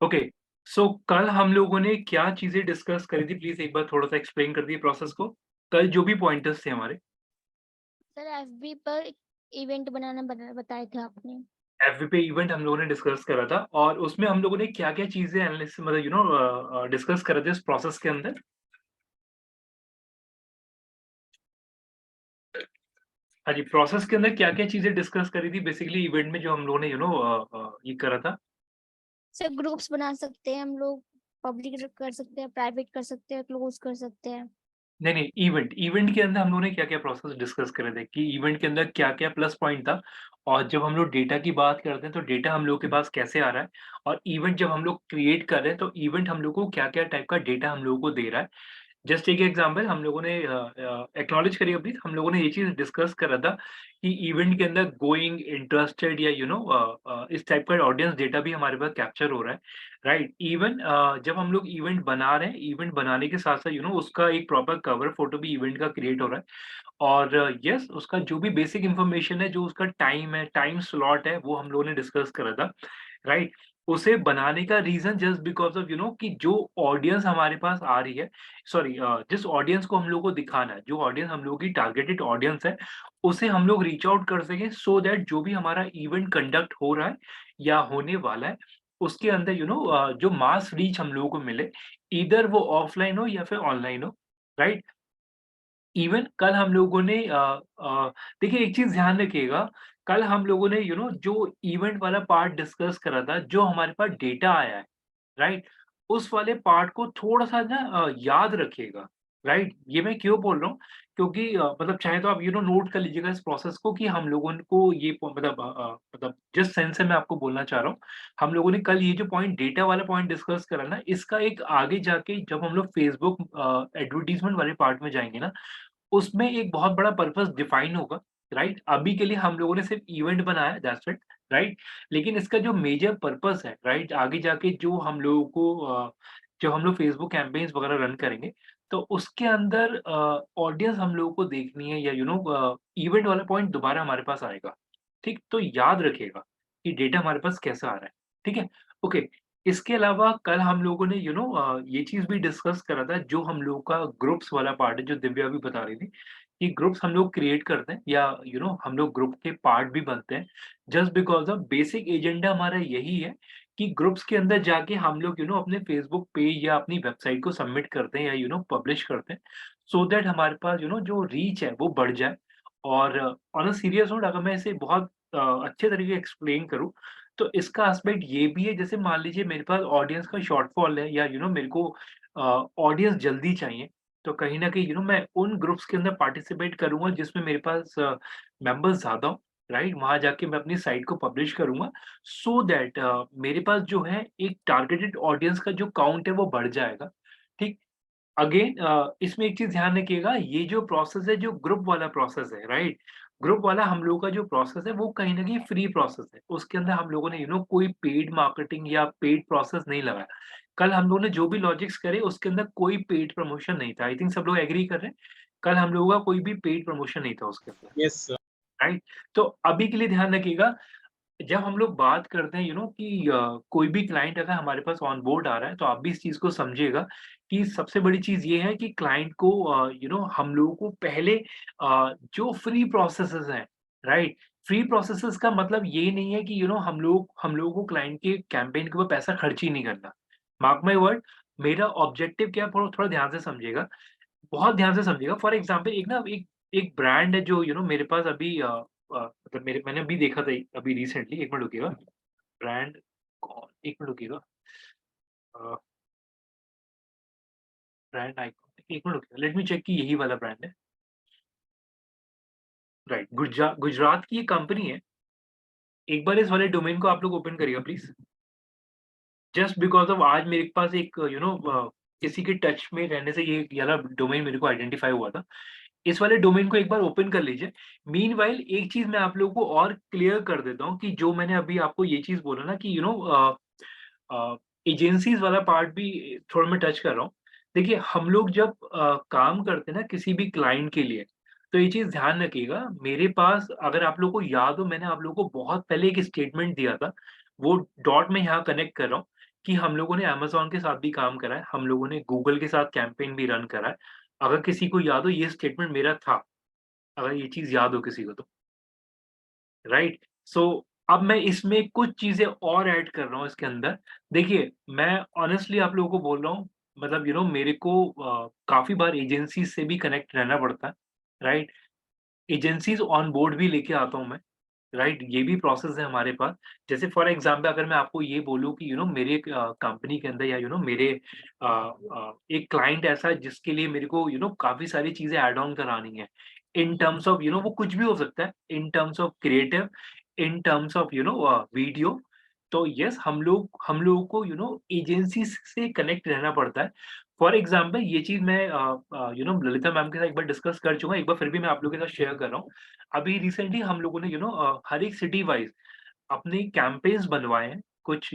Okay, सो कल हम लोगों ने क्या चीज़ें डिस्कस करी थी? प्लीज़ एक बार थोड़ा-सा एक्सप्लेन कर दिए प्रोसेस को। कल जो भी पॉइंटर्स थे हमारे, सर एफबी पर इवेंट बनाना बताए थे आपने। एफबी पे इवेंट हम लोगों ने डिस्कस करा था और उसमें हम लोगों ने क्या-क्या चीज़ें एनालिसिस मतलब डिस्कस करे थे उस प्रोसेस के अंदर? हाँ जी, प्रोसेस के अंदर क्या-क्या चीज़ें डिस्कस करी थी बेसिकली इवेंट में जो हम लोगों ने ये करा था? सर ग्रुप्स बना सकते हैं हम लोग, पब्लिक कर सकते हैं, प्राइवेट कर सकते हैं, क्लोज कर सकते हैं। नहीं, नहीं, इवेंट के अंदर हम लोगों ने क्या-क्या प्रोसेस डिस्कस करे थे कि इवेंट के अंदर क्या-क्या प्लस पॉइंट था और जब हम लोग डेटा की बात करते हैं, तो डेटा हम लोग के पास कैसे आ रहा है और इवेंट जब हम लोग क्रिएट कर रहे हैं, तो इवेंट हम लोग को क्या-क्या टाइप का डेटा हम लोगों को दे रहा है। जस्ट एक एग्जांपल हम लोगों ने एक्नॉलेज करी अभी हम लोगों ने ये चीज़ डिस्कस करा था कि इवेंट के अंदर गोइंग, इंटरेस्टेड या इस टाइप का ऑडियंस डेटा भी हमारे पास कैप्चर हो रहा है, राइट? इवन जब हम लोग इवेंट बना रहे हैं, इवेंट बनाने के साथ-साथ उसका एक प्रॉपर कवर फोटो भी इवेंट का क्रिएट हो रहा है और यस उसका जो भी बेसिक इन्फॉर्मेशन है, जो उसका टाइम है, टाइम स्लॉट है, वो हम लोगों ने डिस्कस करा था, राइट? उसे बनाने का रीज़न जस्ट बिकॉज़ ऑफ कि जो ऑडियंस हमारे पास आ रही है जिस ऑडियंस को हम लोगों को दिखाना है, जो ऑडियंस हम लोगों की टारगेटेड ऑडियंस है, उसे हम लोग रीच आउट कर सकें सो दैट जो भी हमारा इवेंट कंडक्ट हो रहा है या होने वाला है, उसके अंदर जो मास रीच हम लोगों को मिले, ईदर वो ऑफलाइन हो या फिर ऑनलाइन हो, राइट? इवन कल हम लोगों ने देखिए एक चीज़ ध्यान रखिएगा, कल हम लोगों ने जो इवेंट वाला पार्ट डिस्कस करा था, जो हमारे पास डेटा आया है, राइट? उस वाले पार्ट को थोड़ा-सा ना याद रखिएगा, राइट? ये मैं क्यों बोल रहा हूँ? क्योंकि मतलब चाहे तो आप नोट कर लीजिएगा इस प्रोसेस को कि हम लोगों को ये मतलब जिस सेंस से मैं आपको बोलना चाह रहा हूँ, हम लोगों ने कल ये जो पॉइंट डेटा वाला पॉइंट डिस्कस करा ना, इसका एक आगे जाके जब हम लोग फेसबुक एडवर्टाइज़मेंट वाले पार्ट में जाएँगे ना, उसमें एक बहुत बड़ा पर्पस डिफाइन होगा, राइट? अभी के लिए हम लोगों ने सिर्फ इवेंट बनाया है दैट्स इट, राइट? लेकिन इसका जो मेजर पर्पस है, राइट? आगे जाके जो हम लोगों को जब हम लोग फेसबुक कैंपेन्स वगैरह रन करेंगे, तो उसके अंदर ऑडियंस हम लोगों को देखनी है या इवेंट वाला पॉइंट दोबारा हमारे पास आएगा, ठीक? तो याद रखिएगा कि डेटा हमारे पास कैसा आ रहा है, ठीक है? ओके, इसके अलावा कल हम लोगों ने ये चीज़ भी डिस्कस करा था जो हम लोगों का ग्रुप्स वाला पार्ट है जो दिव्या भी बता रही थी, कि ग्रुप्स हम लोग क्रिएट करते हैं या हम लोग ग्रुप के पार्ट भी बनते हैं। Just because of basic agenda हमारा यही है कि ग्रुप्स के अंदर जाके हम लोग अपने फेसबुक पेज या अपनी वेबसाइट को सबमिट करते हैं या पब्लिश करते हैं, सो दैट हमारे पास जो रीच है वो बढ़ जाए और ऑन अ सीरियस नोट अगर मैं इसे बहुत अच्छे तरीके से एक्सप्लेन करूँ, तो इसका एस्पेक्ट ये भी है जैसे मान लीजिए मेरे पास ऑडियंस का शॉर्टफॉल है या मेरे को ऑडियंस जल्दी चाहिए, तो कहीं न कहीं मैं उन ग्रुप्स के अंदर पार्टिसिपेट करूँगा जिसमें मेरे पास मेंबर्स ज़्यादा हों, राइट? वहाँ जाके मैं अपनी साइट को पब्लिश करूँगा सो दैट मेरे पास जो है एक टारगेटेड ऑडियंस का जो काउंट है वो बढ़ जाएगा, ठीक? अगेन इसमें एक चीज़ ध्यान रखिएगा, ये जो प्रोसेस है, जो ग्रुप वाला प्रोसेस है, राइट? ग्रुप वाला हम लोगों का जो प्रोसेस है, वो कहीं न कहीं फ्री प्रोसेस है। उसके अंदर हम लोगों ने कोई पेड मार्केटिंग या पेड प्रोसेस नहीं लगाया। कल हम लोगों ने जो भी लॉजिक्स करे, उसके अंदर कोई पेड प्रमोशन नहीं था। आई थिंक सब लोग एग्री कर रहे हैं। कल हम लोगों का कोई भी पेड प्रमोशन नहीं था उसके अंदर, यस। राइट? तो अभी के लिए ध्यान रखिएगा जब हम लोग बात करते हैं कि कोई भी क्लाइंट अगर हमारे पास ऑन बोर्ड आ रहा है तो आप भी इस चीज़ को समझिएगा कि सबसे बड़ी चीज़ ये है कि क्लाइंट को हम लोगों को पहले जो फ्री प्रोसेसेस हैं, राइट? फ्री प्रोसेसेस का मतलब ये नहीं है कि हम लोगों को क्लाइंट के कैंपेन के ऊपर पैसा खर्च ही नहीं करना। मार्क माय वर्ड, मेरा ऑब्जेक्टिव क्या है थोड़ा थोड़ा ध्यान से समझिएगा, बहुत ध्यान से समझिएगा। फॉर एग्ज़ाम्पल एक एक ब्रांड है जो मेरे पास अभी मतलब मेरे मैंने अभी देखा था अभी रिसेंटली, 1 मिनट रुकिएगा। ब्रांड कौन 1 मिनट रुकिएगा। अ, ब्रांड आइकॉन 1 मिनट रुकिएगा, लेट मी चेक कि यही वाला ब्रांड है। राइट, गुजरात की एक कंपनी है। एक बार इस वाले डोमेन को आप लोग ओपन करिएगा प्लीज़। जस्ट बिकॉज़ ऑफ आज मेरे पास एक किसी के टच में रहने से ये वाला डोमेन मेरे को आइडेंटिफ़ाई हुआ था। इस वाले डोमेन को एक बार ओपन कर लीजिए। मीनव्हाइल एक चीज़ मैं आप लोगों को और क्लियर कर देता हूँ कि जो मैंने अभी आपको ये चीज़ बोला ना कि एजेंसीज़ वाला पार्ट भी थोड़ा मैं टच कर रहा हूँ। देखिए हम लोग जब काम करते हैं ना किसी भी क्लाइंट के लिए, तो ये चीज़ ध्यान रखिएगा, मेरे पास अगर आप लोगों को याद हो मैंने आप लोगों को बहुत पहले एक स्टेटमेंट दिया था, वो डॉट मैं यहाँ कनेक्ट कर रहा हूँ कि हम लोगों ने अमेज़न के साथ भी काम करा है, हम लोगों ने गूगल के साथ कैंपेन भी रन करा है। अगर किसी को याद हो ये स्टेटमेंट मेरा था, अगर ये चीज़ याद हो किसी को तो, राइट? सो अब मैं इसमें कुछ चीज़ें और ऐड कर रहा हूँ इसके अंदर। देखिए, मैं ऑनेस्टली आप लोगों को बोल रहा हूँ, मतलब मेरे को काफ़ी बार एजेंसीज़ से भी कनेक्ट रहना पड़ता है, राइट? एजेंसीज़ ऑन बोर्ड भी लेके आता हूँ मैं। राइट, ये भी प्रोसेस है हमारे पास। जैसे फॉर एग्ज़ाम्पल अगर मैं आपको ये बोलूँ कि मेरे कंपनी के अंदर या मेरे एक क्लाइंट ऐसा है जिसके लिए मेरे को काफ़ी सारी चीज़ें ऐड ऑन करानी है। इन टर्म्स ऑफ वो कुछ भी हो सकता है, in terms of creative, in terms of video. तो येस हम लोगों को एजेंसीज़ से कनेक्ट रहना पड़ता है। फॉर एग्ज़ाम्पल ये चीज़ मैं ललिता मैम के साथ एक बार डिस्कस कर चुका हूँ, एक बार फिर भी मैं आप लोगों के साथ शेयर कर रहा हूँ। अभी रिसेंटली हम लोगों ने हर एक सिटी वाइज़ अपनी कैम्पेन्स बनवाए हैं, कुछ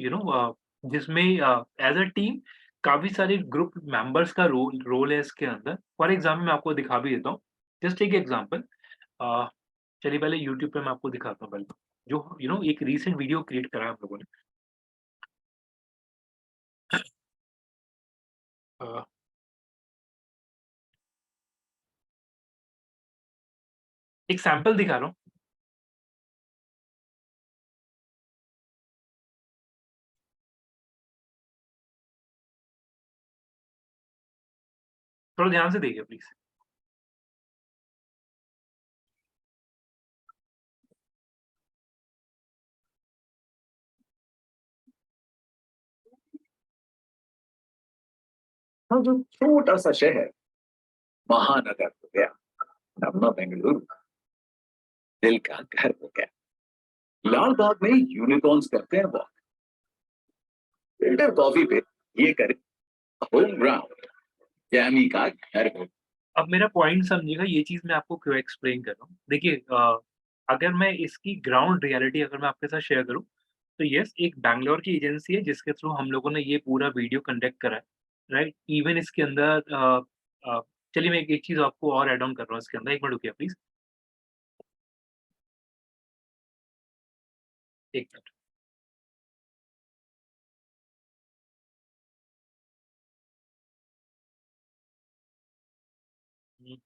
जिसमें एज़ अ टीम काफ़ी सारे ग्रुप मेंबर्स का रोल रोल है इसके अंदर। फॉर एग्ज़ाम्पल मैं आपको दिखा भी देता हूँ। जस्ट टेक एग्ज़ाम्पल अ, चलिए पहले यूट्यूब पे मैं आपको दिखाता हूँ पहले तो। जो एक रीसेंट वीडियो क्रिएट करा है हम लोगों ने। अ, एक सैंपल दिखा रहा हूँ, थोड़ा ध्यान से देखिए प्लीज़। हाँ, जो छोटा-सा शहर महानगर हो गया, नवा बेंगलुरु दिल का घर हो गया। लाल बाग में यूनिकॉर्न्स करते हैं वॉक, फिल्टर कॉफी पे ये करे होम ग्राउंड, यामी का घर हो। अब मेरा पॉइंट समझिएगा, ये चीज़ मैं आपको क्यों एक्सप्लेन कर रहा हूँ। देखिए अगर मैं इसकी ग्राउंड रियलिटी अगर मैं आपके साथ शेयर करूँ, तो येस एक बैंगलोर की एजेंसी है जिसके थ्रू हम लोगों ने ये पूरा वीडियो कंडक्ट करा है, राइट? इवन इसके अंदर चलिए मैं एक चीज़ आपको और ऐड ऑन कर रहा हूँ इसके अंदर, 1 मिनट रुकिए प्लीज़, 1 मिनट। हुँ,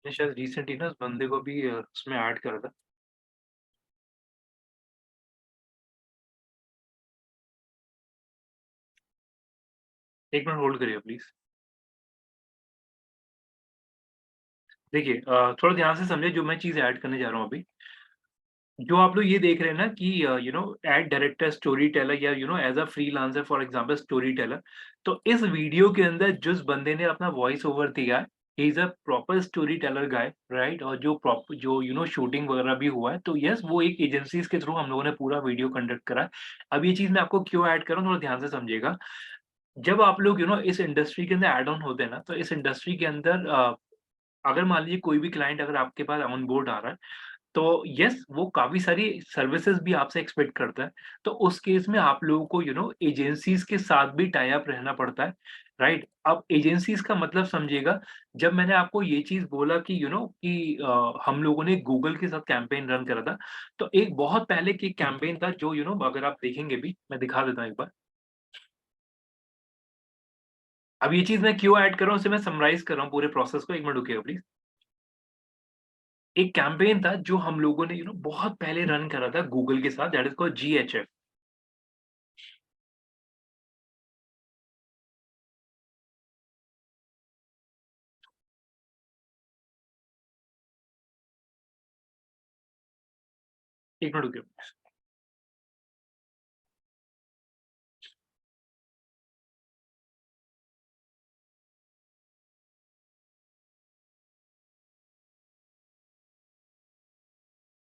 मैं शायद रिसेंटली ना उस बंदे को भी उसमें ऐड करा था। 1 मिनट होल्ड करिए प्लीज़। देखिए थोड़ा ध्यान से समझिए जो मैं चीज़ ऐड करने जा रहा हूँ अभी। जो आप लोग ये देख रहे हैं ना कि एड डायरेक्टर, स्टोरी टेलर या as a freelancer for example story teller. तो इस वीडियो के अंदर जिस बंदे ने अपना वॉइस ओवर दिया है, he is a proper story teller guy, right? और जो शूटिंग वगैरह भी हुआ है, तो येस वो एक एजेंसीज़ के थ्रू हम लोगों ने पूरा वीडियो कंडक्ट करा है। अब ये चीज़ मैं आपको क्यों ऐड कर रहा हूँ, थोड़ा ध्यान से समझिएगा। जब आप लोग इस इंडस्ट्री के अंदर ऐड ऑन होते हैं ना, तो इस इंडस्ट्री के अंदर अगर मान लीजिए कोई भी क्लाइंट अगर आपके पास ऑन बोर्ड आ रहा है, तो येस वो काफ़ी सारी सर्विसेज़ भी आपसे एक्सपेक्ट करता है। तो उस केस में आप लोगों को एजेंसीज़ के साथ भी टाई अप रहना पड़ता है, राइट? अब एजेंसीज़ का मतलब समझिएगा, जब मैंने आपको ये चीज़ बोला कि कि हम लोगों ने गूगल के साथ कैंपेन रन करा था, तो एक बहुत पहले की कैंपेन था जो अगर आप देखेंगे भी, मैं दिखा देता हूँ एक बार। अब ये चीज़ मैं क्यों ऐड कर रहा हूँ, उसे मैं समराइज़ कर रहा हूँ पूरे प्रोसेस को, 1 मिनट रुकिएगा प्लीज़। एक कैंपेन था जो हम लोगों ने बहुत पहले रन करा था गूगल के साथ, दैट इज़ कॉल्ड जीएचएफ। एक मिनट रुकिए।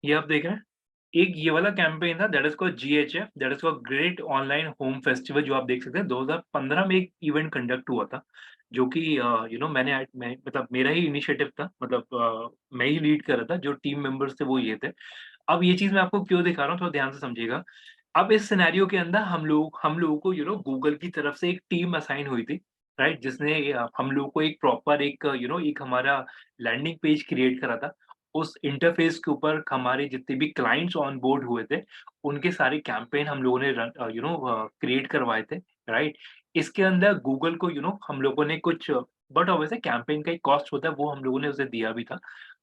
ये आप देख रहे हैं? एक ये वाला कैंपेन था that is called GHF, that is called great online home festival, जो आप देख सकते हैं 2015 में एक इवेंट कंडक्ट हुआ था, जो कि मैं मतलब मेरा ही इनिशिएटिव था, मतलब मैं ही लीड कर रहा था, जो टीम मेंबर्स थे वो ये थे। अब ये चीज़ मैं आपको क्यों दिखा रहा हूँ, थोड़ा ध्यान से समझिएगा। अब इस सिनेरियो के अंदर हम लोगों को गूगल की तरफ से एक टीम असाइन हुई थी, राइट? जिसने हम लोगों को एक प्रॉपर एक एक हमारा लैंडिंग पेज क्रिएट करा था। उस इंटरफेस के ऊपर हमारे जितने भी क्लाइंट्स ऑन बोर्ड हुए थे, उनके सारे कैंपेन हम लोगों ने क्रिएट करवाए थे, राइट? इसके अंदर गूगल को हम लोगों ने कुछ बट ऑब्वियसली कैंपेन का एक कॉस्ट होता है, वो हम लोगों ने उसे दिया भी था,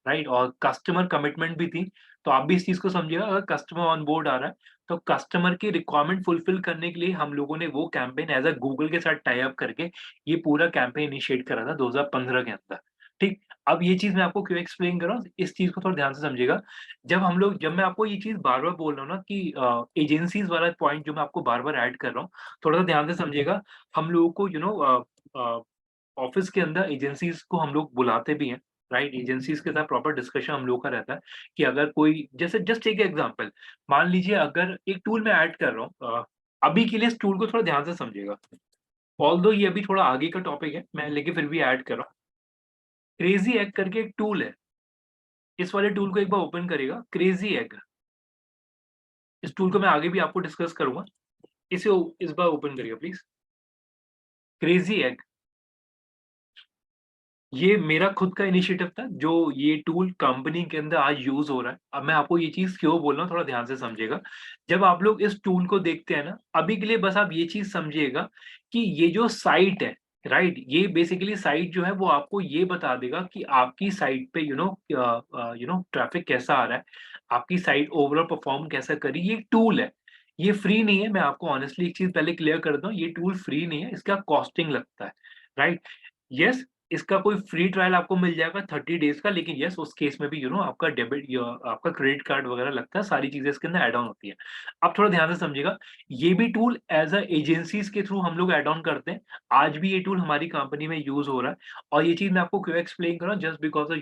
राइट? और कस्टमर कमिटमेंट भी थी, तो आप भी इस चीज़ को समझिएगा, अगर कस्टमर ऑन बोर्ड आ रहा है, तो कस्टमर की रिक्वायरमेंट फुलफिल करने के लिए हम लोगों ने वो कैंपेन एज़ अ गूगल के साथ टाई अप करके ये पूरा कैंपेन इनिशिएट करा था 2015 के अंदर, ठीक? अब ये चीज़ मैं आपको क्यों एक्सप्लेन कर रहा हूँ, इस चीज़ को थोड़ा ध्यान से समझिएगा। जब मैं आपको ये चीज़ बार-बार बोल रहा हूँ ना कि एजेंसीज़ वाला पॉइंट जो मैं आपको बार-बार ऐड कर रहा हूँ, थोड़ा-सा ध्यान से समझिएगा। हम लोगों को ऑफ़िस के अंदर एजेंसीज़ को हम लोग बुलाते भी हैं, राइट? एजेंसीज़ के साथ प्रॉपर डिस्कशन हम लोगों का रहता है कि अगर कोई जैसे जस्ट टेक एग्ज़ाम्पल, मान लीजिए अगर एक टूल मैं ऐड कर रहा हूँ अभी के लिए इस टूल को थोड़ा ध्यान से समझिएगा। ऑल्दो ये अभी थोड़ा आगे का टॉपिक है, मैं लेकिन फिर भी ऐड कर रहा हूँ। क्रेज़ी एग करके एक टूल है, इस वाले टूल को एक बार ओपन करिएगा, क्रेज़ी एग। इस टूल को मैं आगे भी आपको डिस्कस करूँगा। इस बार ओपन करिए प्लीज़। क्रेज़ी एग, ये मेरा खुद का इनिशिएटिव था, जो ये टूल कंपनी के अंदर आज यूज़ हो रहा है। अब मैं आपको ये चीज़ क्यों बोल रहा हूँ, थोड़ा ध्यान से समझिएगा। जब आप लोग इस टूल को देखते हैं ना, अभी के लिए बस आप ये चीज़ समझिएगा कि ये जो साइट है, राइट? ये बेसिकली साइट जो है वो आपको ये बता देगा कि आपकी साइट पे ट्रैफिक कैसा आ रहा है, आपकी साइट ओवरऑल परफ़ॉर्म कैसा कर रही है, ये एक टूल है। ये फ्री नहीं है, मैं आपको ऑनेस्टली एक चीज़ पहले क्लियर कर दूँ, ये टूल फ्री नहीं है, इसका कॉस्टिंग लगता है, राइट? येस, इसका कोई फ्री ट्रायल आपको मिल जाएगा 30 डेज़ का, लेकिन येस उस केस में भी आपका डेबिट या आपका क्रेडिट कार्ड वगैरह लगता है, सारी चीज़ें इसके अंदर ऐड ऑन होती हैं। अब थोड़ा ध्यान से समझिएगा, ये भी टूल एज़ अ एजेंसीज़ के थ्रू हम लोग ऐड ऑन करते हैं। आज भी ये टूल हमारी कंपनी में यूज़ हो रहा है और ये चीज़ मैं आपको क्यों एक्सप्लेन कर रहा हूँ, जस्ट बिकॉज़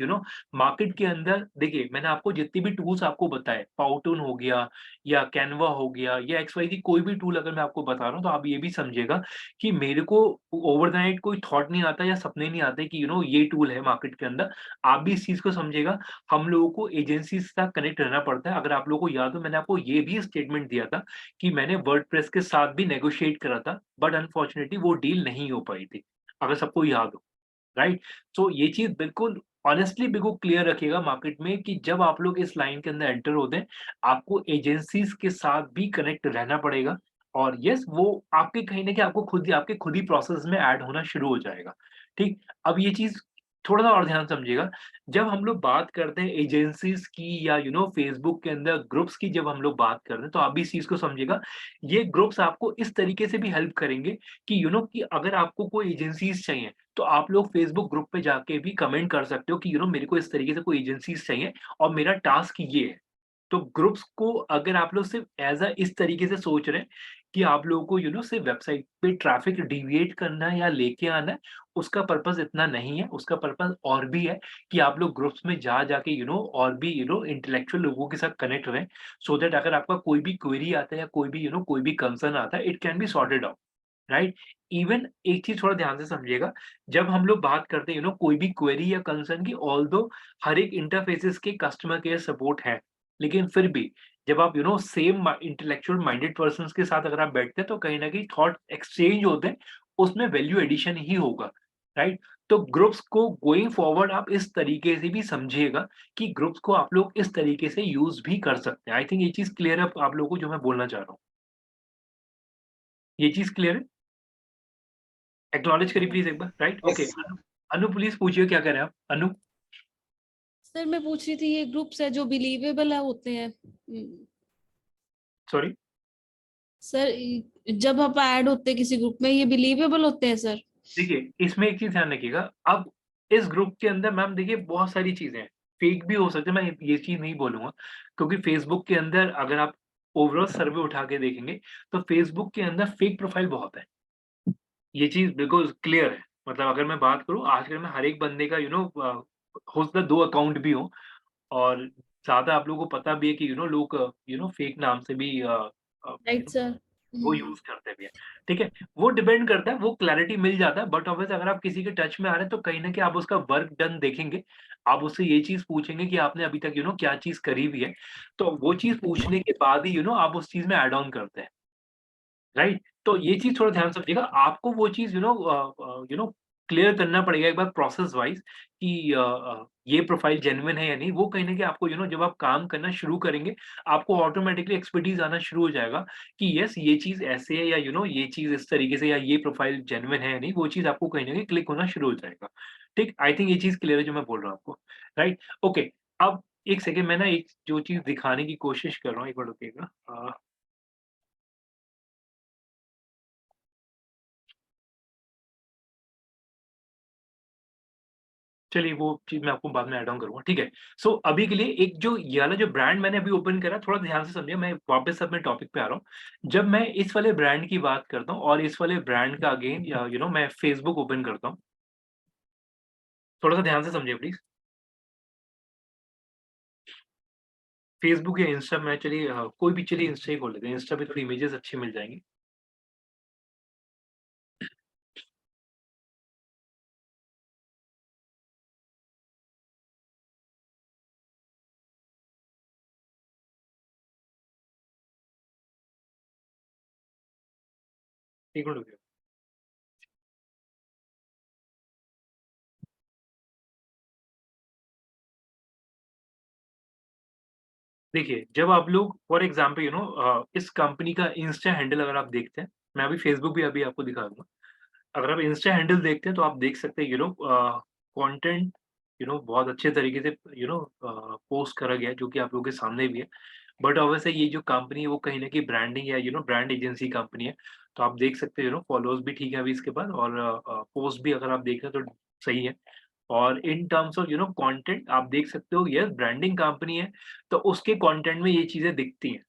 मार्केट के अंदर देखिए, मैंने आपको जितनी भी टूल्स आपको बताए, पाउटून हो गया या कैनवा हो गया या एक्स-वाई-ज़ेड कोई भी टूल अगर मैं आपको बता रहा हूँ, तो आप ये भी समझिएगा कि मेरे को ओवरनाइट कोई थॉट नहीं आता या सपने नहीं आते कि ये टूल है मार्केट के अंदर। आप भी इस चीज़ को समझिएगा, हम लोगों को एजेंसी से साथ कनेक्ट रहना पड़ता है। अगर आप लोगों को याद हो, मैंने आपको ये भी स्टेटमेंट दिया था कि मैंने वर्डप्रेस के साथ भी नेगोशिएट करा था, बट अनफॉर्च्युनेटली वो डील नहीं हो पाई थी, अगर सबको याद हो, राइट? सो ये चीज़ बिल्कुल ऑनेस्टली बिल्कुल क्लियर रखिएगा मार्केट में कि जब आप लोग इस लाइन के अंदर एंटर होते हैं, आपको एजेंसीज़ के साथ भी कनेक्ट रहना पड़ेगा और येस वो आपके कहीं न कहीं आपको खुद ही प्रोसेस में ऐड होना शुरू हो जाएगा, ठीक? अब ये चीज़ थोड़ा-सा और ध्यान समझिएगा, जब हम लोग बात करते हैं एजेंसीज़ की या फेसबुक के अंदर ग्रुप्स की जब हम लोग बात करते हैं, तो आप भी इस चीज़ को समझिएगा, ये ग्रुप्स आपको इस तरीके से भी हेल्प करेंगे कि कि अगर आपको कोई एजेंसीज़ चाहिए, तो आप लोग फेसबुक ग्रुप पे जाके भी कमेंट कर सकते हो कि मेरे को इस तरीके से कोई एजेंसीज़ चाहिए और मेरा टास्क ये है। तो ग्रुप्स को अगर आप लोग सिर्फ़ ऐज़ अ इस तरीके से सोच रहे हैं कि आप लोगों को सिर्फ़ वेबसाइट पे ट्रैफ़िक डिविएट करना है या लेके आना है, उसका पर्पज़ इतना नहीं है, उसका पर्पज़ और भी है कि आप लोग ग्रुप्स में जा जाके और भी इंटेलेक्चुअल लोगों के साथ कनेक्ट रहें, सो दैट अगर आपका कोई भी क्वेरी आता है या कोई भी कंसर्न आता है, it can be sorted out, right? Even एक चीज़ थोड़ा ध्यान से समझिएगा, जब हम लोग बात करते हैं कोई भी क्वेरी या कंसर्न की, ऑल्दो हर एक इंटरफ़ेसेस के कस्टमर केयर सपोर्ट है, लेकिन फिर भी जब आप सेम इंटेलेक्चुअल माइंडेड पर्सन्स के साथ अगर आप बैठते हैं, तो कहीं न कहीं थॉट एक्सचेंज होते हैं, उसमें वैल्यू एडिशन ही होगा, राइट? तो ग्रुप्स को गोइंग फॉरवर्ड आप इस तरीके से भी समझिएगा कि ग्रुप्स को आप लोग इस तरीके से यूज़ भी कर सकते हैं। आई थिंक ये चीज़ क्लियर है आप लोगों को जो मैं बोलना चाह रहा हूँ। ये चीज़ क्लियर है? एक्नॉलेज करिए प्लीज़ एक बार, right? Okay, Yes. Anu please पूछिए क्या कह रहे हैं आप? अनु? सर मैं पूछ रही थी ये ग्रुप्स है जो बिलीवेबल है होते हैं सॉरी? सर जब आप ऐड होते हैं किसी ग्रुप में ये बिलीवेबल होते हैं सर? देखिए, इसमें एक चीज़ ध्यान रखिएगा, अब इस ग्रुप के अंदर मैम देखिए बहुत सारी चीज़ें हैं, फेक भी हो सकते हैं, मैं ये चीज़ नहीं बोलूँगा, क्योंकि फेसबुक के अंदर अगर आप ओवरऑल सर्वे उठा के देखेंगे, तो फेसबुक के अंदर फेक प्रोफाइल बहुत है। ये चीज़ बिल्कुल क्लियर है, मतलब अगर मैं बात करूँ आजकल में हर एक बंदे का हो सकता है 2 अकाउंट भी हों और ज़्यादा आप लोगों को पता भी है कि लोग फेक नाम से भी राइट सर। वो यूज़ करते भी हैं, ठीक है? वो डिपेंड करता है, वो क्लैरिटी मिल जाता है, बट ऑब्वियसली अगर आप किसी के टच में आ रहे हैं, तो कहीं न कहीं आप उसका वर्क डन देखेंगे। आप उससे ये चीज़ पूछेंगे कि आपने अभी तक क्या चीज़ करी हुई है, तो वो चीज़ पूछने के बाद ही आप उस चीज़ में ऐड ऑन करते हैं, राइट? तो ये चीज़ थोड़ा ध्यान से रखिएगा, आपको वो चीज़ क्लियर करना पड़ेगा एक बार प्रोसेस वाइज़ कि ये प्रोफाइल जेन्युइन है या नहीं। वो कहीं न कहीं आपको जब आप काम करना शुरू करेंगे, आपको ऑटोमैटिकली एक्सपर्टीज़ आना शुरू हो जाएगा कि येस ये चीज़ ऐसे है या ये चीज़ इस तरीके से या ये प्रोफाइल जेन्युइन है या नहीं, वो चीज़ आपको कहीं न कहीं क्लिक होना शुरू हो जाएगा। ठीक? आई थिंक ये चीज़ क्लियर है जो मैं बोल रहा हूँ आपको, राइट? ओके, अब 1 सेकंड मैं ना एक जो चीज़ दिखाने की कोशिश कर रहा हूँ, एक मिनट रुकिएगा। चलिए वो चीज़ मैं आपको बाद में ऐड ऑन करूँगा, ठीक है। सो अभी के लिए एक जो ये वाला जो ब्रांड मैंने अभी ओपन करा, थोड़ा ध्यान से समझिए, मैं वापस अपने टॉपिक पे आ रहा हूँ। जब मैं इस वाले ब्रांड की बात करता हूँ और इस वाले ब्रांड का अगेन मैं फेसबुक ओपन करता हूँ। थोड़ा-सा ध्यान से समझिए प्लीज़। फेसबुक या इंस्टा में चलिए कोई भी चलिए इंस्टा ही खोल लेते हैं, इंस्टा पे थोड़ी इमेजेस अच्छी मिल जाएँगी। एक मिनट रुकिए। देखिए, जब आप लोग फॉर एग्ज़ाम्पल इस कंपनी का इंस्टा हैंडल अगर आप देखते हैं, मैं अभी फेसबुक भी अभी आपको दिखा दूँगा। अगर आप इंस्टा हैंडल देखते हैं तो आप देख सकते हैं कंटेंट बहुत अच्छे तरीके से पोस्ट करा गया है जो कि आप लोगों के सामने भी है। बट ऑब्वियसली ये जो कंपनी है वो कहीं न कहीं ब्रांडिंग या ब्रांड एजेंसी कंपनी है। तो आप देख सकते हैं फॉलोअर्स भी ठीक है अभी इसके पास और पोस्ट भी अगर आप देख रहे हैं तो सही है। और इन टर्म्स ऑफ कंटेंट आप देख सकते हो यस ब्रांडिंग कंपनी है, तो उसके कंटेंट में ये चीज़ें दिखती हैं।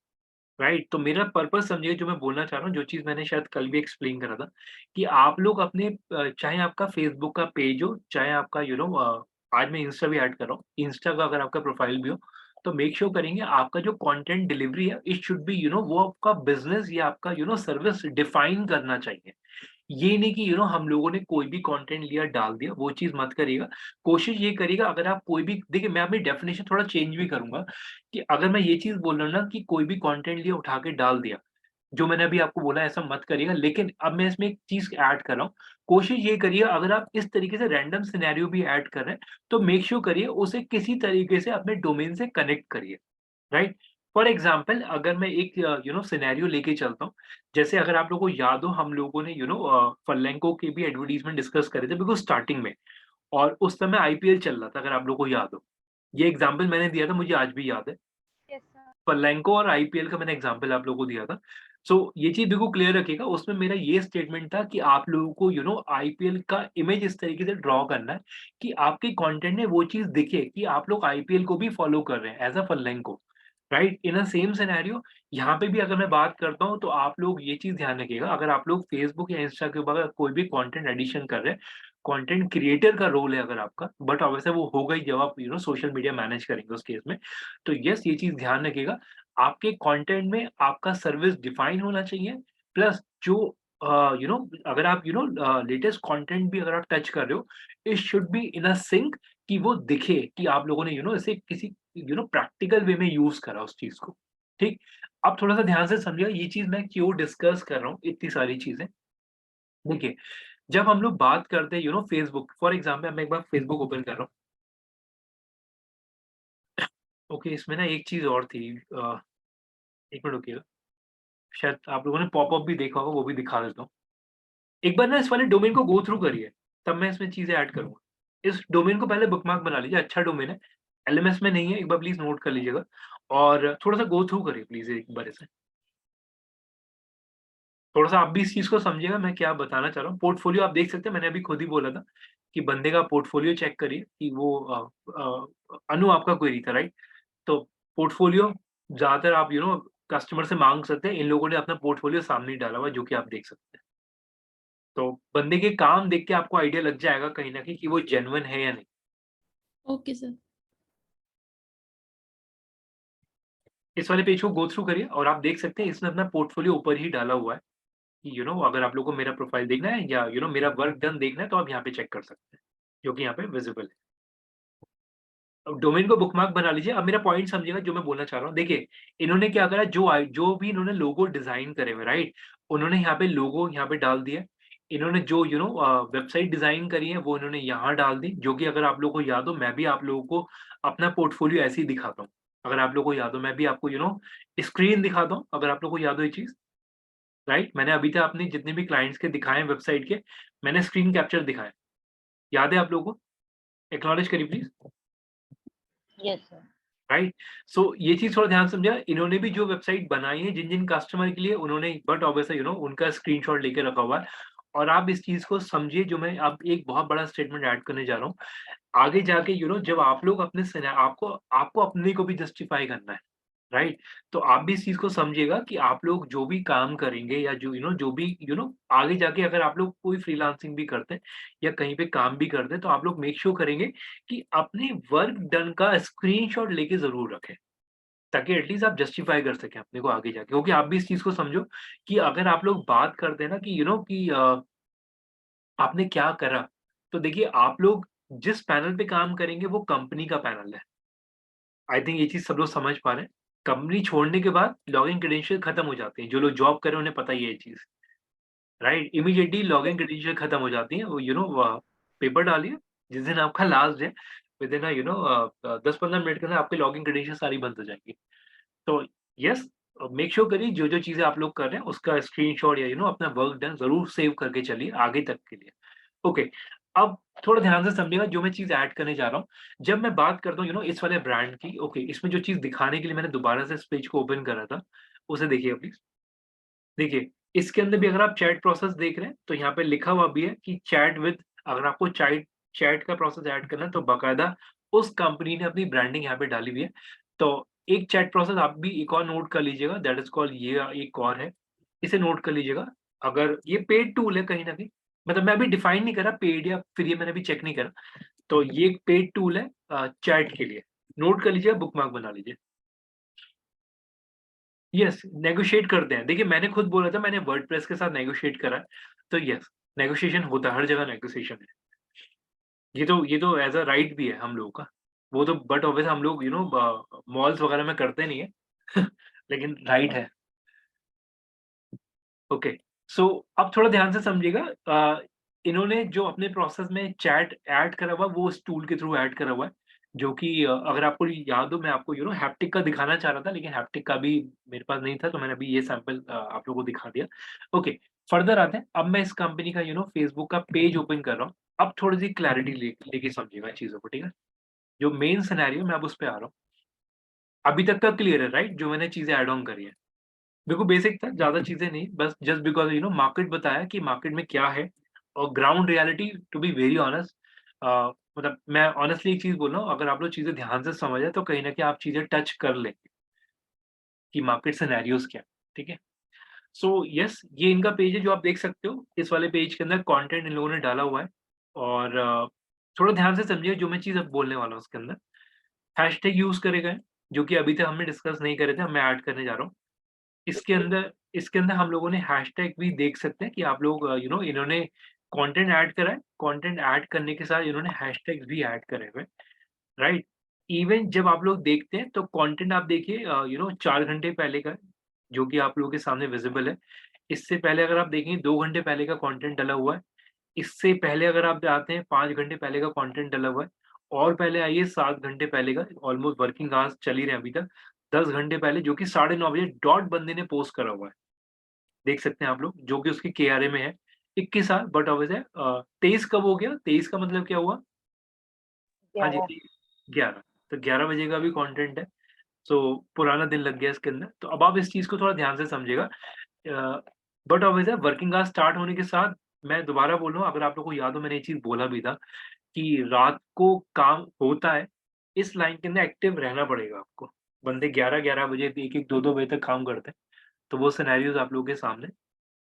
राइट, तो मेरा पर्पस समझिए जो मैं बोलना चाह रहा हूँ, जो चीज़ मैंने शायद कल भी एक्सप्लेन करा था कि आप लोग अपने चाहे आपका फेसबुक का पेज हो, चाहे आपका आज मैं इंस्टा भी ऐड कर रहा हूँ, इंस्टा का अगर आपका प्रोफाइल भी हो, तो मेक श्योर करेंगे आपका जो कंटेंट डिलीवरी है, इट शुड बी वो आपका बिज़नेस या आपका सर्विस डिफाइन करना चाहिए। ये नहीं कि हम लोगों ने कोई भी कंटेंट लिया डाल दिया, वो चीज़ मत करिएगा। कोशिश ये करिएगा अगर आप कोई भी देखिए मैं अपनी डेफिनिशन थोड़ा चेंज भी करूँगा कि अगर मैं ये चीज़ बोल रहा हूँ ना कि कोई भी कंटेंट लिया उठा के डाल दिया, जो मैंने अभी आपको बोला ऐसा मत करिएगा। लेकिन अब मैं इसमें एक चीज़ ऐड कर रहा हूँ, कोशिश ये करिए अगर आप इस तरीके से रैंडम सिनेरियो भी ऐड कर रहे हैं, तो मेक श्योर करिए उसे किसी तरीके से अपने डोमेन से कनेक्ट करिए। राइट? फॉर एग्ज़ाम्पल अगर मैं एक सिनेरियो लेके चलता हूँ, जैसे अगर आप लोगों को याद हो हम लोगों ने फरलैंको के भी एडवर्टाइज़मेंट डिस्कस करे थे बिल्कुल स्टार्टिंग में और उस समय आईपीएल चल रहा था अगर आप लोगों को याद हो। ये एग्ज़ाम्पल मैंने दिया था मुझे आज भी याद है। Yes sir. फरलैंको और आईपीएल का मैंने एग्ज़ाम्पल आप लोगों को दिया था। सो ये चीज़ बिल्कुल क्लियर रखिएगा उसमें मेरा ये स्टेटमेंट था कि आप लोगों को आईपीएल का इमेज इस तरीके से ड्रॉ करना है कि आपके कंटेंट में वो चीज़ दिखे कि आप लोग आईपीएल को भी फॉलो कर रहे हैं एज़ अ फरलैंको। Right? In a same scenario यहाँ पे भी अगर मैं बात करता हूँ तो आप लोग ये चीज़ ध्यान रखिएगा अगर आप लोग फेसबुक या इंस्टा के ऊपर अगर कोई भी कंटेंट एडिशन कर रहे हैं, कंटेंट क्रिएटर का रोल है अगर आपका, बट ऑब्वियसली वो होगा ही जब आप सोशल मीडिया मैनेज करेंगे उस केस में। तो येस ये चीज़ ध्यान रखिएगा, आपके कंटेंट में आपका सर्विस डिफाइन होना चाहिए प्लस जो अगर आप लेटेस्ट कंटेंट भी अगर आप टच कर रहे हो, it should be in a sync कि वो दिखे कि आप लोगों ने इसे किसी प्रैक्टिकल वे में यूज़ करा उस चीज़ को, ठीक? अब थोड़ा-सा ध्यान से समझिएगा ये चीज़ मैं क्यों डिस्कस कर रहा हूँ इतनी सारी चीज़ें। देखिए, जब हम लोग बात करते हैं फेसबुक फॉर एग्ज़ाम्पल मैं एक बार फेसबुक ओपन कर रहा हूँ। ओके, इसमें ना एक चीज़ और थी 1 मिनट रुकिएगा, शायद आप लोगों ने पॉपअप भी देखा होगा, वो भी दिखा देता हूँ। एक बार ना इस वाले डोमेन को गो थ्रू करिए, तब मैं इसमें चीज़ें ऐड करूँगा। इस डोमेन को पहले बुकमार्क बना लीजिए, अच्छा डोमेन है, एलएमएस में नहीं है, एक बार प्लीज़ नोट कर लीजिएगा और थोड़ा-सा गो थ्रू करिए प्लीज़ एक बार इसे। थोड़ा-सा आप भी इस चीज़ को समझिएगा मैं क्या बताना चाह रहा हूँ। पोर्टफ़ोलियो आप देख सकते हैं मैंने अभी खुद ही बोला था कि बंदे का पोर्टफ़ोलियो चेक करिए कि वो अनु आपका क्वेरी था राइट? तो पोर्टफ़ोलियो ज़्यादातर आप कस्टमर से माँग सकते हैं, इन लोगों ने अपना पोर्टफ़ोलियो सामने ही डाला हुआ है जो कि आप देख सकते हैं। तो बंदे के काम देख के आपको आइडिया लग जाएगा कहीं न कहीं कि वो जेन्युइन है या नहीं। Okay sir. इस वाले पेज को गो थ्रू करिए और आप देख सकते हैं इसने अपना पोर्टफ़ोलियो ऊपर ही डाला हुआ है कि अगर आप लोगों को मेरा प्रोफ़ाइल देखना है या मेरा वर्क डन देखना है तो आप यहाँ पे चेक कर सकते हैं, जो कि यहाँ पे विज़िबल है। अब डोमेन को बुकमार्क बना लीजिए। अब मेरा पॉइंट समझिएगा जो मैं बोलना चाह रहा हूँ। देखिए, इन्होंने क्या करा जो भी इन्होंने लोगो डिज़ाइन करे हुए राइट? उन्होंने यहाँ पे लोगो यहाँ पे डाल दिया। इन्होंने जो वेबसाइट डिज़ाइन करी है वो इन्होंने यहाँ डाल दी, जो कि अगर आप लोगों को याद हो मैं भी आप लोगों को अपना पोर्टफोलियो ऐसे ही दिखाता हूँ। अगर आप लोगों को याद हो मैं भी आपको स्क्रीन दिखाता हूँ, अगर आप लोगों को याद हो ये चीज़, राइट? मैंने अभी तक अपने जितने भी क्लाइंट्स के दिखाए हैं वेबसाइट के, मैंने स्क्रीन कैप्चर दिखाए। याद है आप लोगों को? एक्नॉलेज करिए प्लीज़। Yes sir. राइट? सो ये चीज़ थोड़ा ध्यान से समझिएगा, इन्होंने भी जो वेबसाइट बनाई है जिन-जिन कस्टमर के लिए उन्होंने बट ऑब्वियसली उनका स्क्रीनशॉट लेके रखा हुआ है और आप इस चीज़ को समझिए जो मैं अब एक बहुत बड़ा स्टेटमेंट ऐड करने जा रहा हूँ। आगे जाके जब आप लोग अपने सिने आपको आपको अपने को भी जस्टिफाई करना है, राइट? तो आप भी इस चीज़ को समझिएगा कि आप लोग जो भी काम करेंगे या जो जो भी आगे जाके अगर आप लोग कोई फ्रीलांसिंग भी करते हैं या कहीं पे काम भी करते हैं, तो आप लोग मेक श्योर करेंगे कि अपने वर्क डन का स्क्रीनशॉट लेके ज़रूर रखें, ताकि एटलीस्ट आप जस्टिफाई कर सकें अपने को आगे जाके। क्योंकि आप भी इस चीज़ को समझो कि अगर आप लोग बात करते हैं ना कि आपने क्या करा, तो देखिए आप लोग जिस पैनल पे काम करेंगे वो कंपनी का पैनल है। आई थिंक ये चीज़ सब लोग समझ पा रहे हैं। कंपनी छोड़ने के बाद लॉगिन क्रेडेंशियल खत्म हो जाते हैं। जो लोग जॉब कर रहे हैं उन्हें पता ही है ये चीज़, राइट? इमीडिएटली लॉगिन क्रेडेंशियल खत्म हो जाती हैं। वो पेपर डालिए, जिस दिन आपका लास्ट डे विदिन 10-15 मिनट के अंदर आपकी लॉगिन क्रेडेंशियल सारी बंद हो जाएँगी। तो यस, मेक श्योर करिए जो-जो चीज़ें आप लोग कर रहे हैं उसका स्क्रीनशॉट या अपना वर्क डन ज़रूर सेव करके चलिए आगे तक के लिए। ओके, अब थोड़ा ध्यान से समझिएगा जो मैं चीज़ ऐड करने जा रहा हूँ। जब मैं बात करता हूँ इस वाले ब्रांड की, ओके, इसमें जो चीज़ दिखाने के लिए मैंने दोबारा से इस पेज को ओपन करा था, उसे देखिएगा प्लीज़। देखिए, इसके अंदर भी अगर आप चैट प्रोसेस देख रहे हैं, तो यहाँ पे लिखा हुआ भी है कि चैट विद, अगर आपको चैट चैट का प्रोसेस ऐड करना है, तो बाकायदा उस कंपनी ने अपनी ब्रांडिंग यहाँ पे डाली हुई है। तो एक चैट प्रोसेस आप भी एक और नोट कर लीजिएगा, दैट इज़ कॉल्ड, ये एक और है, इसे नोट कर लीजिएगा। अगर ये पेड टूल है कहीं न कहीं, मतलब मैं अभी डिफाइन नहीं कर रहा पेड या फ्री है, मैंने अभी चेक नहीं करा। तो ये एक पेड टूल है चैट के लिए। नोट कर लीजिएगा, बुकमार्क बना लीजिए। यस, नेगोशिएट करते हैं। देखिए मैंने खुद बोला था मैंने वर्डप्रेस के साथ नेगोशिएट करा है, तो यस, नेगोशिएशन होता है, हर जगह नेगोशिएशन है। ये तो एज़ अ राइट भी है हम लोगों का। वो तो बट ऑब्वियस हम लोग मॉल्स वगैरह में करते नहीं है, लेकिन राइट है। ओके, सो अब थोड़ा ध्यान से समझिएगा। इन्होंने जो अपने प्रोसेस में चैट ऐड करा हुआ है, वो उस टूल के थ्रू ऐड करा हुआ है, जो कि अगर आपको याद हो मैं आपको हैप्टिक का दिखाना चाह रहा था, लेकिन हैप्टिक का भी मेरे पास नहीं था, तो मैंने अभी ये सैंपल आप लोगों को दिखा दिया। ओके, फर्दर आते हैं। अब मैं इस कंपनी का फेसबुक का पेज ओपन कर रहा हूँ। अब थोड़ी-सी क्लैरिटी लेके समझिएगा चीज़ों को, ठीक है? जो मेन सिनेरियो मैं अब उस पे आ रहा हूँ। अभी तक का क्लियर है, राइट? जो मैंने चीज़ें ऐड ऑन करी है। बिल्कुल बेसिक था, ज़्यादा चीज़ें नहीं, बस जस्ट बिकॉज़ मार्केट बताया कि मार्केट में क्या है, और ground reality to be very honest, मतलब मैं ऑनेस्टली एक चीज़ बोल रहा हूँ, अगर आप लोग चीज़ें ध्यान से समझें तो कहीं न कहीं आप चीज़ें टच कर लेंगे कि मार्केट सिनेरियोज़ क्या है, ठीक है? सो यस, ये इनका पेज है जो आप देख सकते हो। इस वाले पेज के अंदर कंटेंट इन लोगों ने डाला हुआ है, और थोड़ा ध्यान से समझिए जो मैं चीज़ अब बोलने वाला हूँ उसके अंदर। हैशटैग यूज़ करे गए हैं, जो कि अभी तक हमने डिस्कस नहीं करे थे, अब मैं ऐड करने जा रहा हूँ। इसके अंदर हम लोगों ने हैशटैग भी देख सकते हैं कि आप लोग इन्होंने कंटेंट ऐड करा है, कंटेंट ऐड करने के साथ इन्होंने हैशटैग्स भी ऐड करे हुए हैं, राइट? इवन जब आप लोग देखते हैं तो कंटेंट आप देखिए 4 घंटे पहले का है, जो कि आप लोगों के सामने विज़िबल है। इससे पहले अगर आप देखें 2 घंटे पहले का कंटेंट डला हुआ है। इससे पहले अगर आप जाते हैं 5 घंटे पहले का कंटेंट डला हुआ है, और पहले आइए 7 घंटे पहले का, ऑलमोस्ट वर्किंग आवर्स चल ही रहे हैं अभी तक। 10 घंटे पहले जो कि 9:30 बजे डॉट बंदे ने पोस्ट करा हुआ है। देख सकते हैं आप लोग, जो कि उसकी केआरए में है। 21 आवर बट ऑब्वियस है 23 कब हो गया? 23 का मतलब क्या हुआ? हाँ जी, 11। 11, तो 11 बजे का भी कंटेंट है। सो पुराना दिन लग गया इसके अंदर। तो अब आप इस चीज़ को थोड़ा ध्यान से समझिएगा। बट ऑब्वियस है वर्किंग आवर्स स्टार्ट होने के साथ, मैं दोबारा बोल रहा हूँ, अगर आप लोगों को याद हो मैंने ये चीज़ बोला भी था कि रात को काम होता है, इस लाइन के अंदर एक्टिव रहना पड़ेगा आपको। बंदे 11-11 बजे, 1-1, 2-2 बजे तक काम करते हैं। तो वो सिनेरियोज़ आप लोगों के सामने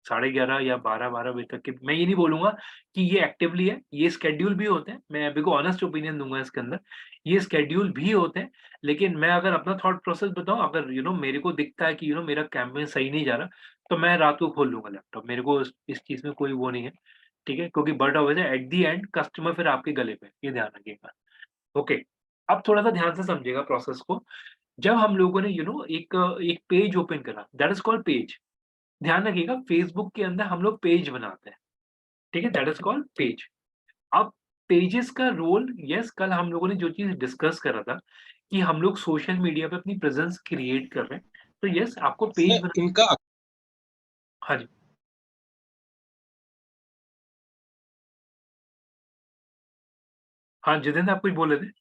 11:30 या 12-12 बजे तक के, मैं ये नहीं बोलूँगा कि ये एक्टिवली है, ये शेड्यूल भी होते हैं, मैं बिल्कुल ऑनेस्ट ओपिनियन दूँगा इसके अंदर। ये शेड्यूल भी होते हैं, लेकिन मैं अगर अपना थॉट प्रोसेस बताऊँ, अगर मेरे को दिखता है कि मेरा कैंपेन सही नहीं जा रहा, तो मैं रात को खोल लूँगा लैपटॉप। मेरे को इस चीज़ में कोई वो नहीं है, ठीक है? क्योंकि बट ऑब्वियस है एट द एंड कस्टमर फिर आपके गले पे, ये ध्यान रखिएगा। ओके, अब थोड़ा-सा ध्यान से समझिएगा प्रोसेस को। जब हम लोगों ने एक एक पेज ओपन करा, दैट इज़ कॉल्ड पेज। ध्यान रखिएगा फेसबुक के अंदर हम लोग पेज बनाते हैं, ठीक है, दैट इज कॉल्ड पेज। अब पेजेस का रोल, यस, कल हम लोगों ने जो चीज डिस्कस करा था कि हम लोग सोशल मीडिया पे अपनी प्रेजेंस क्रिएट कर रहे हैं, तो यस आपको पेज सर बना। इनका हाँ जी, हाँ जितेंद्र, आप कुछ बोल रहे थे,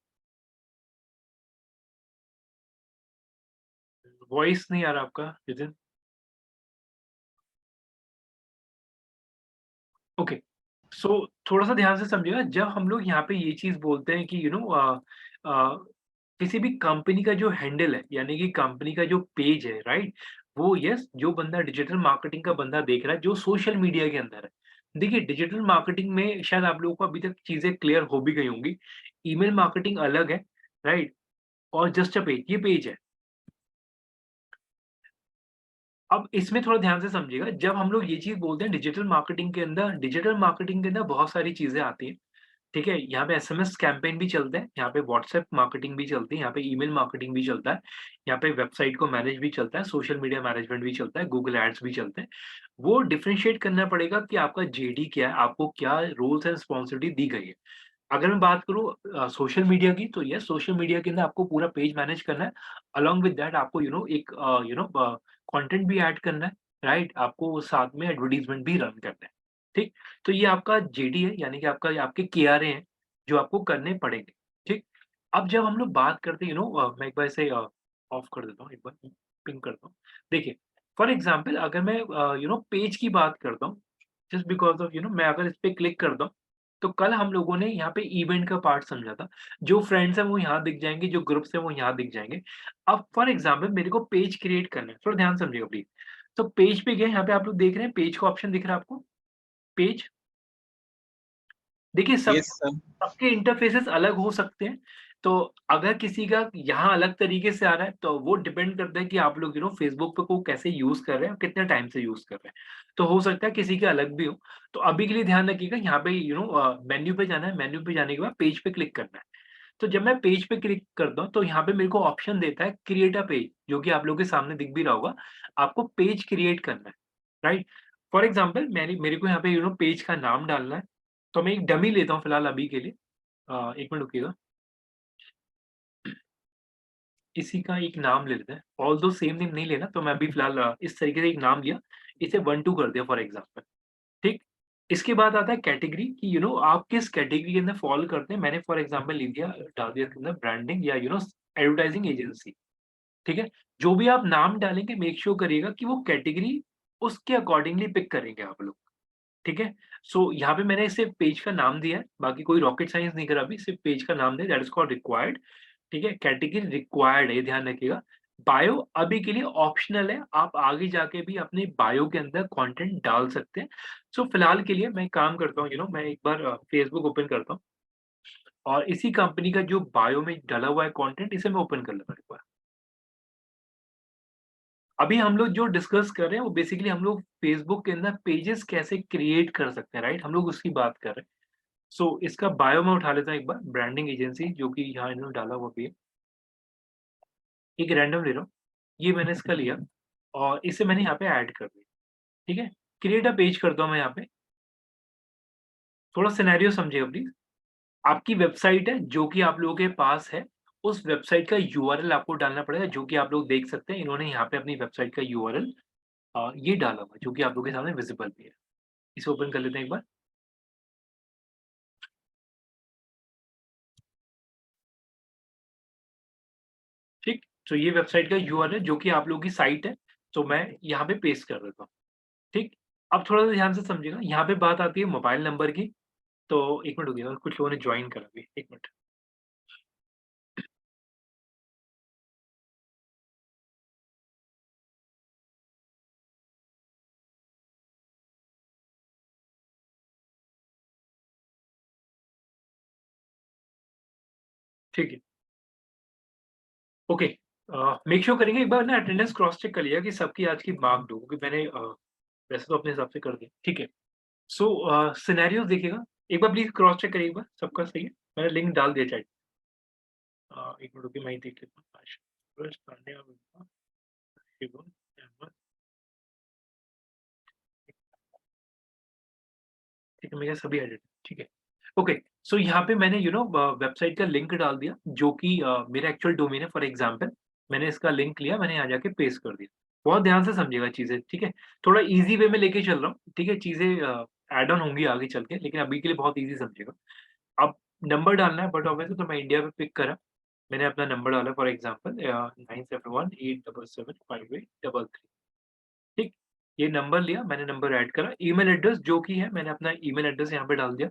वॉइस नहीं आ रहा आपका जितेंद्र। ओके, सो थोड़ा-सा ध्यान से समझिएगा, जब हम लोग यहाँ पे ये चीज़ बोलते हैं कि किसी भी कंपनी का जो हैंडल है, यानी कि कंपनी का जो पेज है, राइट? वो यस, जो बंदा डिजिटल मार्केटिंग का बंदा देख रहा है, जो सोशल मीडिया के अंदर है। देखिए, डिजिटल मार्केटिंग में शायद आप लोगों को अभी तक चीज़ें क्लियर हो भी गई होंगी। ईमेल मार्केटिंग अलग है, राइट? और जस्ट अ पेज, ये पेज है। अब इसमें थोड़ा ध्यान से समझिएगा, जब हम लोग ये चीज़ बोलते हैं डिजिटल मार्केटिंग के अंदर बहुत सारी चीज़ें आती हैं। ठीक है? यहाँ पे एसएमएस कैंपेन भी चलते हैं, यहाँ पे व्हाट्सएप मार्केटिंग भी चलती है, यहाँ पे ईमेल मार्केटिंग भी चलता है, यहाँ पे वेबसाइट को मैनेज भी चलता है, सोशल मीडिया मैनेजमेंट भी चलता है, गूगल एड्स भी चलते हैं। वो डिफरेंशिएट करना पड़ेगा कि आपका जेडी क्या है, आपको क्या रोल्स एंड रिस्पॉन्सिबिलिटी दी गई है। अगर मैं बात करूँ सोशल मीडिया की, तो यस, सोशल मीडिया के अंदर आपको पूरा पेज मैनेज करना है। अलोंग विद दैट आपको एक कंटेंट भी ऐड करना है, राइट? आपको साथ में एडवर्टाइजमेंट भी रन करना है, ठीक? तो ये आपका जेडी है, यानी कि आपके केआरए हैं, जो आपको करने पड़ेंगे, ठीक? अब जब हम लोग बात करते हैं मैं एक बार इसे ऑफ कर देता हूँ, एक बार पिंग करता हूँ। देखिए, फॉर एग्ज़ाम्पल अगर मैं पेज की बात करता हूँ, जस्ट बिकॉज़ ऑफ मैं अगर इस पे क्लिक करता हूँ, तो कल हम लोगों ने यहाँ पे इवेंट का पार्ट समझा था। जो फ्रेंड्स हैं वो यहाँ दिख जाएँगे, जो ग्रुप्स हैं वो यहाँ दिख जाएँगे। अब फॉर एग्ज़ाम्पल मेरे को पेज क्रिएट करना है, थोड़ा ध्यान से समझिएगा प्लीज़। तो पेज पे गए, यहाँ पे आप लोग देख रहे हैं पेज का ऑप्शन दिख रहा है आपको? पेज, देखिए यस सर। सबके इंटरफेसेस अलग हो सकते हैं। तो अगर किसी का यहाँ अलग तरीके से आ रहा है, तो वो डिपेंड करता है कि आप लोग फेसबुक पे को कैसे यूज़ कर रहे हैं और कितने टाइम से यूज़ कर रहे हैं। तो हो सकता है किसी के अलग भी हो। तो अभी के लिए ध्यान रखिएगा, यहाँ पे मेन्यू पे जाना है, मेन्यू पे जाने के बाद पेज पे क्लिक करना है। तो जब मैं पेज पे क्लिक करता हूँ, तो यहाँ पे मेरे को ऑप्शन देता है क्रिएट अ पेज, जो कि आप लोगों के सामने दिख भी रहा होगा। आपको पेज क्रिएट करना है, राइट? फॉर एग्ज़ाम्पल मेरे को यहाँ पे पेज का नाम डालना है। तो मैं एक डमी लेता हूँ फिलहाल अभी के लिए। 1 मिनट रुकिएगा। इसी का एक नाम ले लेते हैं। ऑल्दो सेम नेम नहीं लेना, तो मैं अभी फिलहाल इस तरीके से एक नाम लिया, इसे 1-2 कर दिया फॉर एग्ज़ाम्पल, ठीक? इसके बाद आता है कैटेगरी कि आप किस कैटेगरी के अंदर फ़ॉल करते हैं। मैंने फॉर एग्ज़ाम्पल लिख दिया, डाल दिया इसके अंदर ब्रांडिंग या एडवर्टाइज़िंग एजेंसी, ठीक है? जो भी आप नाम डालेंगे मेक श्योर करिएगा कि वो कैटेगरी उसके अकॉर्डिंगली पिक करेंगे आप लोग, ठीक है? सो यहाँ पे मैंने सिर्फ़ पेज का नाम दिया है, बाकी कोई रॉकेट साइंस नहीं करा अभी, सिर्फ़ पेज का नाम दिया, दैट इज़ कॉल्ड रिक्वायर्ड। ठीक है? कैटेगरी रिक्वायर्ड है, ये ध्यान रखिएगा। बायो अभी के लिए ऑप्शनल है, आप आगे जाके भी अपने बायो के अंदर कंटेंट डाल सकते हैं। सो फिलहाल के लिए मैं एक काम करता हूँ, मैं एक बार फेसबुक ओपन करता हूँ और इसी कंपनी का जो बायो में डला हुआ है कंटेंट, इसे मैं ओपन कर लेता हूँ एक बार। अभी हम लोग जो डिस्कस कर रहे हैं वो बेसिकली हम लोग फेसबुक के अंदर पेजेस कैसे क्रिएट कर सकते हैं, राइट? हम लोग उसकी बात कर रहे हैं। सो इसका बायो मैं उठा लेता हूँ एक बार, ब्रांडिंग एजेंसी, जो कि यहाँ इन्होंने डाला हुआ भी है। एक रैंडम ले रहा हूँ, ये मैंने इसका लिया और इसे मैंने यहाँ पे ऐड कर दिया, ठीक है? क्रिएट अ पेज करता हूँ मैं यहाँ पे, थोड़ा सिनेरियो समझिएगा प्लीज़। आपकी वेबसाइट है जो कि आप लोगों के पास है, उस वेबसाइट का यूआरएल आपको डालना पड़ेगा, जो कि आप लोग देख सकते हैं। इन्होंने यहाँ पे अपनी वेबसाइट का यूआरएल ये डाला हुआ है, जो कि आप लोगों के सामने विज़िबल भी है। इसे ओपन कर लेते हैं एक बार, ठीक? तो ये वेबसाइट का यूआरएल जो कि आप लोगों की साइट है, तो मैं यहाँ पे पेस्ट कर देता हूँ, ठीक? अब थोड़ा-सा ध्यान से समझिएगा, यहाँ पे बात आती है मोबाइल नंबर की। तो 1 मिनट रुकिएगा, कुछ लोगों ने जॉइन करा अभी, 1 मिनट। ठीक है, ओके। मेक श्योर करेंगे एक बार ना, अटेंडेंस क्रॉस चेक कर लिया कि सबकी आज की मार्क दो, क्योंकि मैंने वैसे तो अपने हिसाब से कर दिया, ठीक है। सो सिनेरियोज़ देखिएगा, एक बार प्लीज़ क्रॉस चेक करिए एक बार, सबका सही है? मैंने लिंक डाल दिया चैट। 1 मिनट रुकिए, मैं ही देख लेता हूँ। आशुतोष, तान्या, विभा, शिवम, अहमद, ठीक है, मेरे सभी एडिट, ठीक है। ओके, सो यहाँ पे मैंने वेबसाइट का लिंक डाल दिया जो कि मेरा एक्चुअल डोमेन है। फॉर एग्जांपल मैंने इसका लिंक लिया, मैंने यहाँ जाके पेस्ट कर दिया। बहुत ध्यान से समझिएगा चीज़ें, ठीक है? थोड़ा ईज़ी वे में लेके चल रहा हूँ, ठीक है? चीज़ें ऐड ऑन होंगी आगे चल के, लेकिन अभी के लिए बहुत ईज़ी समझिएगा। अब नंबर डालना है, बट ऑब्वियसली तो मैं इंडिया पे पिक करा। मैंने अपना नंबर डाला फॉर एग्जांपल 9718775833। ठीक, ये नंबर लिया, मैंने नंबर ऐड करा। ईमेल एड्रेस जो कि है, मैंने अपना ईमेल एड्रेस यहाँ पे डाल दिया।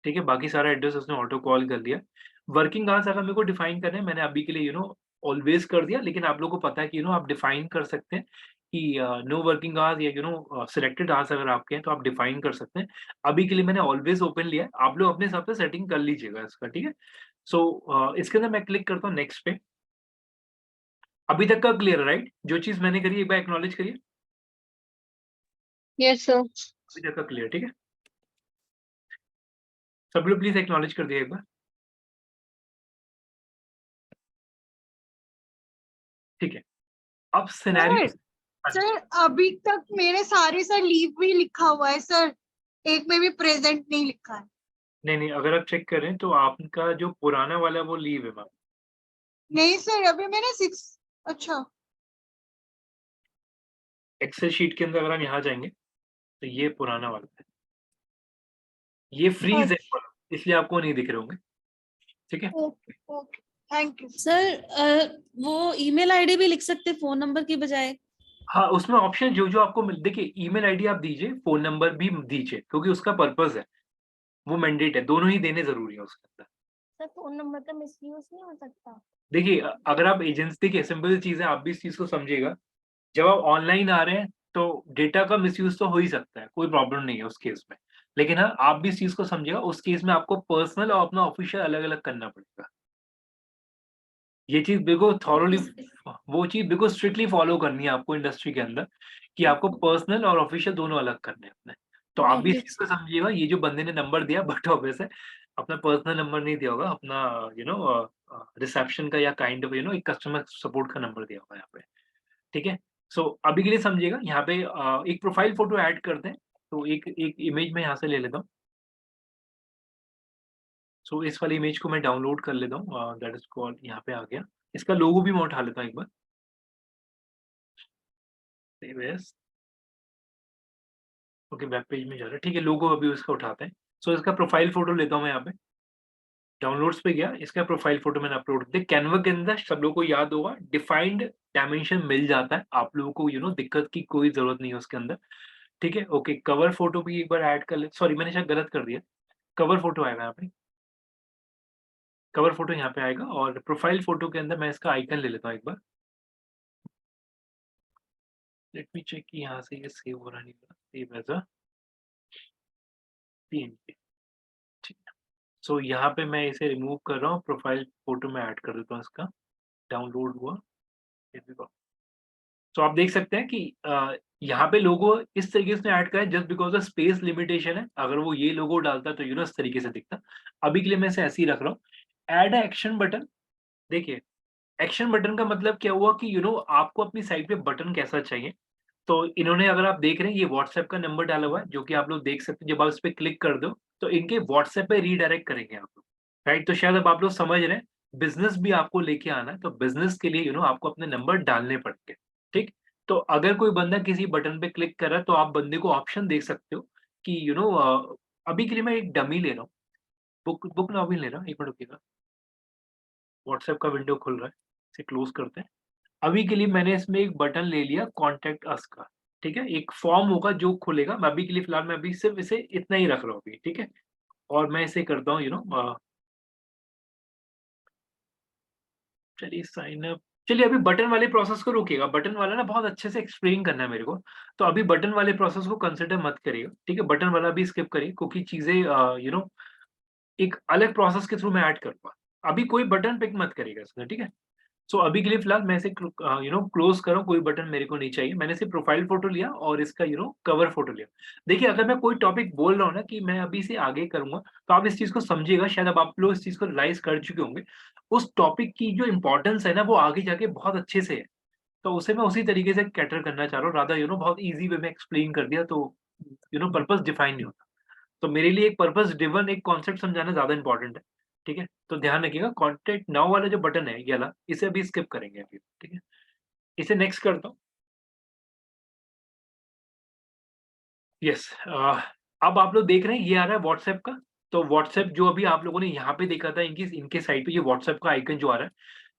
ठीक है, बाकी सारा एड्रेस उसने ऑटो कॉल कर लिया। वर्किंग आवर्स अगर मेरे को डिफाइन करना है, मैंने अभी के लिए ऑलवेज़ कर दिया, लेकिन आप लोगों को पता है कि आप डिफाइन कर सकते हैं कि नो वर्किंग आवर्स या सिलेक्टेड आवर्स अगर आपके हैं तो आप डिफाइन कर सकते हैं। अभी के लिए मैंने ऑलवेज़ ओपन लिया है, आप लोग अपने हिसाब से सेटिंग कर लीजिएगा इसका, ठीक है? इसके अंदर मैं क्लिक करता हूँ नेक्स्ट पे। अभी तक का क्लियर है राइट? जो चीज़ मैंने करी एक बार एक्नॉलेज करिए। Yes, sir. अभी तक का क्लियर, ठीक है? सब लोग प्लीज़ एक्नॉलेज कर दिए एक बार। ठीक है, अब सिनेरियो। सर अभी तक मेरे सारे सर लीव भी लिखा हुआ है सर, एक में भी प्रेजेंट नहीं लिखा है। नहीं, अगर आप चेक करें तो आपका जो पुराना वाला वो लीव है मैम। नहीं सर, अभी मैंने 6। अच्छा, एक्सेल शीट के अंदर अगर हम यहाँ जाएँगे, तो ये पुराना वाला है। ये फ्रीज़ है, इसलिए आपको नहीं दिख रहे होंगे, ठीक है? Okay okay, thank you. Sir वो ईमेल आईडी भी लिख सकते फोन नंबर की बजाय। हाँ, उसमें ऑप्शन जो आपको मिल देखिए, ईमेल आईडी आप दीजिए, फ़ोन नंबर भी दीजिए, क्योंकि उसका पर्पज़ है, वो मैंडेट है, दोनों ही देने ज़रूरी है उसके अंदर। सर फोन नंबर का मिसयूज नहीं हो सकता? देखिए अगर आप एजेंसी, देखिए सिंपल सी चीज़ है, आप भी इस चीज़ को समझिएगा। जब आप ऑनलाइन आ रहे हैं, तो डेटा का मिसयूज़ तो हो ही सकता है, कोई प्रॉब्लम नहीं है उस केस में। लेकिन हाँ, आप भी इस चीज़ को समझिएगा, उस केस में आपको पर्सनल और अपना ऑफ़िशियल अलग-अलग करना पड़ेगा। ये चीज़ बिल्कुल थॉरोली, वो चीज़ बिल्कुल स्ट्रिक्टली फ़ॉलो करनी है आपको इंडस्ट्री के अंदर, कि आपको पर्सनल और ऑफ़िशियल दोनों अलग करने हैं अपने। तो आप भी इस चीज़ को समझिएगा, ये जो बंदे ने नंबर दिया बट ऑब्वियस है, अपना पर्सनल नंबर नहीं दिया होगा, अपना रिसेप्शन का या काइंड ऑफ एक कस्टमर सपोर्ट का नंबर दिया होगा यहाँ पे, ठीक है? सो अभी के लिए समझिएगा, यहाँ पे एक प्रोफ़ाइल फ़ोटो ऐड करते हैं, तो एक एक इमेज मैं यहाँ से ले लेता हूँ। सो इस वाली इमेज को मैं डाउनलोड कर लेता हूँ, दैट इज़ कॉल्ड, यहाँ पे आ गया। इसका लोगो भी मैं उठा लेता हूँ एक बार। Save as, okay, web page में जा रहा है, ठीक है, लोगो अभी इसका उठाते हैं। सो इसका प्रोफ़ाइल फ़ोटो लेता हूँ मैं यहाँ पे, डाउनलोड्स पे गया, इसका प्रोफ़ाइल फ़ोटो मैंने अपलोड कर दिया। कैनवा के अंदर सब लोगों को याद होगा, डिफाइंड डायमेंशन मिल जाता है, आप लोगों को दिक्कत की कोई ज़रूरत नहीं है उसके अंदर, ठीक है? ओके, कवर फ़ोटो भी एक बार ऐड कर ले, सॉरी मैंने शायद गलत कर दिया, कवर फ़ोटो आएगा यहाँ पे, कवर फ़ोटो यहाँ पे आएगा, और प्रोफ़ाइल फ़ोटो के अंदर मैं इसका आइकन ले लेता हूँ एक बार। लेट मी चेक कि यहाँ से ये सेव हो रहा नहीं हो रहा, सेव एज़ अ पीएनजी, ठीक है। सो यहाँ पे मैं इसे रिमूव कर रहा हूँ, प्रोफ़ाइल फ़ोटो में ऐड कर देता हूँ इसका, डाउनलोड हुआ, ये देखो। सो आप देख सकते हैं कि यहाँ पे लोगो इस तरीके से ऐड करा है just because of space limitation है, अगर वो ये लोगो डालता तो इस तरीके से दिखता। अभी के लिए मैं इसे ऐसे ही रख रहा हूँ। ऐड अ एक्शन बटन, देखिए एक्शन बटन का मतलब क्या हुआ कि आपको अपनी साइट पे बटन कैसा चाहिए। तो इन्होंने, अगर आप देख रहे हैं, ये व्हाट्सएप का नंबर डाला हुआ है, जो कि आप लोग देख सकते हैं, जब आप इस पे क्लिक कर दो, तो इनके व्हाट्सएप पे रीडायरेक्ट करेंगे आप लोग, राइट? तो शायद अब आप लोग समझ रहे हैं, बिज़नेस भी आपको लेके आना है, तो बिज़नेस के लिए आपको अपने नंबर डालने पड़ेंगे, ठीक? तो अगर कोई बंदा किसी बटन पे क्लिक कर रहा है, तो आप बंदे को ऑप्शन देख सकते हो कि अभी के लिए मैं एक डमी ले रहा हूँ, बुक बुक नाउ भी ले रहा हूँ, 1 मिनट रुकिएगा, व्हाट्सएप का विंडो खुल रहा है, इसे क्लोज़ करते हैं। अभी के लिए मैंने इसमें एक बटन ले लिया कॉन्टैक्ट अस का, ठीक है? एक फॉर्म होगा जो खुलेगा, मैं अभी के लिए फिलहाल मैं अभी सिर्फ़ इसे इतना ही रख रहा हूँ अभी, ठीक है? और मैं इसे करता हूँ चलिए साइन अप, चलिए अभी बटन वाले प्रोसेस को रोकिएगा, बटन वाला ना बहुत अच्छे से एक्सप्लेन करना है मेरे को, तो अभी बटन वाले प्रोसेस को कंसिडर मत करिएगा, ठीक है? बटन वाला भी स्किप करिए, क्योंकि चीज़ें एक अलग प्रोसेस के थ्रू मैं ऐड करूँगा। अभी कोई बटन पिक मत करिएगा इसमें, ठीक है? सो अभी के लिए फिलहाल मैं इसे क्लोज़ कर रहा हूँ, कोई बटन मेरे को नहीं चाहिए। मैंने सिर्फ़ प्रोफ़ाइल फ़ोटो लिया और इसका कवर फ़ोटो लिया। देखिए, अगर मैं कोई टॉपिक बोल रहा हूँ ना कि मैं अभी इसे आगे करूँगा, तो आप इस चीज़ को समझिएगा, शायद अब आप लोग इस चीज़ को रियलाइज़ कर चुके होंगे। उस टॉपिक की जो इम्पोर्टेंस है ना, वो आगे जाके बहुत अच्छे से है। तो उसे मैं उसी तरीके से कैटर करना चाह रहा हूँ, रादर बहुत ईज़ी वे में एक्सप्लेन कर दिया, तो पर्पज़ डिफाइन नहीं होता। तो मेरे लिए एक पर्पस ड्रिवन एक कॉन्सेप्ट समझाना ज़्यादा इम्पोर्टेंट है, ठीक है? तो ध्यान रखिएगा कॉन्टैक्ट नाउ वाला जो बटन है ये वाला, इसे अभी स्किप करेंगे अभी, ठीक है? इसे नेक्स्ट करता हूँ। यस अब आप लोग देख रहे हैं ये आ रहा है व्हाट्सएप का, तो व्हाट्सएप जो अभी आप लोगों ने यहाँ पे देखा था इनकी इनके साइड पे ये व्हाट्सएप का आइकन जो आ रहा है,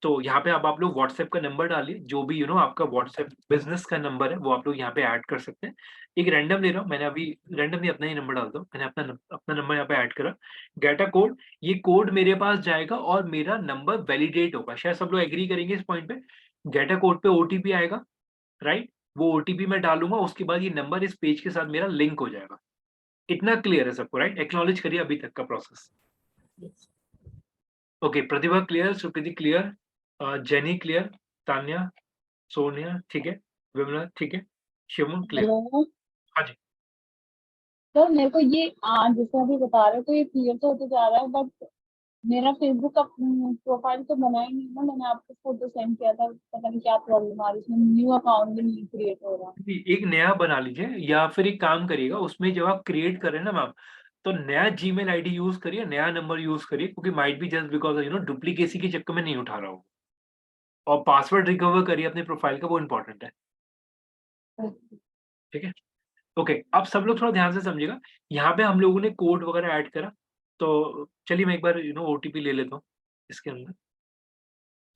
तो यहाँ पे अब आप लोग व्हाट्सएप का नंबर डालिए, जो भी आपका व्हाट्सएप बिज़नेस का नंबर है वो आप लोग यहाँ पे ऐड कर सकते हैं। एक रैंडम ले रहा हूँ, मैंने अभी रैंडमली अपना ही नंबर डालता हूँ, मैंने अपना नंबर यहाँ पे ऐड करा, गेट अ कोड, ये कोड मेरे पास जाएगा और मेरा नंबर वैलिडेट होगा। शायद सब लोग एग्री करेंगे इस पॉइंट पे, गेट अ कोड पे ओटीपी आएगा, राइट? वो ओटीपी मैं डालूँगा, उसके बाद ये नंबर इस पेज के साथ मेरा लिंक हो जाएगा। इतना क्लियर है सबको, राइट? एक्नॉलेज करिए अभी तक का process. Okay, Pratibha clear, Sukriti clear, Jenny clear, Tanya, Sonia ठीक है, विमला ठीक है, शिवम क्लियर। हेलो हाँ जी। सर, मेरे को ये जैसे अभी बता रहे हो तो ये क्लियर तो होते जा रहा है, बट मेरा फेसबुक का प्रोफाइल तो बना ही नहीं ना। मैंने आपको फोटो सेंड किया था, पता नहीं क्या प्रॉब्लम आ रही है, इसमें न्यू अकाउंट भी नहीं क्रिएट हो रहा। जी, एक नया बना लीजिए या फिर एक काम करिएगा, उसमें जब आप क्रिएट कर रहे हैं ना मैम, तो नया जीमेल आईडी यूज़ करिए, नया नंबर यूज़ करिए, क्योंकि might be just because duplicacy के चक्कर में नहीं उठा रहा हो। और पासवर्ड रिकवर करिए अपने प्रोफाइल का, वो इम्पोर्टेंट है, ठीक है? ओके, अब सब लोग थोड़ा ध्यान से समझिएगा, यहाँ पे हम लोगों ने कोड वगैरह ऐड करा, तो चलिए मैं एक बार ओटीपी ले लेता हूँ इसके अंदर।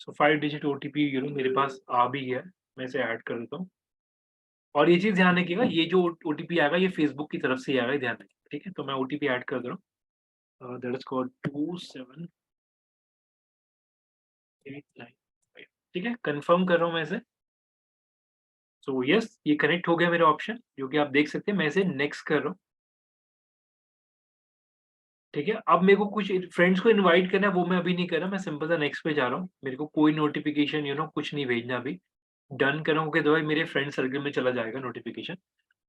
सो 5 डिजिट ओटीपी मेरे पास आ भी गया है, मैं इसे ऐड कर देता हूँ। और ये चीज़ ध्यान रखिएगा, ये जो ओटीपी आएगा ये फेसबुक की तरफ से ही आएगा, ध्यान रखिए, ठीक है? तो मैं ओटीपी ऐड कर दे रहा हूँ, दैट इज़ कॉल्ड 27895, ठीक है? कन्फर्म कर रहा हूँ मैं इसे। सो यस, ये कनेक्ट हो गया मेरा ऑप्शन, जो कि आप देख सकते हैं, मैं इसे नेक्स्ट कर रहा हूँ। ठीक है, अब मेरे को कुछ फ्रेंड्स को इनवाइट करना है, वो मैं अभी नहीं कर रहा, मैं सिंपल सा नेक्स्ट पे जा रहा हूँ। मेरे को कोई नोटिफ़िकेशन कुछ नहीं भेजना अभी। डन करूँगा तो भाई मेरे फ्रेंड सर्कल में चला जाएगा नोटिफ़िकेशन।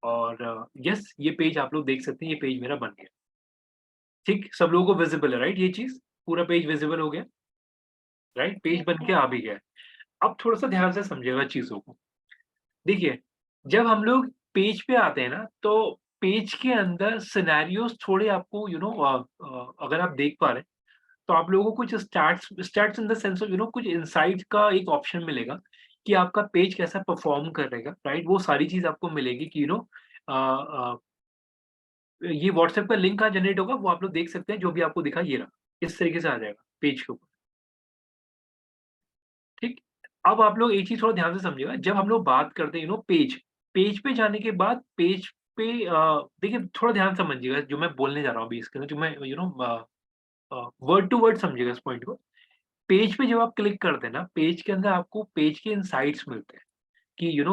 और यस, ये पेज आप लोग देख सकते हैं, ये पेज मेरा बन गया। ठीक, सब लोगों को विज़िबल है राइट ये चीज़? पूरा पेज विज़िबल हो गया, राइट? पेज बन के आ भी गया है। अब थोड़ा-सा ध्यान से समझिएगा चीज़ों को। देखिए, जब हम लोग पेज पे आते हैं ना, तो पेज के अंदर सिनेरियोज़ थोड़े आपको अगर आप देख पा रहे हैं, तो आप लोगों को कुछ stats stats in the sense of कुछ इनसाइट का एक ऑप्शन मिलेगा कि आपका पेज कैसा परफॉर्म करेगा, राइट? वो सारी चीज़ आपको मिलेगी कि अ अ, ये व्हाट्सएप का लिंक कहाँ जनरेट होगा वो आप लोग देख सकते हैं, जो भी आपको दिखा ये रहा। इस तरीके से आ जाएगा पेज के ऊपर, ठीक? अब आप लोग एक चीज़ थोड़ा ध्यान से समझिएगा, जब हम लोग बात करते हैं पेज, पेज पे जाने के बाद पेज पे देखिए थोड़ा ध्यान समझिएगा जो मैं बोलने जा रहा हूँ अभी इसके अंदर, जो मैं वर्ड टू वर्ड समझिएगा इस पॉइंट को। पेज पे जब आप क्लिक करते हैं ना, पेज के अंदर आपको पेज के इनसाइट्स मिलते हैं कि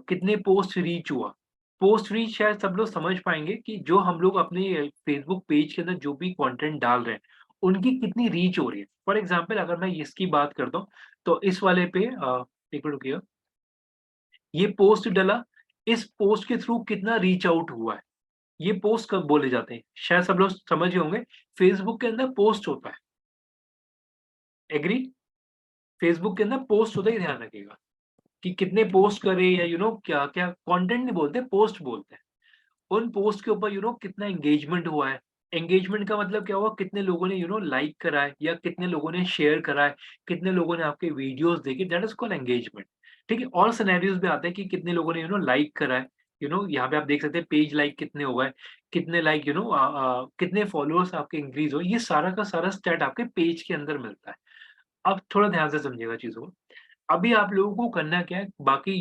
कितने पोस्ट रीच हुआ। पोस्ट रीच शायद सब लोग समझ पाएँगे कि जो हम लोग अपने फेसबुक पेज के अंदर जो भी कंटेंट डाल रहे हैं, उनकी कितनी रीच हो रही है। फॉर एग्ज़ाम्पल अगर मैं इसकी बात करता हूँ, तो इस वाले पे एक मिनट रुकिएगा, ये पोस्ट डला, इस पोस्ट के थ्रू कितना रीच आउट हुआ है, ये पोस्ट कब बोले जाते हैं? शायद सब लोग समझ ही होंगे, फेसबुक के अंदर पोस्ट होता है, एग्री? फेसबुक के अंदर पोस्ट होता है, ये ध्यान रखिएगा। कि कितने पोस्ट करे या क्या-क्या कंटेंट नहीं बोलते, पोस्ट बोलते हैं। उन पोस्ट के ऊपर कितना एंगेजमेंट हुआ है। एंगेजमेंट का मतलब क्या हुआ, कितने लोगों ने लाइक करा है या कितने लोगों ने शेयर करा है, कितने लोगों ने आपके वीडियोज़ देखे, दैट इज़ कॉल्ड एंगेजमेंट। ठीक है? और सिनेरियोज़ भी आते हैं कि कितने लोगों ने लाइक करा है, यहाँ पे आप देख सकते हैं पेज लाइक कितने हो गए, कितने लाइक कितने फॉलोअर्स आपके इंक्रीज़ हुए, ये सारा का सारा स्टैट आपके पेज के अंदर मिलता है। अब थोड़ा ध्यान से समझिएगा चीज़ों को। अभी आप लोगों को करना क्या है, बाकी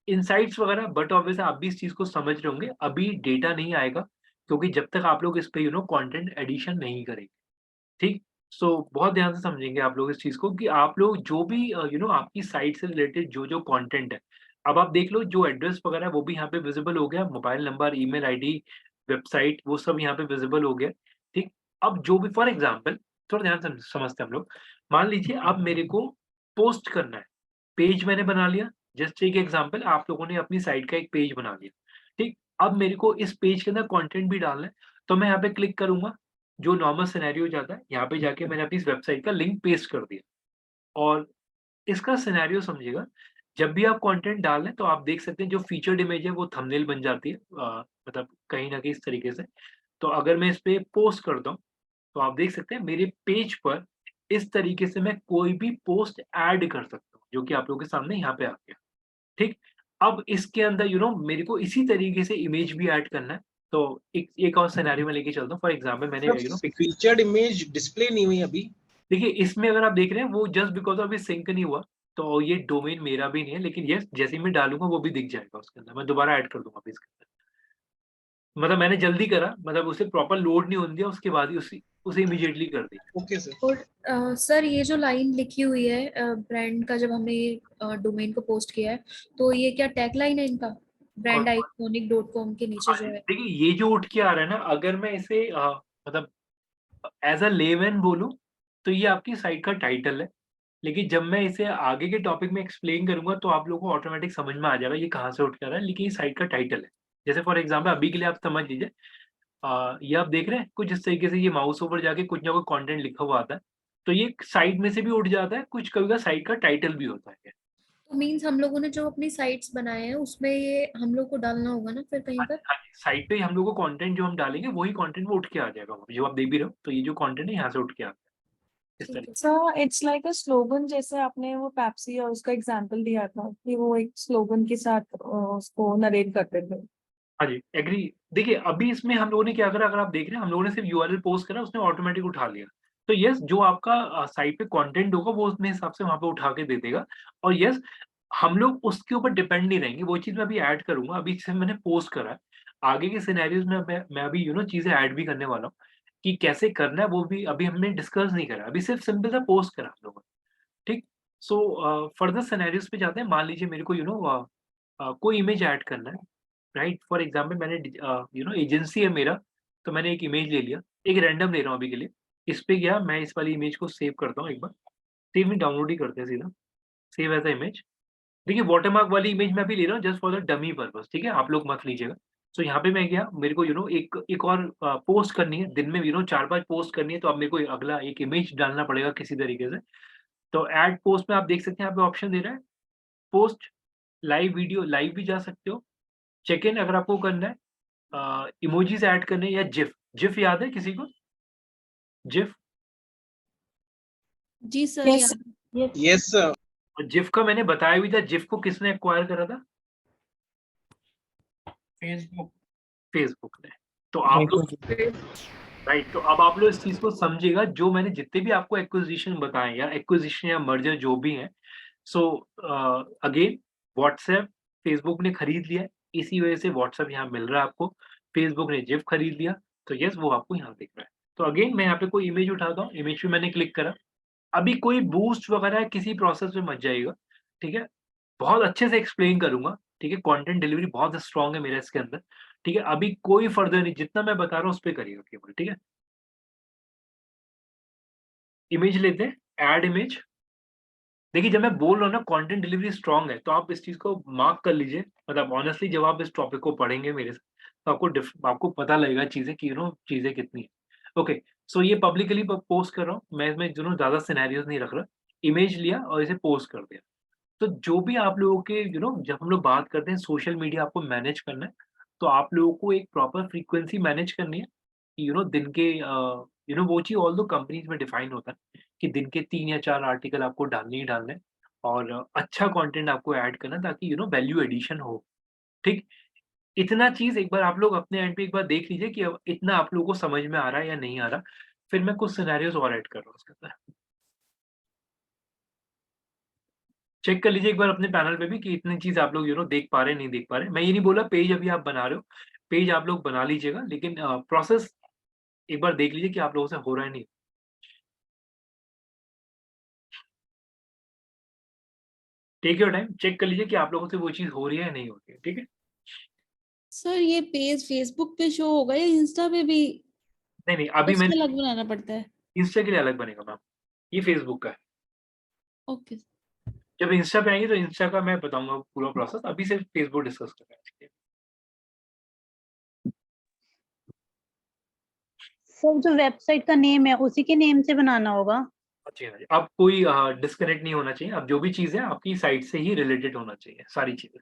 इनसाइट्स वगैरह बट ऑब्वियस आप भी इस चीज़ को समझ रहे होंगे, अभी डेटा नहीं आएगा, क्योंकि जब तक आप लोग इस पे कंटेंट एडिशन नहीं करेंगे, ठीक? सो बहुत ध्यान से समझेंगे आप लोग इस चीज़ को कि आप लोग जो भी आपकी साइट से रिलेटेड जो-जो कंटेंट है, अब आप देख लो जो एड्रेस वगैरह है वो भी यहाँ पे विज़िबल हो गया, mobile number, email ID, website वो सब यहाँ पे विज़िबल हो गया, ठीक? अब जो भी फॉर एग्ज़ाम्पल थोड़ा ध्यान से समझते हैं हम लोग, मान लीजिए अब मेरे को पोस्ट करना है, पेज मैंने बना लिया, जस्ट टेक एग्ज़ाम्पल आप लोगों ने अपनी साइट का एक पेज बना लिया, ठीक? अब मेरे को इस पेज के अंदर कंटेंट भी डालना है, तो मैं यहाँ पे क्लिक करूँगा, जो नॉर्मल सिनेरियो जाता है, यहाँ पे जाके मैंने अपनी इस वेबसाइट का लिंक पेस्ट कर दिया और इसका सिनेरियो समझिएगा, जब भी आप कंटेंट डाल रहे हैं तो आप देख सकते हैं जो फीचर्ड इमेज है वो थंबनेल बन जाती है मतलब कहीं न कहीं इस तरीके से। तो अगर मैं इस पे पोस्ट करता हूँ, तो आप देख सकते हैं मेरे पेज पर इस तरीके से मैं कोई भी पोस्ट ऐड कर सकता हूँ, जो कि आप लोगों के सामने यहाँ पे आ गया, ठीक? अब इसके अंदर मेरे को इसी तरीके से इमेज भी ऐड करना है, तो एक और सिनेरियो में लेके चलता हूँ। फॉर एग्ज़ाम्पल मैंने फीचर्ड इमेज डिस्प्ले नहीं हुई अभी। देखिए, इसमें अगर आप देख रहे हैं वो जस्ट बिकॉज़ अभी सिंक नहीं हुआ, तो ये डोमेन मेरा भी नहीं है, लेकिन येस जैसे ही मैं डालूँगा वो भी दिख जाएगा उसके अंदर, मैं दोबारा ऐड कर दूँगा अभी इसके अंदर। मतलब मैंने जल्दी करा, मतलब उसे प्रॉपर लोड नहीं होने दिया, उसके बाद ही उसे इमीडिएटली कर दिया। Okay sir. और सर ये जो लाइन लिखी हुई है ब्रांड का, जब हमने ये डोमेन को पोस्ट किया है, तो ये क्या टैग लाइन है इनका? brandiconic.com के नीचे जो है। देखिए, ये जो उठ के आ रहा है ना, अगर मैं इसे मतलब एज़ अ लेमैन बोलूँ, तो ये आपकी साइट का टाइटल है। लेकिन जब मैं इसे आगे के टॉपिक में एक्सप्लेन करूँगा, तो आप लोगों को ऑटोमैटिक समझ में आ जाएगा ये कहाँ से उठ के आ रहा है, लेकिन ये साइट का टाइटल है। जैसे फॉर एग्ज़ाम्पल अभी के लिए आप समझ लीजिए, ये आप देख रहे हैं कुछ इस तरीके से ये माउस ओवर जाके कुछ ना कुछ कंटेंट लिखा हुआ आता है, तो ये साइट में से भी उठ जाता है, कुछ कभी-कभार साइट का टाइटल भी होता है। तो मीन्स हम लोगों ने जो अपनी साइट्स बनाए हैं उसमें ये हम लोग को डालना होगा ना फिर कहीं पर? हाँ जी, साइट पे हम लोग को कंटेंट जो हम डालेंगे वही कंटेंट वो उठ के आ जाएगा, जो आप देख भी रहे हो, तो ये जो कंटेंट है यहाँ से उठ के आता है, इस ठीक तरीके है। Sir it's like a slogan, जैसे आपने वो पेप्सी और उसका एग्जांपल दिया था कि वो एक स्लोगन के साथ उसको नरेट करते थे। हाँ जी, एग्री। देखिए, अभी इसमें हम लोगों ने क्या करा, अगर आप देख रहे हैं, हम लोगों ने सिर्फ यूआरएल पोस्ट करा, उसने ऑटोमैटिक उठा लिया। तो येस, जो आपका साइट पे कंटेंट होगा, वो अपने हिसाब से वहाँ पे उठा के दे देगा। और येस, हम लोग उसके ऊपर डिपेंड नहीं रहेंगे, वो चीज़ मैं अभी ऐड करूँगा। अभी सिर्फ मैंने पोस्ट करा है। आगे के सिनेरियोज़ में मैं अभी चीज़ें ऐड भी करने वाला हूँ, कि कैसे करना है, वो भी अभी हमने डिस्कस नहीं करा। अभी सिर्फ सिंपल सा पोस्ट करा हम लोगों ने, ठीक? सो फर्दर सिनेरियोज़ पे जाते हैं। मान लीजिए मेरे को कोई इमेज ऐड करना है। राइट, फॉर एग्जाम्पल मैंने एजेंसी है मेरा, तो मैंने एक इमेज ले लिया, एक रैंडम ले रहा हूँ अभी के लिए। इस पे गया, मैं इस वाली इमेज को सेव करता हूँ एक बार। सेव में डाउनलोड ही करते हैं सीधा, सेव एज अ इमेज। देखिए, वाटरमार्क वाली इमेज मैं अभी ले रहा हूँ just for the dummy purpose, ठीक है? आप लोग मत लीजिएगा। सो यहाँ पे मैं गया, मेरे को एक और पोस्ट करनी है दिन में, 4-5 पोस्ट करनी है, तो अब मेरे को अगला एक इमेज डालना पड़ेगा किसी तरीके से। तो ऐड पोस्ट में आप देख सकते हैं, यहाँ पे ऑप्शन दे रहा है, पोस्ट लाइव वीडियो, लाइव भी जा सकते हो, चेक इन अगर आपको करना है, इमोजीज ऐड करने, या जिफ। जिफ याद है किसी को? जिफ। जी सर Yes, याद। Yes sir. और जिफ का मैंने बताया भी था, जिफ को किसने एक्वायर करा था? फेसबुक। फेसबुक ने। तो आप लोग राइट, तो अब आप लोग इस चीज को समझिएगा, जो मैंने जितने भी आपको एक्विजिशन बताए, या एक्विजिशन या मर्जर जो भी हैं, सो अगेन व्हाट्सएप फेसबुक ने खरीद लिया है, इसी वजह से व्हाट्सएप यहाँ मिल रहा है आपको। फेसबुक ने जिफ खरीद लिया, तो यस वो आपको यहाँ दिख रहा है। तो अगेन मैं यहाँ पे कोई इमेज उठाता हूँ, इमेज पे मैंने क्लिक करा। अभी कोई बूस्ट वगैरह किसी प्रोसेस में मत जाइएगा, ठीक है? बहुत अच्छे से एक्सप्लेन करूँगा, ठीक है? कंटेंट डिलीवरी बहुत स्ट्रॉन्ग है मेरा इसके अंदर, ठीक है? अभी कोई फर्दर नहीं, जितना मैं बता रहा हूँ उस पे करिएगा केवल, ठीक है? इमेज लेते हैं, ऐड इमेज। देखिए, जब मैं बोल रहा हूँ ना कंटेंट डिलीवरी स्ट्रॉन्ग है, तो आप इस चीज़ को मार्क कर लीजिए। मतलब ऑनेस्टली जब आप इस टॉपिक को पढ़ेंगे मेरे साथ, तो आपको पता लगेगा चीज़ें कि चीज़ें कितनी है। ओके, सो ये पब्लिकली पोस्ट कर रहा हूँ, मैं इसमें ज़्यादा सिनेरियोज़ नहीं रख रहा। इमेज लिया और इसे पोस्ट कर दिया। तो जो भी आप लोगों के जब हम लोग बात करते हैं सोशल मीडिया आपको मैनेज करना है, तो आप लोगों को एक प्रॉपर फ्रीक्वेंसी मैनेज करनी है, कि दिन के वो चीज़ ऑल दो कंपनीज में डिफाइन होता है, कि दिन के 3 या 4 आर्टिकल आपको डालने ही डालने हैं, और अच्छा कंटेंट आपको ऐड करना है, ताकि वैल्यू एडिशन हो, ठीक? इतना चीज़ एक बार आप लोग अपने एंड पे एक बार देख लीजिए कि अब इतना आप लोगों को समझ में आ रहा है या नहीं आ रहा। फिर मैं कुछ सिनेरियोज़ और ऐड कर रहा हूँ उसके अंदर। चेक कर लीजिए एक बार अपने पैनल पे भी कि इतनी चीज़ आप लोग देख पा रहे हैं, नहीं देख पा रहे हैं। मैं ये नहीं बोला पेज अभी आप बना रहे हो, पेज आप लोग बना लीजिएगा, लेकिन प्रोसेस एक बार देख लीजिए कि आप लोगों से हो रहा है नहीं। टेक योर टाइम, चेक कर लीजिए कि आप लोगों से वो चीज़ हो रही है या नहीं हो रही है, ठीक है? सर ये पेज फेसबुक पे शो होगा या इंस्टा पे भी? नहीं, अभी उसके मैंने अलग बनाना पड़ता है? इंस्टा के लिए अलग बनेगा मैम, ये फेसबुक का है। ओके। जब इंस्टा पे आएंगे तो इंस्टा का मैं बताऊँगा पूरा प्रोसेस, अभी सिर्फ फेसबुक डिस्कस कर रहे हैं। सर जो वेबसाइट का नेम है उसी के नेम से बनाना होगा? जी हाँ जी, अब कोई डिस्कनेक्ट नहीं होना चाहिए। अब जो भी चीज़ है आपकी साइट से ही रिलेटेड होना चाहिए, सारी चीज़ें।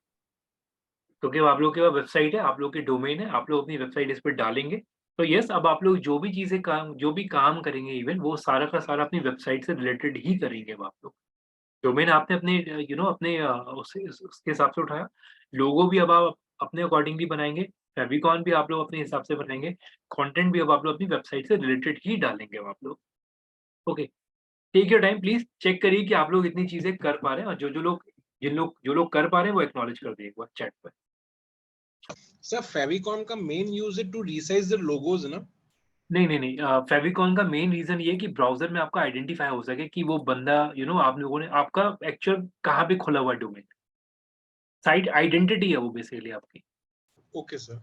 क्योंकि अब आप लोग के पास वेबसाइट है, आप लोग की डोमेन है, आप लोग अपनी वेबसाइट इस पे डालेंगे, तो यस, अब आप लोग जो भी काम करेंगे इवन वो सारा का सारा अपनी वेबसाइट से रिलेटेड ही करेंगे अब आप लोग। डोमेन आपने अपने अपने उसके हिसाब से उठाया। लोगो भी अब आप अपने अकॉर्डिंगली बनाएँगे, फेविकॉन भी आप लोग अपने हिसाब से बनाएँगे, कंटेंट भी अब आप लोग अपनी वेबसाइट से रिलेटेड ही डालेंगे अब आप लोग। Okay, take your time please, check करिए कि आप लोग इतनी चीज़ें कर पा रहे हैं और जो लोग कर पा रहे हैं वो एक्नॉलेज कर दें एक बार चैट पे। सर फेविकॉन का मेन यूज है टू रिसाइज द लोगोज ना। नहीं, फेविकॉन का मेन रीज़न ये है कि ब्राउज़र में आपका आइडेंटिफ़ाई हो सके कि वो बंदा आप लोगों ने आपका एक्चुअल कहाँ पे खुला हुआ है डोमेन। साइट आइडेंटिटी है वो बेसिकली आपकी। Okay sir.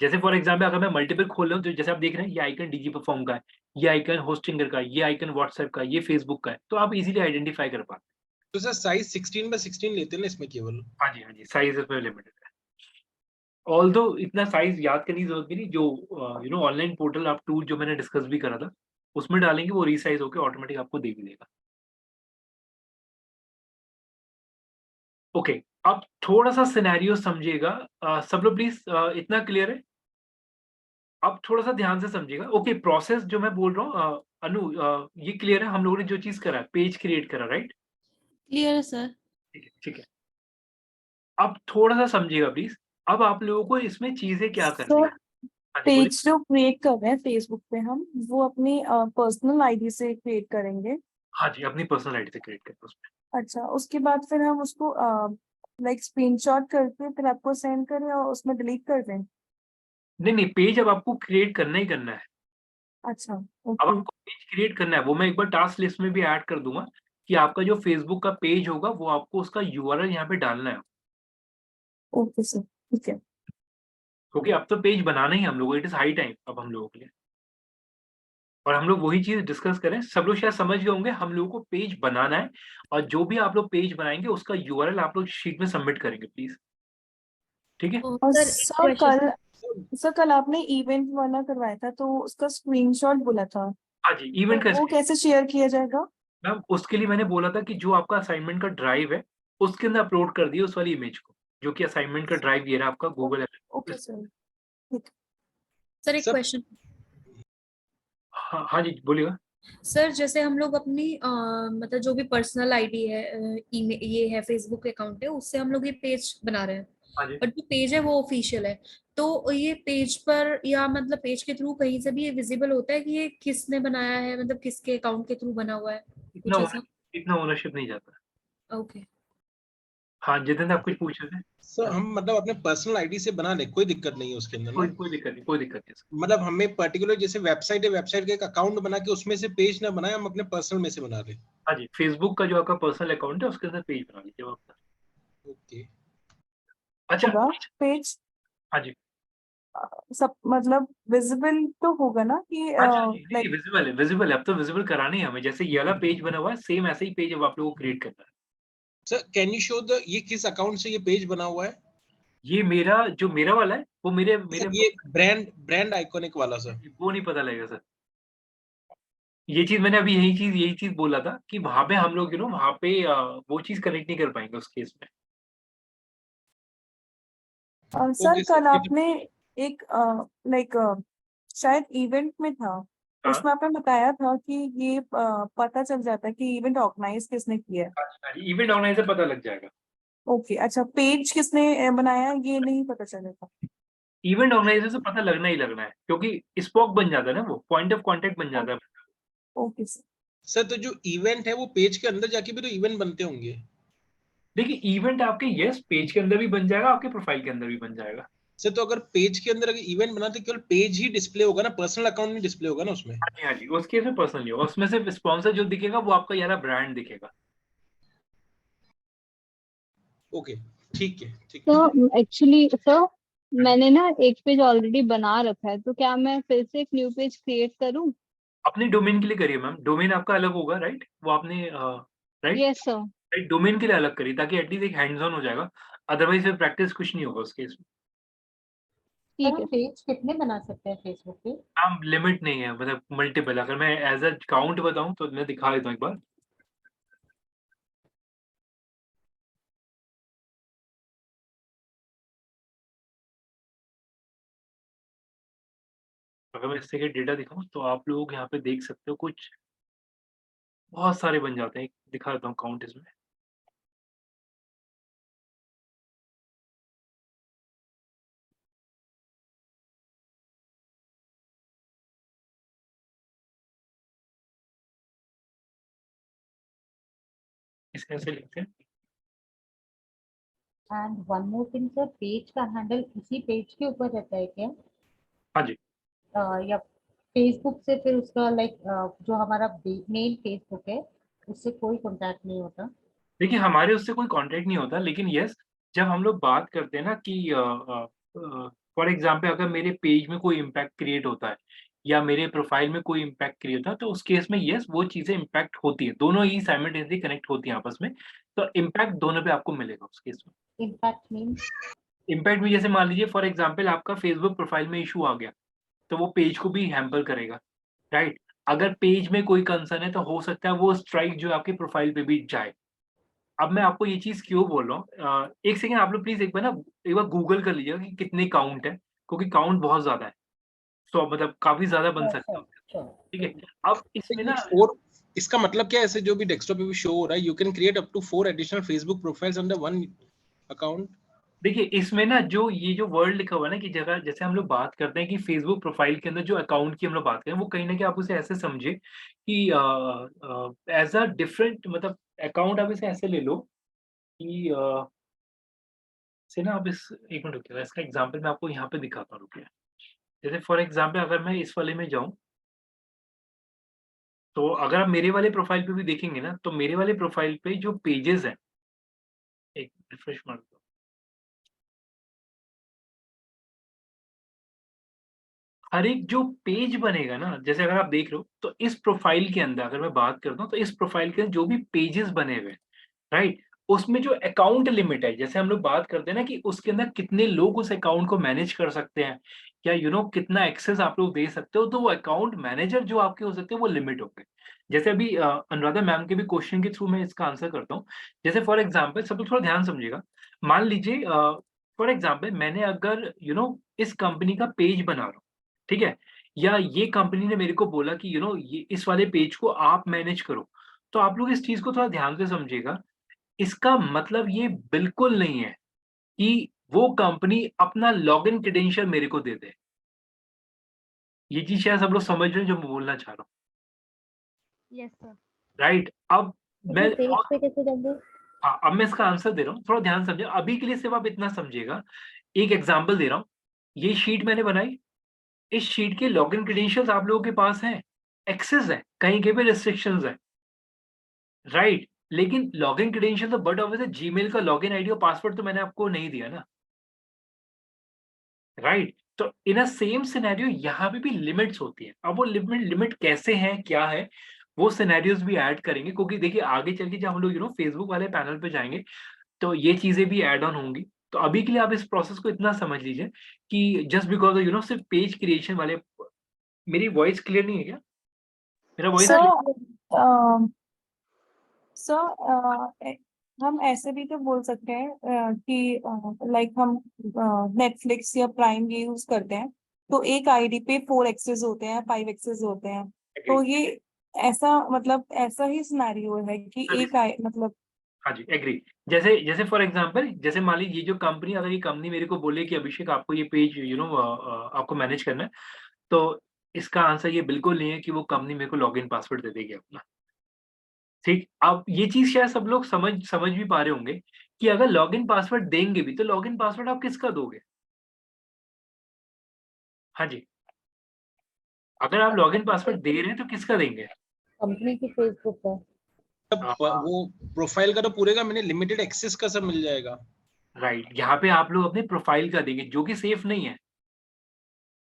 जैसे फॉर एग्ज़ाम्पल अगर मैं मल्टीपल खोल रहा हूँ, तो जैसे आप देख रहे हैं ये आइकन डीजी परफॉर्म का है, ये आइकन होस्टिंगर का है, ये आइकन व्हाट्सएप का है, ये फेसबुक का है, तो आप इज़िली आइडेंटिफ़ाई कर पाते हैं। तो सर साइज 16 बाय 16 लेते हैं ना इसमें केवल। हाँ जी, साइज़ इसमें लिमिटेड है। ऑल्दो इतना साइज़ याद करने की ज़रूरत भी नहीं, जो ऑनलाइन पोर्टल आप टूल जो मैंने डिस्कस भी करा था, उसमें डालेंगे वो रीसाइज़ होके ऑटोमेटिक आपको दे भी देगा। ओके, अब थोड़ा-सा सिनेरियो समझिएगा, सब लोग प्लीज़, इतना क्लियर है? अब थोड़ा-सा ध्यान से समझिएगा। ओके, प्रोसेस जो मैं बोल रहा हूँ, अनु, ये क्लियर है हम लोगों ने जो चीज़ करा है, पेज क्रिएट करा, राइट? क्लियर है सर। ठीक है, ठीक है। अब थोड़ा-सा समझिएगा प्लीज़, अब आप लोगों को इसमें चीज़ें क्या करनी सर है? हाँ जी, बोलिए। पेज जो क्रिएट कर रहे हैं फेसबुक पे हम वो अपनी पर्सनल आईडी से क्रिएट करेंगे। हाँ जी, अपनी पर्सनल आईडी से क्रिएट करें उसमें। अच्छा, उसके बाद फिर हम उसको लाइक स्क्रीनशॉट करके फिर आपको सेंड करें और उसमें डिलीट कर दें। नहीं, पेज अब आपको क्रिएट करना ही करना है। अच्छा, अब ओके आपको पेज क्रिएट करना है, वो मैं एक बार टास्क लिस्ट में भी ऐड कर दूँगा कि आपका जो फेसबुक का पेज होगा, वो आपको उसका यूआरएल यहाँ पे डालना है। ओके सर, ठीक है। क्योंकि अब तो पेज बनाना ही है हम लोगों को, इट इज़ हाई टाइम अब हम लोगों के लिए। और हम लोग वही चीज़ डिस्कस करें, सब लोग शायद समझ गए होंगे, हम लोगों को पेज बनाना है और जो भी आप लोग पेज बनाएँगे उसका यूआरएल आप लोग शीट में सबमिट करेंगे प्लीज़, ठीक है? और सर एक क्वेश्चन। सर कल आपने इवेंट वाला करवाया था तो उसका स्क्रीनशॉट बोला था, हाँ जी, तो इवेंट वो कैसे कैसे शेयर किया जाएगा? मैम उसके लिए मैंने बोला था कि जो आपका असाइनमेंट का ड्राइव है, उसके अंदर अपलोड कर दिए उस वाली इमेज को, जो कि असाइनमेंट का ड्राइव ये रहा आपका गूगल ओके सर, ठीक। सर एक सर क्वेश्चन। हाँ, हाँ जी, बोलिएगा। सर जैसे हम लोग अपनी मतलब जो भी पर्सनल आईडी है, ये है फेसबुक अकाउंट है, उससे हम लोग ये पेज बना रहे हैं, हाँ जी। बट जो पेज है वो ऑफिशियल है, तो ये पेज पर या मतलब पेज के थ्रू कहीं से भी ये विजिबल होता है कि ये किसने बनाया है, मतलब किसके अकाउंट के थ्रू बना हुआ है, इतना कुछ ओनर ऐसा? इतना ओनरशिप नहीं जाता। ओके। हाँ, जितेंद्र आप कुछ पूछ रहे थे? सर हम मतलब अपने पर्सनल आईडी से बना ले, कोई दिक्कत नहीं है उसके अंदर ना। कोई दिक्कत नहीं सर। मतलब हमें पर्टिकुलर जैसे वेबसाइट है, वेबसाइट का एक अकाउंट बना के उसमें से पेज ना बनाए, हम अपने पर्सनल में से बना ले। हाँ जी, फेसबुक का जो आपका पर्सनल अकाउंट है उसके अंदर पेज बना लीजिए आप अपना। ओके। अच्छा, होगा पेज हाँ जी। सब मतलब विजिबल तो होगा ना कि हाँ जी, हाँ जी। नहीं, लाइक विज़िबल है, अब तो विज़िबल कराना ही है हमें, जैसे ये वाला पेज बना हुआ है, सेम ऐसे ही पेज अब आप लोगों को क्रिएट करना है। Sir can you show the ये किस अकाउंट से ये पेज बना हुआ है? ये जो मेरा वाला है, वो मेरे मेरे सर ये ब्रांड आइकॉनिक वाला सर। वो नहीं पता लगेगा सर। ये चीज़ मैंने अभी यही चीज़ बोला था कि वहाँ पे हम लोग वहाँ पे वो चीज़ कनेक्ट नहीं कर पाएँगे उस केस में। सर ओके कल सर। आपने एक लाइक शायद इवेंट में था, हाँ, उसमें आपने बताया था कि ये पता चल जाता है कि इवेंट ऑर्गेनाइज किसने किया है। हाँ जी, हाँ जी, इवेंट ऑर्गेनाइज़र पता लग जाएगा। ओके, अच्छा पेज किसने बनाया है, ये नहीं पता चलेगा। इवेंट ऑर्गेनाइज़र से पता लगना ही लगना है, क्योंकि स्पोक बन जाता है ना वो, पॉइंट ऑफ कॉन्टैक्ट बन जाता है। Okay sir. सर तो जो इवेंट है वो पेज के अंदर जाके भी तो इवेंट बनते होंगे। देखिए, इवेंट आपके पेज के अंदर भी बन जाएगा, आपके प्रोफाइल के अंदर भी बन जाएगा। सर तो अगर पेज के अंदर अगर इवेंट बनाते केवल पेज ही डिस्प्ले होगा ना, पर्सनल अकाउंट नहीं डिस्प्ले होगा ना उसमें। हाँ जी, हाँ जी, उस केस में पर्सनली होगा, उसमें सिर्फ स्पॉन्सर जो दिखेगा वो आपका ये रहा ब्रांड दिखेगा। ओके ठीक है ठीक है। तो एक्चुअली सर हाँ जी, मैंने ना एक पेज ऑलरेडी बना रखा है, तो क्या मैं फिर से एक न्यू पेज क्रिएट करूं? अपने डोमेन के लिए करिए मैम, डोमेन आपका अलग होगा, राइट? वो आपने right? Yes sir. Right, domain के लिए अलग करिए ताकि एटलीस्ट एक हैंड्स ऑन हो जाएगा, अदरवाइज़ फिर प्रैक्टिस कुछ नहीं होगा उस केस में। ठीक सर है। हम पेज कितने बना सकते हैं फेसबुक पे? मैम लिमिट नहीं है, मतलब मल्टीपल, अगर मैं एज़ अ काउंट बताऊँ तो मैं दिखा देता हूँ एक बार। अगर मैं इससे के डेटा दिखाऊँ तो आप लोग यहाँ पे देख सकते हो कुछ बहुत सारे बन जाते हैं। दिखा देता हूँ काउंट इसमें। इसे ऐसे लिखते हैं। And one more thing sir, page का हैंडल इसी पेज के ऊपर रहता है क्या? हाँ जी। या फेसबुक से फिर उसका लाइक जो हमारा मेन फेसबुक है उससे कोई कांटेक्ट नहीं होता? देखिए हमारे उससे कोई कॉन्टैक्ट नहीं होता, लेकिन यस, जब हम लोग बात करते हैं ना कि फॉर एग्ज़ाम्पल अगर मेरे पेज में कोई इम्पैक्ट क्रिएट होता है या मेरे प्रोफ़ाइल में कोई इम्पैक्ट क्रिएट होता है, तो उस केस में यस, वो चीज़ें इम्पैक्ट होती हैं। दोनों ही साइमल्टेनियसली कनेक्ट होती हैं आपस में, तो इम्पैक्ट दोनों पे आपको मिलेगा उस केस में। Impact means? इम्पैक्ट भी जैसे मान लीजिए फॉर एग्ज़ाम्पल आपका फेसबुक प्रोफ़ाइल में इश्यू आ गया, तो वो पेज को भी हैम्पर करेगा, राइट? अगर पेज में कोई कंसर्न है तो हो सकता है वो स्ट्राइक जो है आपके प्रोफ़ाइल पे भी जाए। अब मैं आपको ये चीज़ क्यों बोल रहा हूँ, एक सेकंड आप लोग प्लीज़ एक बार ना एक बार गूगल कर लीजिएगा कि कितने काउंट है, क्योंकि काउंट बहुत ज़्यादा है। सो मतलब काफ़ी ज़्यादा बन सकता है, ठीक है? अब तो इसमें ये ना 4, इसका मतलब क्या है? ऐसे जो भी डेस्कटॉप पे भी शो हो रहा है, you can create up to 4 additional Facebook profiles under one account. देखिए इसमें ना जो ये जो वर्ड लिखा हुआ है ना कि जगह जैसे हम लोग बात करते हैं कि फेसबुक प्रोफाइल के अंदर जो अकाउंट की हम लोग बात करें, वो कहीं न कहीं आप उसे ऐसे समझिए कि एज़ अ डिफरेंट मतलब अकाउंट आप इसे ऐसे ले लो कि से ना आप इस एक मिनट रुकिएगा, इसका एग्ज़ाम्पल मैं आपको यहाँ पे दिखाता हूँ, रुकिए। जैसे फॉर एग्ज़ाम्पल अगर मैं इस वाले में जाऊँ, तो अगर आप मेरे वाले प्रोफ़ाइल पे भी देखेंगे ना, तो मेरे वाले प्रोफ़ाइल पे जो पेजेज़ हैं, एक रिफ्रेश मार दो। हर एक जो पेज बनेगा ना, जैसे अगर आप देख रहे हो, तो इस प्रोफ़ाइल के अंदर अगर मैं बात करता हूँ, तो इस प्रोफ़ाइल के अंदर जो भी पेजेज़ बने हुए हैं, राइट? उसमें जो अकाउंट लिमिट है, जैसे हम लोग बात करते हैं ना कि उसके अंदर कितने लोग उस अकाउंट को मैनेज कर सकते हैं, या कितना एक्सेस आप लोग दे सकते हो, तो वो अकाउंट मैनेजर जो आपके हो सकते हैं, वो लिमिट होंगे। जैसे अभी अनुराधा मैम के भी क्वेश्चन के थ्रू मैं इसका आंसर करता हूँ। जैसे फॉर एग्ज़ाम्पल सब लोग थोड़ा ध्यान समझिएगा। मान लीजिए फॉर एग्ज़ाम्पल मैंने अगर इस कंपनी का पेज बना रहा हूँ, ठीक है? या ये कंपनी ने मेरे को बोला कि ये इस वाले पेज को आप मैनेज करो। तो आप लोग इस चीज़ को थोड़ा ध्यान से समझिएगा। इसका मतलब ये बिल्कुल नहीं है कि वो कंपनी अपना लॉगिन क्रेडेंशियल मेरे को दे दे। ये चीज़ शायद सब लोग समझ रहे हैं जो मैं बोलना चाह रहा हूँ, यस सर। राइट? अब मैं तो पेज पे कैसे जाएंगे? हाँ, अब मैं इसका आंसर दे रहा हूँ, थोड़ा ध्यान समझिए। अभी के लिए सिर्फ आप इतना समझिएगा, एक एग्ज़ाम्पल दे रहा हूँ। ये शीट मैंने बनाई, इस शीट के लॉगिन क्रेडेंशियल्स आप लोगों के पास हैं, एक्सेस है, कहीं के भी रिस्ट्रिक्शंस हैं, राइट? लेकिन लॉगिन क्रेडेंशियल तो बट ऑब्वियसली जीमेल का लॉगिन आईडी और पासवर्ड तो मैंने आपको नहीं दिया ना। राइट? तो इन अ सेम सिनेरियो यहाँ पे भी लिमिट्स होती हैं। अब वो लिमिट कैसे हैं, क्या है, वो सिनेरियोज़ भी ऐड करेंगे, क्योंकि देखिए आगे चल के जब हम लोग फेसबुक वाले पैनल पे जाएँगे, तो ये चीज़ें भी ऐड ऑन होंगी। तो अभी के लिए आप इस प्रोसेस को इतना समझ लीजिए कि जस्ट बिकॉज़ सिर्फ पेज क्रिएशन वाले मेरी वॉइस क्लियर नहीं है क्या? मेरा वॉइस सर क्लियर हम ऐसे भी तो बोल सकते हैं कि लाइक हम नेटफ्लिक्स या प्राइम ये यूज करते हैं, तो एक आईडी पे 4 एक्सेस होते हैं, 5 एक्सेस होते हैं, तो एग्री। ये ऐसा मतलब ऐसा ही सिनेरियो है कि हाँ जी, एक मतलब हाँ जी, एग्री। जैसे जैसे फॉर एग्ज़ाम्पल जैसे मान लीजिए ये जो कंपनी अगर ये कंपनी मेरे को बोले कि अभिषेक आपको ये पेज आपको मैनेज करना है, तो इसका आंसर ये बिल्कुल नहीं है कि वो कंपनी मेरे को लॉगिन पासवर्ड दे देगी अपना। ठीक, अब ये चीज़ शायद सब लोग समझ समझ भी पा रहे होंगे कि अगर लॉगिन पासवर्ड देंगे भी, तो लॉगिन पासवर्ड आप किसका दोगे? हाँ जी, अगर आप लॉगिन पासवर्ड दे रहे हैं तो किसका देंगे? कंपनी की फेसबुक का? वो प्रोफाइल का तो पूरे का मैंने लिमिटेड एक्सेस का सब मिल जाएगा। राइट, यहाँ पे आप लोग अपने प्रोफाइल का देंगे, जो कि सेफ नहीं है।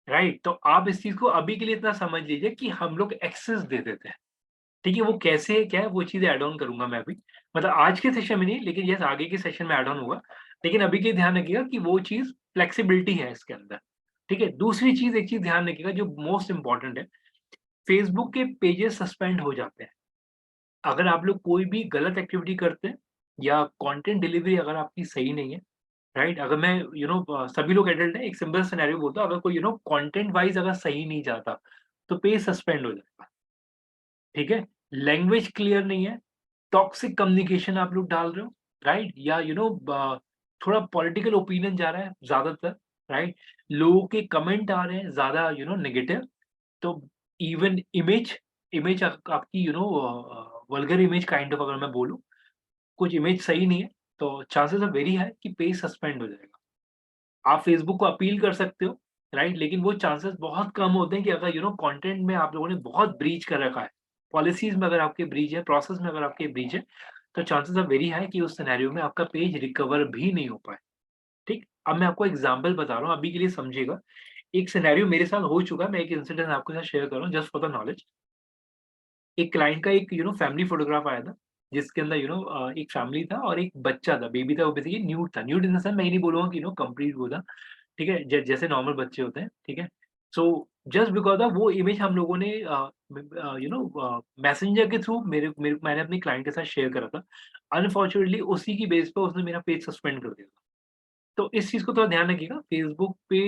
राइट, तो आप इस चीज़ को अभी के लिए इतना समझ लीजिए कि हम लोग एक्सेस दे देते हैं। ठीक है, वो कैसे है, क्या है, वो चीज़ें ऐड ऑन करूँगा मैं अभी। मतलब आज के सेशन में नहीं, लेकिन यस आगे के सेशन में ऐड ऑन होगा। लेकिन अभी के लिए ध्यान रखिएगा कि वो चीज़ फ्लेक्सिबिलिटी है इसके अंदर। ठीक है? दूसरी चीज़, एक चीज़ ध्यान रखिएगा जो मोस्ट इम्पोर्टेंट है, फेसबुक के पेजेस सस्पेंड हो जाते हैं। अगर आप लोग कोई भी गलत एक्टिविटी करते हैं या कंटेंट डिलीवरी अगर आपकी सही नहीं है, राइट? अगर मैं सभी लोग एडल्ट हैं, एक सिंपल सिनेरियो बोलता हूँ, अगर कोई कंटेंट वाइज अगर सही नहीं जाता, तो पेज सस्पेंड हो जाएगा, ठीक है? लैंग्वेज क्लियर नहीं है, टॉक्सिक कम्युनिकेशन आप लोग डाल रहे हो, राइट? या थोड़ा पॉलिटिकल ओपिनियन जा रहा है ज़्यादातर, राइट? लोगों के कमेंट आ रहे हैं ज़्यादा नेगेटिव, तो इवन इमेज इमेज आपकी वल्गर इमेज काइंड ऑफ, अगर मैं बोलूँ, कुछ इमेज सही नहीं है, तो चांसेस आर वेरी हाई कि पेज सस्पेंड हो जाएगा। आप फेसबुक को अपील कर सकते हो, राइट? लेकिन वो चांसेस बहुत कम होते हैं कि अगर कंटेंट में आप लोगों ने बहुत ब्रीच कर रखा है, पॉलिसीज में अगर आपके ब्रीच है, प्रोसेस में अगर आपके ब्रीच है, तो चांसेस आर वेरी हाई कि उस सिनेरियो में आपका पेज रिकवर भी नहीं हो पाए, ठीक? अब मैं आपको एग्जांपल बता रहा हूँ, अभी के लिए समझिएगा। एक सिनेरियो मेरे साथ हो चुका है, मैं एक इंसिडेंट आपके साथ शेयर कर रहा हूँ जस्ट फॉर द नॉलेज। एक क्लाइंट का एक फैमिली फोटोग्राफ आया था, जिसके अंदर एक फैमिली था और एक बच्चा था, बेबी था, वो बेसिकली न्यूड था। न्यूड इन द सेंस मैं ये नहीं बोलूँगा कि कंप्लीट वो था, ठीक है? जैसे नॉर्मल बच्चे होते हैं, ठीक है? सो जस्ट बिकॉज़ ऑफ वो इमेज हम लोगों ने मैसेंजर के थ्रू मैंने अपने क्लाइंट के साथ शेयर करा था। अनफॉर्चुनेटली उसी की बेस पे उसने मेरा पेज सस्पेंड कर दिया था। तो इस चीज़ को थोड़ा ध्यान रखिएगा, फेसबुक पे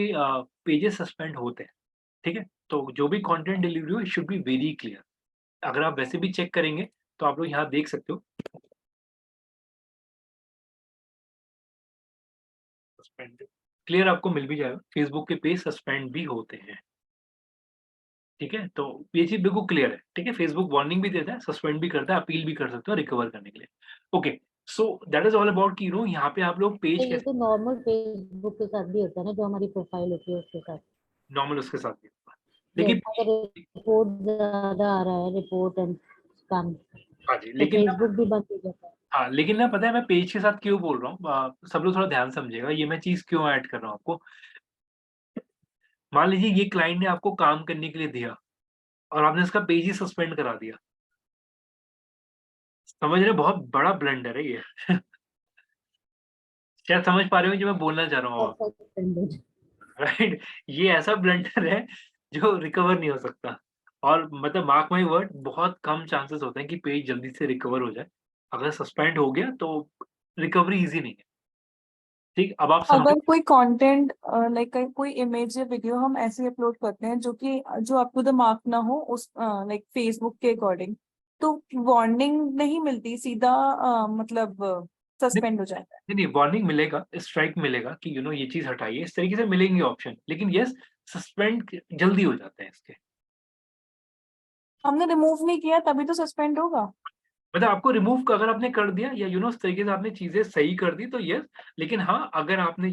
पेजेस सस्पेंड होते हैं, ठीक है? तो जो भी कंटेंट डिलीवरी हो, it should be very clear. अगर आप वैसे भी चेक करेंगे, तो आप लोग यहाँ देख सकते हो, सस्पेंड क्लियर आपको मिल भी जाएगा, फेसबुक के पेज सस्पेंड भी होते हैं, ठीक है? तो ये चीज़ बिल्कुल क्लियर है, ठीक है? फेसबुक वार्निंग भी देता है, सस्पेंड भी करता है, अपील भी कर सकते हो रिकवर करने के लिए। Okay, so that is all about कि यहाँ पे आप लोग तो पेज ये कैसे तो नॉर्मल फेसबुक के साथ भी होता है ना, जो हमारी प्रोफाइल होती है उसके साथ। नॉर्मल उसके साथ भी होगा। लेकिन जैसे अगर रिपोर्ट ज्यादा आ रहा है, रिपोर्ट एंड स्पैम, हाँ जी, तो फेसबुक भी बंद हो जाता है। हाँ, लेकिन ना पता है मैं पेज के साथ क्यों बोल रहा हूँ, सब लोग थोड़ा ध्यान समझिएगा, ये मैं चीज़ क्यों ऐड कर रहा हूँ आपको। मान लीजिए ये क्लाइंट ने आपको काम करने के लिए दिया और आपने इसका पेज ही सस्पेंड करा दिया। समझ रहे हैं? बहुत बड़ा ब्लंडर है ये। शायद समझ पा रहे हो जो मैं बोलना चाह रहा हूँ आप, सब suspended। राइट? ये ऐसा ब्लंडर है जो रिकवर नहीं हो सकता, और मतलब मार्क माय वर्ड, बहुत कम चांसेस होते हैं कि पेज जल्दी से रिकवर हो जाए। अगर सस्पेंड हो गया तो रिकवरी ईज़ी नहीं है, ठीक? अब आप समझो। अगर कोई कंटेंट लाइक कोई इमेज या वीडियो हम ऐसे अपलोड करते हैं जो अप टू द मार्क ना हो उस लाइक फेसबुक के अकॉर्डिंग, तो वार्निंग नहीं मिलती, सीधा मतलब सस्पेंड हो जाता है। नहीं, वार्निंग मिलेगा, स्ट्राइक मिलेगा कि ये चीज़ हटाइए, इस तरीके से मिलेंगे ऑप्शन, लेकिन येस, सस्पेंड जल्दी हो जाते हैं इसके। हमने रिमूव नहीं किया तभी तो सस्पेंड होगा। मतलब आपको रिमूव अगर आपने कर दिया या उस तरीके से आपने चीज़ें सही कर दी तो येस, लेकिन हाँ, अगर आपने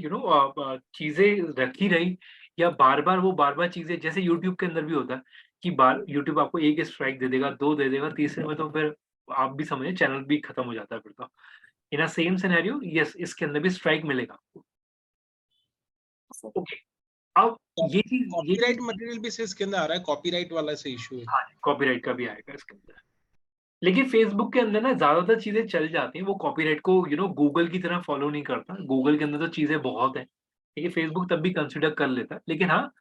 चीज़ें रखी रही या बार-बार चीज़ें, जैसे यूट्यूब के अंदर भी होता है कि बार यूट्यूब आपको 1 स्ट्राइक दे देगा, 2 दे देगा, तीसरे में तो फिर आप भी समझिए चैनल भी खत्म हो जाता है फिर तो। इन अ सेम सिनेरियो येस, इसके अंदर भी स्ट्राइक मिलेगा आपको। ओके, अब ये कॉपीराइट चीज़ मटेरियल भी इसके अंदर आ रहा है, कॉपीराइट वाला से इशू है। हाँ, कॉपीराइट का भी आएगा इसके अंदर। लेकिन फेसबुक के अंदर ना ज़्यादातर चीज़ें चल जाती हैं, वो कॉपीराइट को गूगल की तरह फॉलो नहीं करता। गूगल के अंदर तो चीज़ें बहुत हैं, लेकिन फेसबुक तब भी कंसिडर कर लेता है। लेकिन हाँ,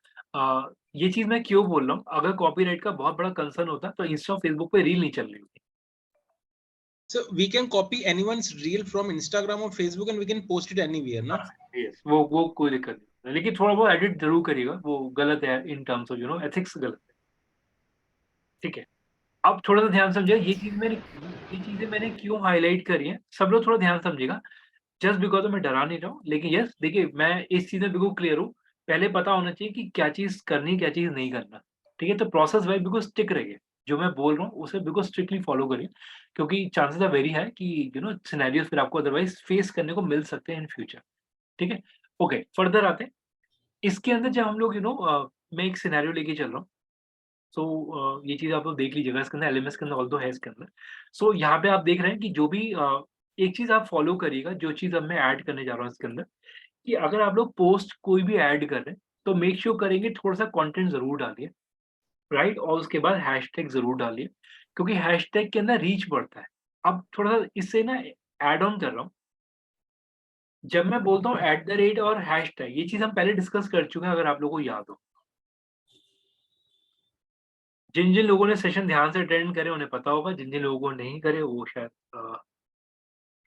ये चीज़ मैं क्यों बोल रहा हूँ, अगर कॉपीराइट का बहुत बड़ा कंसर्न होता तो इंस्टा और फेसबुक पे रील नहीं चल रही होती। So we can copy anyone's reel from Instagram or Facebook and we can post it anywhere, ना? यस, वो कोई दिक्कत नहीं है। लेकिन थोड़ा बहुत एडिट ज़रूर करिएगा, वो गलत है इन टर्म्स ऑफ एथिक्स गलत है, ठीक है? अब थोड़ा-सा ध्यान समझिए, ये चीज़ें मैंने क्यों हाइलाइट करी हैं, सब लोग थोड़ा ध्यान समझिएगा। जस्ट बिकॉज़ मैं डरा नहीं रहा हूँ, लेकिन यस देखिए, मैं इस चीज़ में बिल्कुल क्लियर हूँ। पहले पता होना चाहिए कि क्या चीज़ करनी, क्या चीज़ नहीं करना, ठीक है? तो प्रोसेस वाइज़ बिल्कुल स्टिक रहिए। जो मैं बोल रहा हूँ उसे बिल्कुल स्ट्रिक्टली फॉलो करिए, क्योंकि चांसेस आर वेरी हाई कि सिनेरियोज़ फिर आपको अदरवाइज़ फेस करने को मिल सकते हैं इन फ्यूचर, ठीक है? ओके, फर्दर आते हैं। इसके अंदर जब हम लोग मैं एक सिनेरियो लेके चल रहा हूँ। सो ये चीज़ आप लोग देख लीजिएगा, इसके अंदर एलएमएस के अंदर ऑल्दो है इसके अंदर। सो यहाँ पे आप देख रहे हैं कि जो भी एक चीज़ आप फॉलो करिएगा, जो चीज़ अब मैं ऐड करने जा रहा हूँ इसके अंदर, कि अगर आप लोग पोस्ट कोई भी ऐड कर रहे हैं, तो मेक श्योर करेंगे थोड़ा-सा कंटेंट ज़रूर डालिए, राइट? और उसके बाद हैशटैग ज़रूर डालिए, क्योंकि हैशटैग के अंदर रीच बढ़ता है। अब थोड़ा-सा इससे ना ऐड ऑन कर रहा हूँ, जब मैं बोलता हूँ @ और हैशटैग, ये चीज़ हम पहले डिस्कस कर चुके हैं, अगर आप लोगों को याद हो। जिन-जिन लोगों ने सेशन ध्यान से अटेंड करे उन्हें पता होगा, जिन-जिन लोगों को नहीं करे वो शायद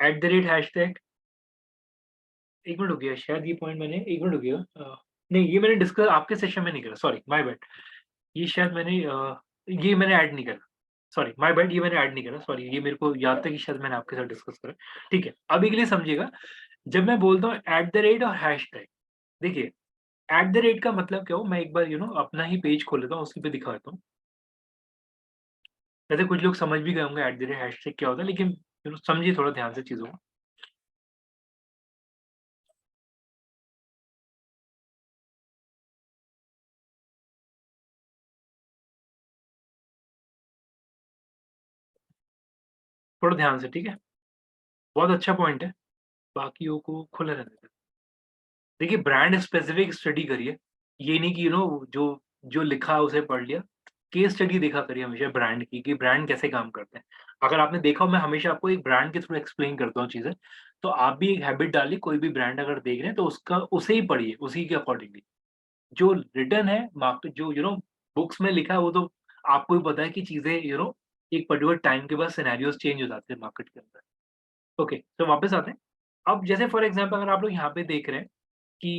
@ हैशटैग एक मिनट रुकिए, शायद ये पॉइंट मैंने, एक मिनट रुकिएगा, नहीं ये मैंने डिस्कस आपके सेशन में नहीं करा, सॉरी माय बैड। ये शायद मैंने ये मैंने ऐड नहीं करा, सॉरी माय बैड, ये मैंने ऐड नहीं करा, सॉरी, ये मेरे को याद था कि शायद मैंने आपके साथ डिस्कस करा। ठीक है, अभी के लिए समझिएगा, जब मैं बोलता हूँ @ और हैशटैग, देखिए @ का मतलब क्या हो, मैं एक बार अपना ही पेज खोल लेता हूँ, उसी पे दिखा देता हूँ। वैसे कुछ लोग समझ भी गए होंगे @ हैशटैग क्या होता है, लेकिन समझिए थोड़ा ध्यान से चीज़ों को। थोड़ा ध्यान से, ठीक है? बहुत अच्छा पॉइंट है, बाकियों को खुला रहने दें। देखिए ब्रांड स्पेसिफिक स्टडी करिए, ये नहीं कि जो जो लिखा है उसे पढ़ लिया। केस स्टडी देखा करिए हमेशा ब्रांड की, कि ब्रांड कैसे काम करते हैं। अगर आपने देखा हो, मैं हमेशा आपको एक ब्रांड के थ्रू एक्सप्लेन करता हूँ चीज़ें, तो आप भी एक हैबिट डालिए, कोई भी ब्रांड अगर देख रहे हैं तो उसका उसे ही पढ़िए, उसी के अकॉर्डिंगली। जो रिटन है मार्केट, जो बुक्स में लिखा है, वो तो आपको भी पता है कि चीज़ें एक पर्टिकुलर टाइम के बाद सिनेरियोज़ चेंज हो जाते हैं मार्केट के अंदर। ओके, तो वापस आते हैं। अब जैसे फॉर एग्ज़ाम्पल अगर आप लोग यहाँ पे देख रहे हैं कि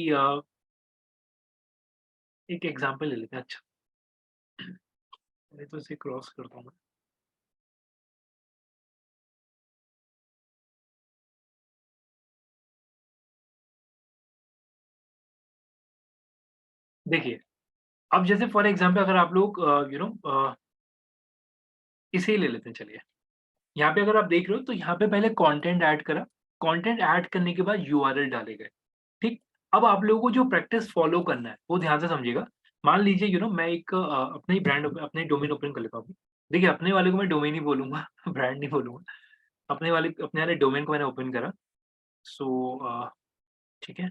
एक एग्ज़ाम्पल ले लेते हैं, अच्छा। पहले तो इसे क्रॉस करता हूँ मैं। देखिए, अब जैसे फॉर एग्ज़ाम्पल अगर आप लोग इसे ही ले लेते हैं, चलिए। यहाँ पे अगर आप देख रहे हो तो यहाँ पे पहले कंटेंट ऐड करा, कंटेंट ऐड करने के बाद यूआरएल डाले गए, ठीक? अब आप लोगों को जो प्रैक्टिस फॉलो करना है, वो ध्यान से समझिएगा। मान लीजिए मैं एक अपना ही ब्रांड, अपने डोमेन ओपन कर लेता हूँ। देखिए, अपने वाले को मैं डोमेन ही बोलूँगा, ब्रांड नहीं बोलूँगा। अपने वाले डोमेन को मैंने ओपन करा। सो ठीक है।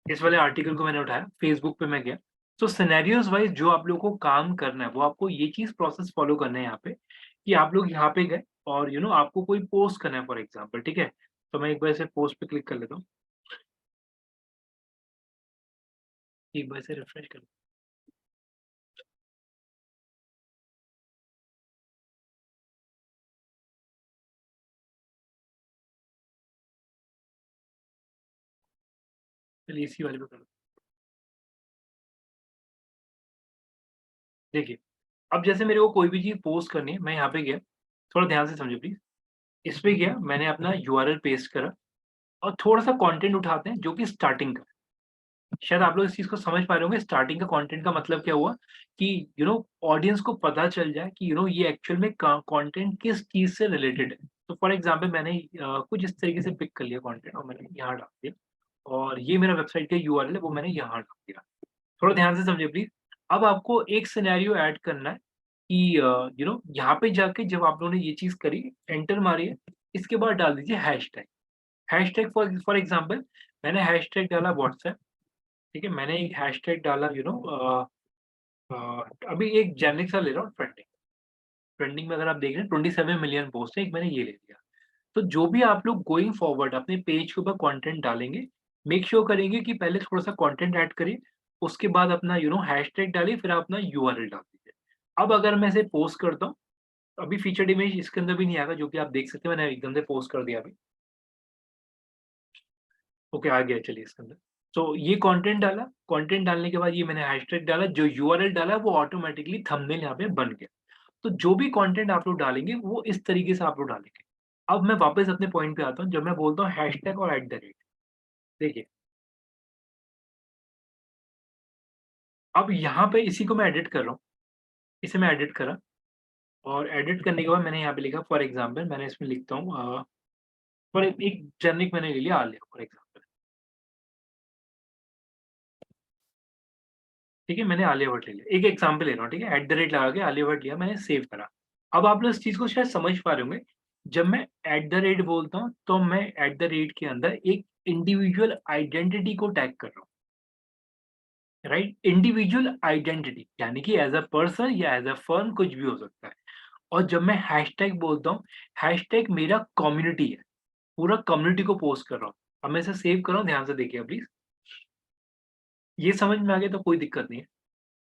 इस वाले आर्टिकल को मैंने उठाया, फेसबुक पे मैं गया। तो सिनेरियोज़ वाइज़ जो आप लोगों को काम करना है, वो आपको ये चीज़ प्रोसेस फ़ॉलो करना है यहाँ पे, कि आप लोग यहाँ पे गए और आपको कोई पोस्ट करना है फॉर एग्ज़ाम्पल, ठीक है? तो मैं एक बार इसे पोस्ट पे क्लिक कर लेता हूँ। एक बार इसे रिफ्रेश कर, चलिए इसी वाले पे कर, देखिए, अब जैसे मेरे को कोई भी चीज़ पोस्ट करनी है, मैं यहाँ पे गया, थोड़ा ध्यान से समझिए प्लीज़। इस पे गया, मैंने अपना यूआरएल पेस्ट करा और थोड़ा-सा कंटेंट उठाते हैं जो कि स्टार्टिंग का। शायद आप लोग इस चीज़ को समझ पा रहे होंगे, स्टार्टिंग का कंटेंट का मतलब क्या हुआ कि ऑडियंस को पता चल जाए कि ये एक्चुअल में का कंटेंट किस चीज़ से रिलेटेड है। तो फॉर एग्ज़ाम्पल मैंने कुछ इस तरीके से पिक कर लिया कंटेंट और मैंने यहाँ डाल दिया, और ये मेरा वेबसाइट का यूआरएल है, वो मैंने यहाँ डाल दिया। थोड़ा ध्यान से समझिए प्लीज़। अब आपको एक सिनेरियो ऐड करना है कि यहाँ पे जाके जब आप लोगों ने ये चीज़ करी, एंटर मारिए, इसके बाद डाल दीजिए हैशटैग। हैशटैग फॉर एग्ज़ाम्पल मैंने हैशटैग डाला व्हाट्सएप, ठीक है? मैंने एक हैशटैग डाला अभी एक जेनेरिक सा ले रहा हूँ, ट्रेंडिंग। ट्रेंडिंग में अगर आप देख रहे हैं 27 मिलियन पोस्ट है, एक मैंने ये ले लिया। तो जो भी आप लोग गोइंग फॉरवर्ड अपने पेज के ऊपर कंटेंट डालेंगे, मेक श्योर करेंगे कि पहले थोड़ा-सा कंटेंट ऐड करिए, उसके बाद अपना हैशटैग डालिए, फिर आप अपना यूआरएल डाल दीजिए। अब अगर मैं इसे पोस्ट करता हूँ, अभी फीचर्ड इमेज इसके अंदर भी नहीं आएगा, जो कि आप देख सकते हैं, मैंने एकदम से पोस्ट कर दिया अभी। ओके, आ गया, चलिए इसके अंदर। तो ये कंटेंट डाला, कंटेंट डालने के बाद ये मैंने हैशटैग डाला, जो यूआरएल डाला वो ऑटोमैटिकली थंबनेल यहाँ पे बन गया। तो जो भी कंटेंट आप लोग डालेंगे वो इस तरीके से आप लोग डालेंगे। अब मैं वापस अपने पॉइंट पे आता हूँ, जब मैं बोलता हूँ हैशटैग और @ देखिए, अब यहाँ पे इसी को मैं एडिट कर रहा हूँ, इसे मैं एडिट करा और एडिट करने के बाद मैंने यहाँ पे लिखा फॉर एग्ज़ाम्पल, मैंने इसमें लिखता हूँ फॉर एक जेनेरिक मैंने ले लिया आलिया फॉर एग्ज़ाम्पल, ठीक है? मैंने आलिया भट्ट ले लिया, एक एग्ज़ाम्पल ले रहा हूँ, ठीक है? लगा के आलिया भट्ट लिया, मैंने सेव करा। अब आप लोग इस चीज़ को शायद समझ पा रहे होंगे, जब मैं बोलता हूँ, तो मैं के अंदर एक इंडिविजुअल आइडेंटिटी को टैग कर रहा हूँ, राइट? इंडिविजुअल आइडेंटिटी यानी कि एज़ अ पर्सन या एज़ अ फर्म कुछ भी हो सकता है। और जब मैं हैशटैग बोलता हूँ, हैशटैग मेरा कम्युनिटी है, पूरा कम्युनिटी को पोस्ट कर रहा हूँ। अब मैं इसे सेव कर रहा हूँ, ध्यान से देखिए प्लीज़। ये समझ में आ गया तो कोई दिक्कत नहीं है।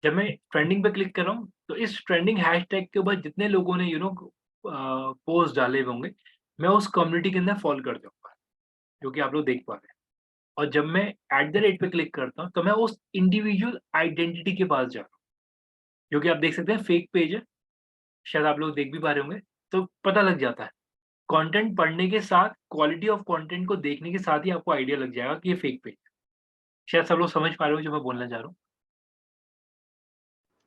जब मैं ट्रेंडिंग पे क्लिक कर रहा हूँ, तो इस ट्रेंडिंग हैशटैग के ऊपर जितने लोगों ने पोस्ट डाले हुए होंगे, मैं उस कम्युनिटी के अंदर फॉलो कर जाऊँगा, जो कि आप लोग देख पा रहे हैं। और जब मैं @ पे क्लिक करता हूँ, तो मैं उस इंडिविजुअल आइडेंटिटी के पास जा रहा हूँ, जो कि आप देख सकते हैं फेक पेज है, शायद आप लोग देख भी पा रहे होंगे, तो पता लग जाता है। कंटेंट पढ़ने के साथ, क्वालिटी ऑफ कंटेंट को देखने के साथ ही आपको आइडिया लग जाएगा कि ये फेक पेज है। शायद सब लोग समझ पा रहे हो जो मैं बोलना चाह रहा हूँ,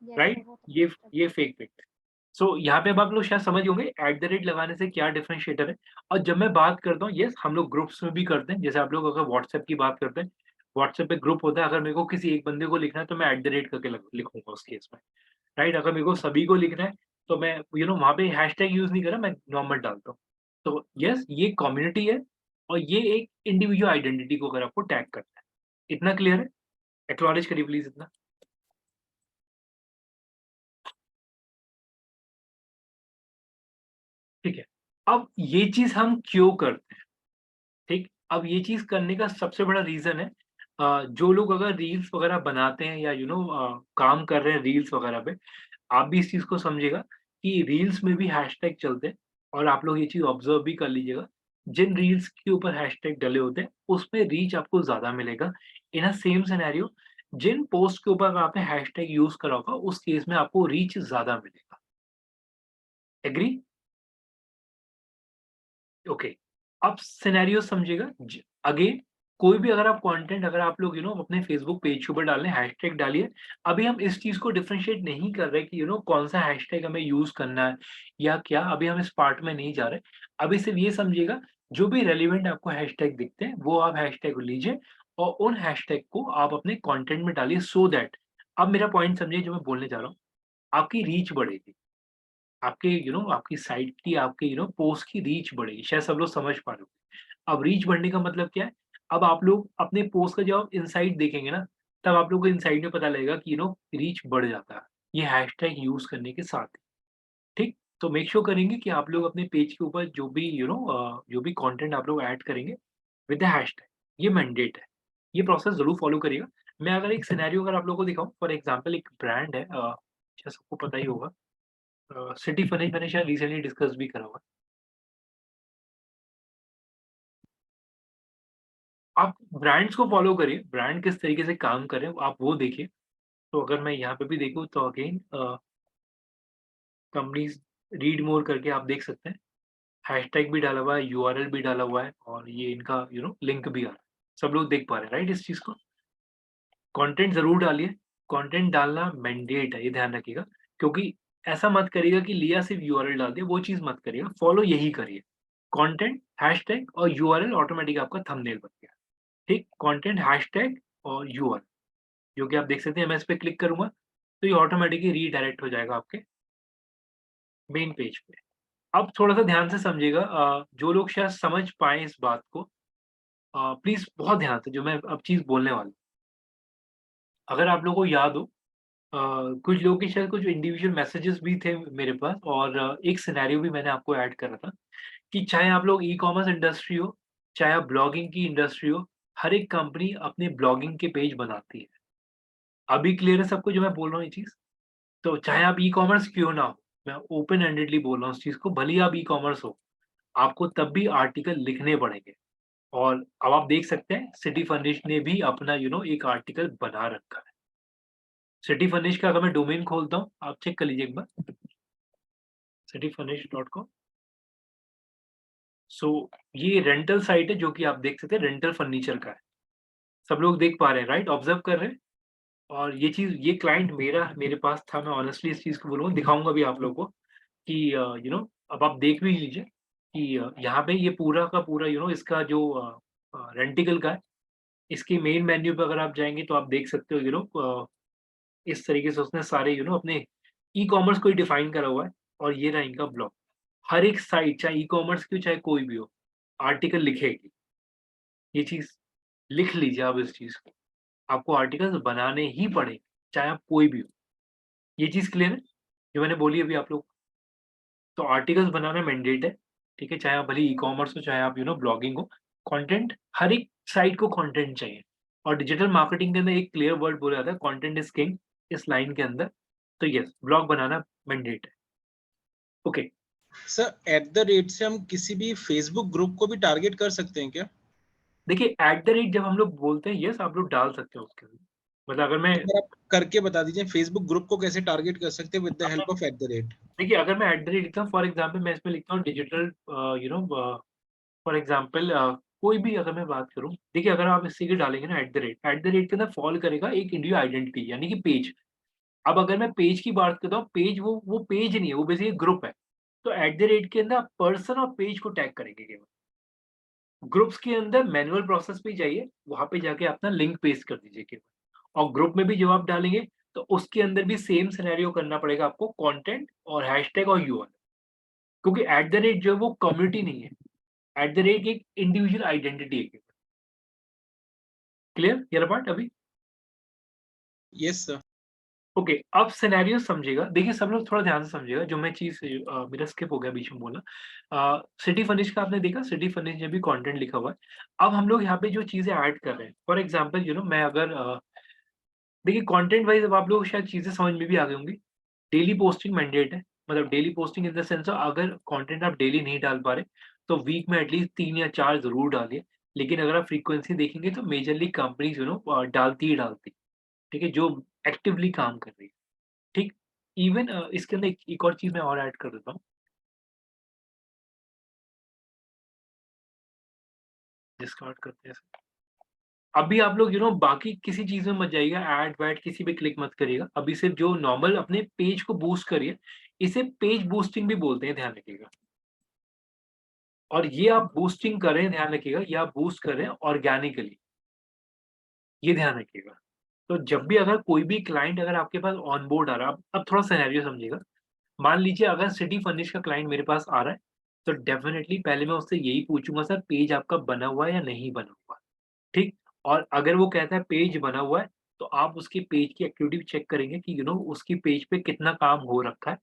Yes, राइट? sir, वो तो ये understand। ये फेक पेज है। सो यहाँ पे अब आप लोग शायद समझ होंगे @ लगाने से क्या डिफरेंशिएटर है। और जब मैं बात करता हूँ, यस हम लोग ग्रुप्स में भी करते हैं, जैसे आप लोग अगर व्हाट्सएप की बात करते हैं, व्हाट्सएप पे ग्रुप होता है, अगर मेरे को किसी एक बंदे को लिखना है तो मैं @ करके लिखूंगा उस केस में, राइट? अगर मेरे को सभी को लिखना है तो मैं वहाँ पे हैशटैग यूज नहीं कर रहा, मैं नॉर्मल डालता हूँ। तो यस ये कम्युनिटी है और ये एक इंडिविजुअल आइडेंटिटी को अगर आपको टैग करना है। इतना क्लियर है? एक्नॉलेज करिए प्लीज इतना। ठीक है। अब ये चीज हम क्यों करते हैं? ठीक, अब ये चीज़ करने का सबसे बड़ा रीज़न है जो लोग अगर रील्स वगैरह बनाते हैं या काम कर रहे हैं रील्स वगैरह पे, आप भी इस चीज़ को समझिएगा कि रील्स में भी हैशटैग चलते हैं और आप लोग ये चीज़ ऑब्ज़र्व भी कर लीजिएगा। जिन रील्स के ऊपर हैशटैग डले होते हैं, उसमें रीच आपको ज़्यादा मिलेगा। इन अ सेम सिनेरियो जिन पोस्ट के ऊपर अगर आपने हैशटैग यूज़ करा होगा, उस केस में आपको रीच ज़्यादा मिलेगा। एग्री? ओके। अब सिनेरियो समझिएगा अगेन कोई भी अगर आप कंटेंट अगर आप लोग अपने फेसबुक पेज के ऊपर डाल रहे हैं हैशटैग डालिए। अभी हम इस चीज को डिफरेंशिएट नहीं कर रहे कि कौन सा हैशटैग हमें यूज करना है या क्या, अभी हम इस पार्ट में नहीं जा रहे। अभी सिर्फ ये समझिएगा जो भी रेलिवेंट आपको हैशटैग दिखते हैं वो आप हैशटैग लीजिए और उन हैशटैग को आप अपने कंटेंट में डालिए सो दैट, अब मेरा पॉइंट समझिए जो मैं बोलने जा रहा हूँ, आपकी रीच बढ़ेगी, आपके आपकी साइट की आपके पोस्ट की रीच बढ़ेगी। शायद सब लोग समझ पा रहे हो। अब रीच बढ़ने का मतलब क्या है? अब आप लोग अपने पोस्ट का जब आप इनसाइट देखेंगे ना, तब आप लोग को इनसाइट में पता लगेगा कि रीच बढ़ जाता है, ये हैशटैग यूज़ करने के साथ ही, ठीक? तो मेक श्योर करेंगे कि आप लोग अपने पेज के ऊपर जो भी जो भी कंटेंट आप लोग ऐड करेंगे विद द हैशटैग, ये मैंडेट है। ये प्रोसेस ज़रूर फॉलो करिएगा। मैं अगर एक सिनेरियो अगर आप लोगों को दिखाऊँ, फॉर एग्ज़ाम्पल एक ब्रांड है शायद सबको पता ही होगा, सिटी फर्निश मैंने शायद रिसेंटली डिस्कस भी करा हुआ है। आप ब्रांड्स को फॉलो करिए, ब्रांड किस तरीके से काम कर रहे हैं आप वो देखिए। तो अगर मैं यहाँ पे भी देखूँ तो अगेन कंपनीज़ रीड मोर करके आप देख सकते हैं। हैशटैग भी डाला हुआ है, यूआरएल भी डाला हुआ है और ये इनका लिंक भी आ रहा है। सब लोग देख पा रहे हैं राइट इस चीज़ को? कंटेंट ज़रूर डालिए, कंटेंट डालना मैंडेट है, ये ध्यान रखिएगा। क्योंकि ऐसा मत करिएगा कि लिया सिर्फ यूआरएल डाल दिया, वो चीज़ मत करिएगा, फॉलो यही करिए। कंटेंट, हैशटैग और यूआरएल ऑटोमेटिक आपका थंबनेल बन गया। ठीक? कंटेंट, हैशटैग और यूआरएल, जो कि आप देख सकते हैं मैं इस पे क्लिक करूँगा, तो ये ऑटोमेटिकली रीडायरेक्ट हो जाएगा आपके मेन पेज पे। अब थोड़ा-सा ध्यान से समझिएगा जो लोग शायद समझ पाएँ इस बात को प्लीज़ बहुत ध्यान से जो मैं अब चीज़ बोलने वाला हूँ। अगर आप लोगों को याद हो कुछ लोगों के शायद कुछ इंडिविजुअल मैसेजेस भी थे मेरे पास और एक सिनेरियो भी मैंने आपको ऐड करा था कि चाहे आप लोग ई-कॉमर्स इंडस्ट्री हो, चाहे आप ब्लॉगिंग की इंडस्ट्री हो, हर एक कंपनी अपने ब्लॉगिंग के पेज बनाती है। अभी क्लियर है सबको जो मैं बोल रहा हूँ ये चीज़? तो चाहे आप ई-कॉमर्स क्यों ना हो, मैं ओपन हैंडेडली बोल रहा हूँ इस चीज़ को, भले ही आप ई-कॉमर्स हो, आपको तब भी आर्टिकल लिखने पड़ेंगे। और अब आप देख सकते हैं सिटी फर्निश ने भी अपना एक आर्टिकल बना रखा है। सिटी फर्निश का अगर मैं डोमेन खोलता हूँ, आप चेक कर लीजिए एक बार, cityfurnish.com। सो ये रेंटल साइट है जो कि आप देख सकते हैं रेंटल फर्नीचर का है। सब लोग देख पा रहे हैं राइट? ऑब्जर्व कर रहे हैं? और ये चीज़ ये क्लाइंट मेरे पास था, मैं ऑनेस्टली इस चीज़ को बोलूँगा, दिखाऊँगा भी आप लोगों को कि अब आप देख भी लीजिए कि यहाँ पे ये पूरा का पूरा इसका जो रेंटिकल का है, इसके मेन मेन्यू पे अगर आप जाएँगे तो आप देख सकते हो इस तरीके से उसने सारे अपने ई-कॉमर्स को ही डिफाइन करा हुआ है और ये रहा इनका ब्लॉग। हर एक साइट चाहे ई-कॉमर्स की हो चाहे कोई भी हो, आर्टिकल लिखेगी। ये चीज़ लिख लीजिए आप इस चीज़ को। आपको आर्टिकल्स बनाने ही पड़ेंगे, चाहे आप कोई भी हो। ये चीज़ क्लियर है? जो मैंने बोली अभी आप लोग तो आर्टिकल्स बनाना मैंडेट है, ठीक है? चाहे आप भले ई-कॉमर्स हो, चाहे आप ब्लॉगिंग हो, कंटेंट हर एक साइट को कंटेंट चाहिए और डिजिटल मार्केटिंग के अंदर एक क्लियर वर्ड बोला जाता है कंटेंट इज़ किंग इस लाइन के अंदर। तो यस, ब्लॉग बनाना मैंडेट है। Okay, sir at the rate से हम किसी भी फेसबुक ग्रुप को भी टारगेट कर सकते हैं क्या? देखिए एट द रेट जब हम लोग बोलते हैं यस आप लोग डाल सकते हो उसके अंदर। मतलब अगर मैं एक बार आप करके बता दीजिए फेसबुक ग्रुप को कैसे टारगेट कर सकते हैं with the help of at the rate. देखिए अगर मैं एट द रेट लिखता हूँ फॉर एग्जाम्पल मैं इसमें लिखता हूँ digital you know for example कोई भी अगर मैं बात करूँ, देखिए अगर आप इसी के डालेंगे ना एट द रेट के अंदर फॉल करेगा एक इंडिविजुअल आइडेंटिटी यानी कि पेज। अब अगर मैं पेज की बात करता हूँ, पेज वो पेज नहीं है, वो बेसिकली ग्रुप है। तो एट द रेट के अंदर आप पर्सन और पेज को टैग करेंगे केवल। ग्रुप्स के अंदर मैनुअल प्रोसेस पे जाइए, वहाँ पे जाके अपना लिंक पेस्ट कर दीजिए केवल। और ग्रुप में भी जब आप डालेंगे, तो उसके अंदर भी सेम सिनेरियो करना पड़ेगा आपको कंटेंट और हैशटैग और यूआरएल। क्योंकि एट द रेट जो है वो कम्युनिटी नहीं है, एट द रेट एक इंडिविजुअल आइडेंटिटी है केवल। क्लियर? ये पार्ट अभी? Yes sir. ओके, अब सिनेरियो समझिएगा। देखिए सब लोग थोड़ा ध्यान से समझिएगा, जो मैं चीज़ मेरा स्किप हो गया बीच में बोलना। सिटी फर्निश का आपने देखा, सिटी फर्निश में भी कंटेंट लिखा हुआ है। अब हम लोग यहाँ पे जो चीज़ें ऐड कर रहे हैं, फॉर एग्जांपल मैं अगर देखिए कंटेंट वाइज़ अब आप लोग को शायद चीज़ें समझ में भी आ गई होंगी। डेली पोस्टिंग मैंडेट है, मतलब daily posting in the sense अगर कंटेंट आप डेली नहीं डाल पा रहे, तो वीक में एटलीस्ट 3 या 4 ज़रूर डालिए। लेकिन अगर आप फ्रीक्वेंसी देखेंगे तो मेजरली कंपनीज़ डालती ही डालती, ठीक है? जो एक्टिवली काम कर रही है। ठीक, इवन इसके अंदर एक और चीज़ मैं और ऐड कर देता हूँ। डिस्कार्ड करते हैं इसे। अभी आप लोग बाकी किसी चीज़ में मत जाइएगा, ऐड-वैड किसी पे क्लिक मत करिएगा। अभी सिर्फ जो नॉर्मल अपने पेज को बूस्ट करिए, इसे पेज बूस्टिंग भी बोलते हैं, ध्यान रखिएगा। और ये आप बूस्टिंग कर रहे हैं, ध्यान रखिएगा, ये आप बूस्ट कर रहे हैं ऑर्गेनिकली, ये ध्यान रखिएगा। तो जब भी अगर कोई भी क्लाइंट अगर आपके पास ऑन बोर्ड आ रहा है, अब थोड़ा सिनेरियो समझिएगा। मान लीजिए अगर सिटी फर्निश का क्लाइंट मेरे पास आ रहा है, तो डेफ़िनेटली पहले मैं उससे यही पूछूँगा, सर पेज आपका बना हुआ है या नहीं बना हुआ? ठीक? और अगर वो कहता है पेज बना हुआ है, तो आप उसके पेज की एक्टिविटी चेक करेंगे कि उसकी पेज पे कितना काम हो रखा है।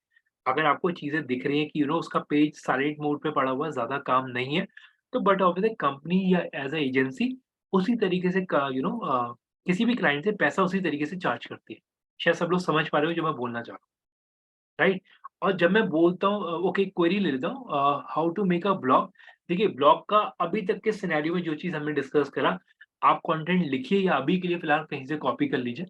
अगर आपको चीज़ें दिख रही हैं कि उसका पेज साइलेंट मोड पे पड़ा हुआ है, ज़्यादा काम नहीं है, तो बट ऑब्वियसली कंपनी या एज़ अ एजेंसी उसी तरीके से किसी भी क्लाइंट से पैसा उसी तरीके से चार्ज करती है। शायद सब लोग समझ पा रहे हो जो मैं बोलना चाह रहा हूँ, राइट? और जब मैं बोलता हूँ ओके क्वेरी ले लेता हूँ how to make a blog. देखिए ब्लॉग का अभी तक के सिनेरियो में जो चीज़ हमने डिस्कस करा, आप कंटेंट लिखिए या अभी के लिए फिलहाल कहीं से कॉपी कर लीजिए,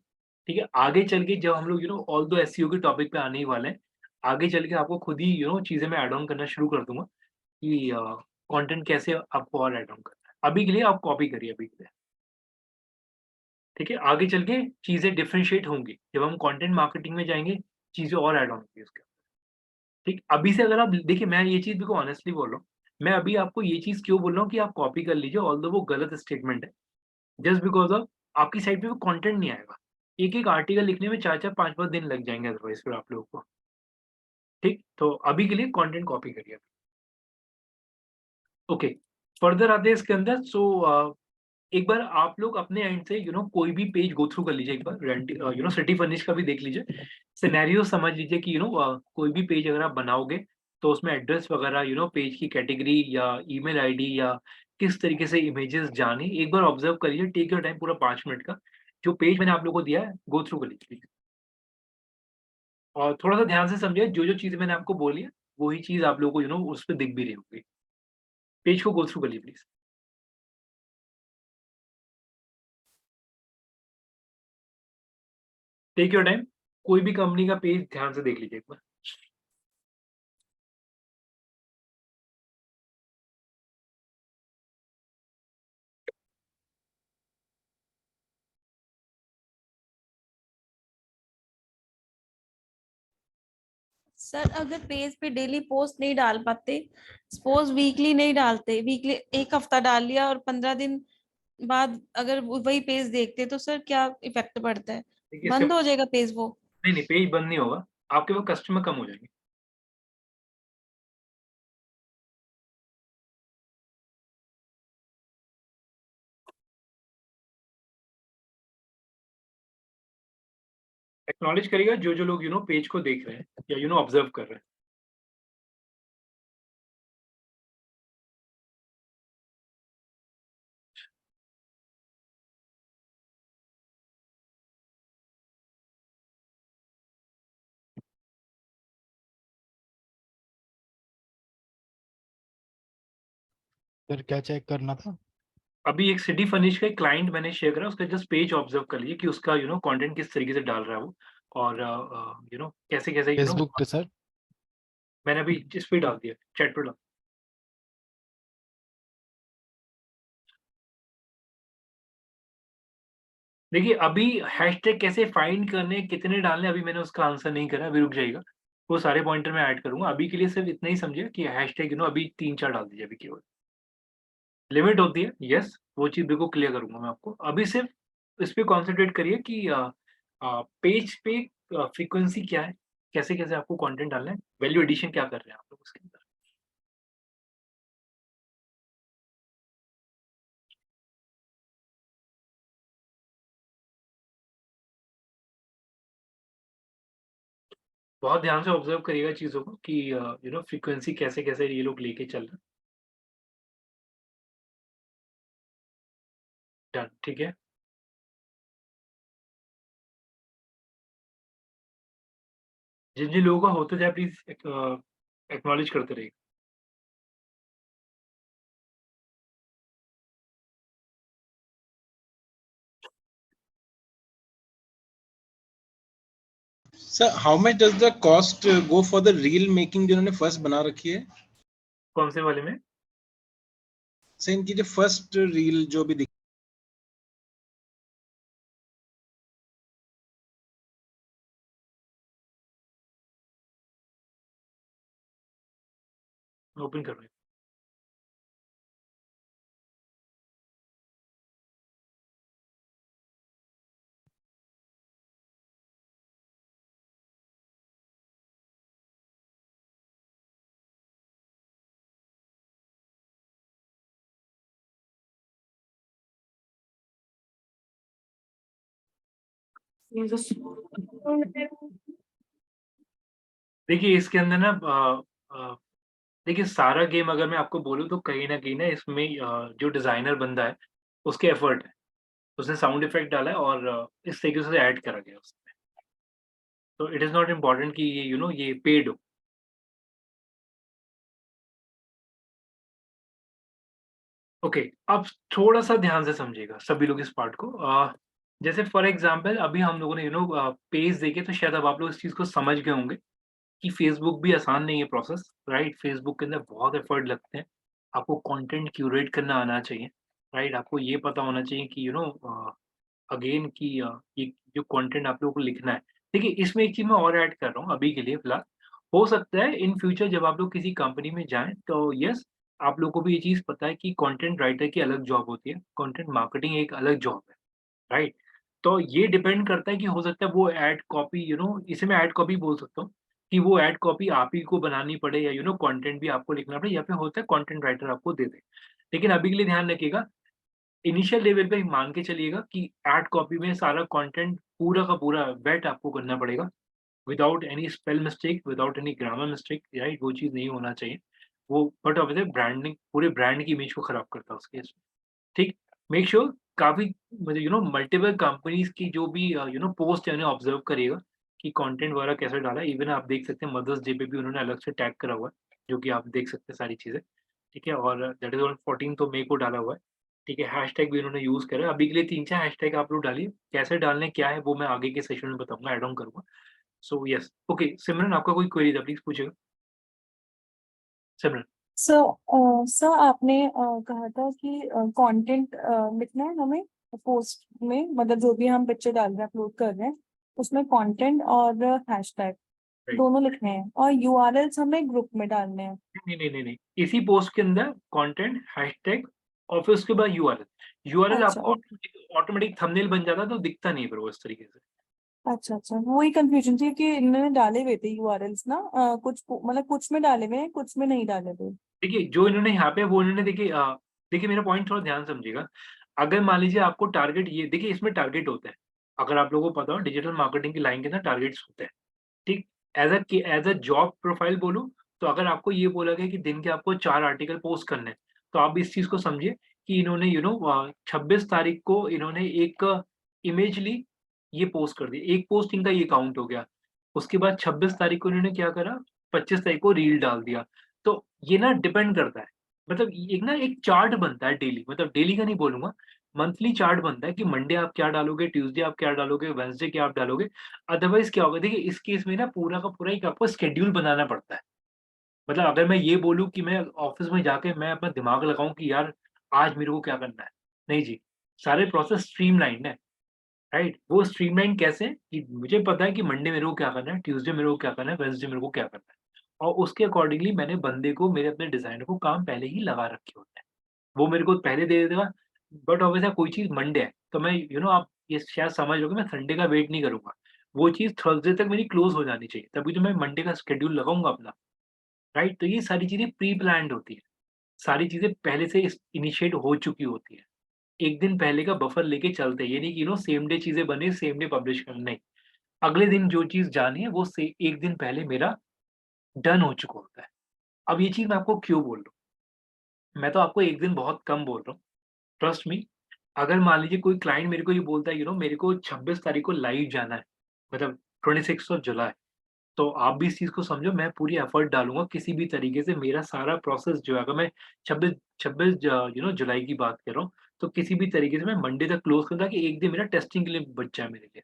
ठीक है? आगे चल के जब हम लोग ऑल्दो एसईओ के टॉपिक पे आने ही वाले हैं, आगे चल के आपको खुद ही चीज़ें मैं ऐड ऑन करना शुरू कर दूँगा कि कंटेंट कैसे आपको और ऐड ऑन करना है। अभी के लिए आप कॉपी करिए अभी के लिए, ठीक है? आगे चल के चीज़ें डिफरेंशिएट होंगी। जब हम कंटेंट मार्केटिंग में जाएँगे, चीज़ें और ऐड ऑन होंगी उसके। ठीक, अभी से अगर आप देखिए मैं ये चीज़ देखो ऑनेस्टली बोल रहा हूँ। मैं अभी आपको ये चीज़ क्यों बोल रहा हूँ कि आप कॉपी कर लीजिए ऑल्दो वो गलत स्टेटमेंट है। जस्ट बिकॉज़ ऑफ आपकी साइट पे वो कंटेंट नहीं आएगा। एक-एक आर्टिकल लिखने में 4-4 5-5 दिन लग जाएँगे अदरवाइज़ फिर आप लोगों को। ठीक? तो अभी के लिए कंटेंट कॉपी करिए। ओके, फर्दर आते हैं इसके अंदर एक बार आप लोग अपने एंड से कोई भी पेज गो थ्रू कर लीजिए एक बार सिटी फर्निश का भी देख लीजिए। सिनेरियो समझ लीजिए कि कोई भी पेज अगर आप बनाओगे तो उसमें एड्रेस वगैरह पेज की कैटेगरी या ईमेल आईडी या किस तरीके से इमेजेस जानी एक बार ऑब्जर्व करिए, टेक योर टाइम पूरा 5 मिनट का। जो पेज मैंने आप लोगों को दिया है गो थ्रू कर लीजिए और थोड़ा-सा ध्यान से समझिए जो-जो चीज़ें मैंने आपको बोली है, वही चीज़ आप लोगों को उस पे दिख भी रही होगी। पेज को गो थ्रू कर लीजिए प्लीज़। टेक योर टाइम, कोई भी कंपनी का पेज ध्यान से देख लीजिए एक बार। सर अगर पेज पे डेली पोस्ट नहीं डाल पाते, सपोज वीकली नहीं डालते, वीकली एक हफ्ता डाल लिया और 15 दिन बाद अगर वही पेज देखते तो सर क्या इफेक्ट पड़ता है? देखिए इससे बंद हो जाएगा पेज वो? नहीं, नहीं पेज बंद नहीं होगा, आपके वो कस्टमर कम हो जाएँगे। एक्नॉलेज करिएगा जो-जो लोग पेज को देख रहे हैं या ऑब्जर्व कर रहे हैं। फिर क्या चेक करना था? अभी एक सिटी फर्निश का एक क्लाइंट मैंने शेयर करा, उसका जस्ट पेज ऑब्जर्व कर लीजिए कि उसका कंटेंट किस तरीके से डाल रहा है वो, और कैसे-कैसे फेसबुक पे सर? मैंने अभी इस पे डाल दिया, चैट पे डाल। देखिए अभी हैशटैग कैसे फाइंड करने, कितने डालने, अभी मैंने उसका आंसर नहीं करा, अभी रुक जाइएगा। वो सारे पॉइंटर मैं ऐड करूँगा। अभी के लिए सिर्फ इतना ही समझिए कि हैशटैग अभी 3-4 डाल दीजिए अभी केवल। लिमिट होती है, यस, वो चीज़ बिल्कुल क्लियर करूँगा मैं आपको। अभी सिर्फ इस पे कॉन्संट्रेट करिए कि पेज पे फ्रीक्वेंसी क्या है, कैसे-कैसे आपको कंटेंट डालना है, वैल्यू एडिशन क्या कर रहे हैं आप लोग उसके अंदर। बहुत ध्यान से ऑब्जर्व करिएगा चीज़ों को कि फ्रीक्वेंसी कैसे-कैसे ये लोग लेके चल रहे हैं। डन, ठीक है? जिन-जिन लोगों का होता जाए प्लीज़ एक्नॉलेज करते रहिए। Sir how much does the cost go for the reel making जिन्होंने फर्स्ट बना रखी है? कौन से वाले में? सर इनकी जो फर्स्ट रील जो भी ओपन कर रहे हैं। देखिए इसके अंदर ना देखिए सारा गेम अगर मैं आपको बोलूँ तो कहीं न कहीं ना इसमें जो डिज़ाइनर बंदा है, उसके एफर्ट है। उसने साउंड इफेक्ट डाला है और इस तरीके से ऐड करा गया उसमें। तो इट इज़ नॉट इम्पोर्टेंट कि ये ये पेड हो। ओके, अब थोड़ा-सा ध्यान से समझिएगा सभी लोग इस पार्ट को। जैसे फॉर एग्ज़ाम्पल अभी हम लोगों ने पेज देखे तो शायद अब आप लोग इस चीज़ को समझ गए होंगे कि फेसबुक भी आसान नहीं है प्रोसेस, राइट? फेसबुक के अंदर बहुत एफर्ट लगते हैं। आपको कंटेंट क्यूरेट करना आना चाहिए, राइट? आपको ये पता होना चाहिए कि अगेन कि ये जो कंटेंट आप लोगों को लिखना है। देखिए इसमें एक चीज़ मैं और ऐड कर रहा हूँ अभी के लिए फिलहाल। हो सकता है इन फ्यूचर जब आप लोग किसी कंपनी में जाएँ तो येस, आप लोगों को भी ये चीज़ पता है कि कंटेंट राइटर की अलग जॉब होती है, कंटेंट मार्केटिंग एक अलग जॉब है, राइट? तो ये डिपेंड करता है कि हो सकता है वो एड कॉपी इसे मैं एड कॉपी बोल सकता हूँ, कि वो एड कॉपी आप ही को बनानी पड़े या कंटेंट भी आपको लिखना पड़े या फिर होता है कंटेंट राइटर आपको दे दे। लेकिन अभी के लिए ध्यान रखिएगा, इनिशियल लेवल पे मान के चलिएगा कि एड कॉपी में सारा कंटेंट पूरा का पूरा वेट आपको करना पड़ेगा, without any spell mistake, without any grammar mistake, right? वो चीज़ नहीं होना चाहिए। वो बट ऑब्वियसली ब्रांडिंग पूरे ब्रांड की इमेज को खराब करता है उस केस में, ठीक? मेक श्योर काफ़ी मतलब मल्टीपल कंपनीज़ की जो भी पोस्ट है उन्हें ऑब्जर्व करिएगा कि कंटेंट वगैरह कैसे डाला है। इवन आप देख सकते हैं मदर्स डे पे भी उन्होंने अलग से टैग करा हुआ है, जो कि आप देख सकते हैं सारी चीज़ें, ठीक है? और that is on 14th of May को डाला हुआ है, ठीक है? हैशटैग भी उन्होंने यूज़ करा है। अभी के लिए 3-4 हैशटैग आप लोग डालिए, कैसे डालने क्या है वो मैं आगे के सेशन में बताऊँगा, ऐड ऑन करूँगा। सो येस, ओके सिमरन आपका कोई क्वेरी था प्लीज़ पूछिएगा। सिमरन। सर आपने कहा था कि कंटेंट लिखना है हमें पोस्ट में, मतलब जो भी हम पिक्चर डाल रहे हैं अपलोड कर रहे हैं उसमें कंटेंट और हैशटैग राइट। दोनों लिखने हैं और यूआरएल्स हमें ग्रुप में डालने हैं। नहीं। इसी पोस्ट के अंदर कंटेंट, हैशटैग और फिर उसके बाद यूआरएल। यूआरएल अच्छा आपको ओके। ऑटोमेटिक थंबनेल बन जाता है तो दिखता नहीं है फिर वो इस तरीके से। अच्छा वही कंफ्यूजन थी कि इन्होंने डाले हुए थे यूआरएल्स ना, कुछ मतलब कुछ में डाले हुए हैं कुछ में नहीं डाले हुए। देखिए जो इन्होंने यहाँ पे वो इन्होंने देखिए मेरा पॉइंट थोड़ा ध्यान समझिएगा। अगर मान लीजिए आपको टारगेट ये देखिए इसमें टारगेट होता है। अगर आप लोगों को पता हो डिजिटल मार्केटिंग की लाइन के अंदर टारगेट्स होते हैं, ठीक? एज़ अ जॉब प्रोफाइल बोलूँ तो अगर आपको ये बोला गया कि दिन के आपको 4 आर्टिकल पोस्ट करने हैं, तो आप इस चीज़ को समझिए कि इन्होंने 26 तारीख को इन्होंने एक इमेज ली, ये पोस्ट कर दी। एक पोस्ट इनका ये काउंट हो गया। उसके बाद 26 तारीख को इन्होंने क्या करा, 25 तारीख को रील डाल दिया। तो ये ना डिपेंड करता है। मतलब एक ना एक चार्ट बनता है डेली, मतलब डेली का नहीं बोलूँगा, मंथली चार्ट बनता है कि मंडे आप क्या डालोगे, ट्यूसडे आप क्या डालोगे, वेडनेसडे क्या आप डालोगे। अदरवाइज़ क्या होगा देखिए, इस केस में ना पूरा का पूरा एक आपको शेड्यूल बनाना पड़ता है। मतलब अगर मैं ये बोलूँ कि मैं ऑफ़िस में जाके मैं अपना दिमाग लगाऊँ कि यार आज मेरे को क्या करना है, नहीं जी, सारे प्रोसेस स्ट्रीमलाइन्ड है, राइट? वो स्ट्रीमलाइन कैसे है कि मुझे पता है कि मंडे मेरे को क्या करना है, ट्यूसडे मेरे को क्या करना है, वेडनेसडे मेरे को क्या करना है। और उसके अकॉर्डिंगली मैंने बंदे को, मेरे अपने डिज़ाइनर को काम पहले ही लगा रखे होते हैं। वो मेरे को पहले दे देगा, बट ऑब्वियसली कोई चीज़ मंडे है, तो मैं आप ये शायद समझ रहे हो कि मैं संडे का वेट नहीं करूँगा। वो चीज़ थर्सडे तक मेरी क्लोज़ हो जानी चाहिए, तभी तो मैं मंडे का शेड्यूल लगाऊँगा अपना, राइट? तो ये सारी चीज़ें प्री प्लान्ड होती हैं। सारी चीज़ें पहले से इस इनिशिएट हो चुकी होती हैं। 1 दिन पहले का बफर लेके चलते हैं, ये नहीं कि सेम डे चीज़ें बने, सेम डे पब्लिश करना, नहीं। अगले दिन जो चीज़ जानी है वो से 1 दिन पहले मेरा डन हो चुका होता है। अब ये चीज़ मैं आपको क्यों बोल रहा हूँ? मैं तो आपको 1 दिन बहुत कम बोल रहा हूँ, ट्रस्ट मी। अगर मान लीजिए कोई क्लाइंट मेरे को ये बोलता है मेरे को 26 तारीख को लाइव जाना है, मतलब 26th ऑफ जुलाई, तो आप भी इस चीज़ को समझो, मैं पूरी एफर्ट डालूँगा किसी भी तरीके से, मेरा सारा प्रोसेस जो है, अगर मैं 26 जुलाई की बात कर रहा हूँ, तो किसी भी तरीके से मैं मंडे तक क्लोज़ करूँ ताकि 1 दिन मेरा टेस्टिंग के लिए बच जाए मेरे लिए,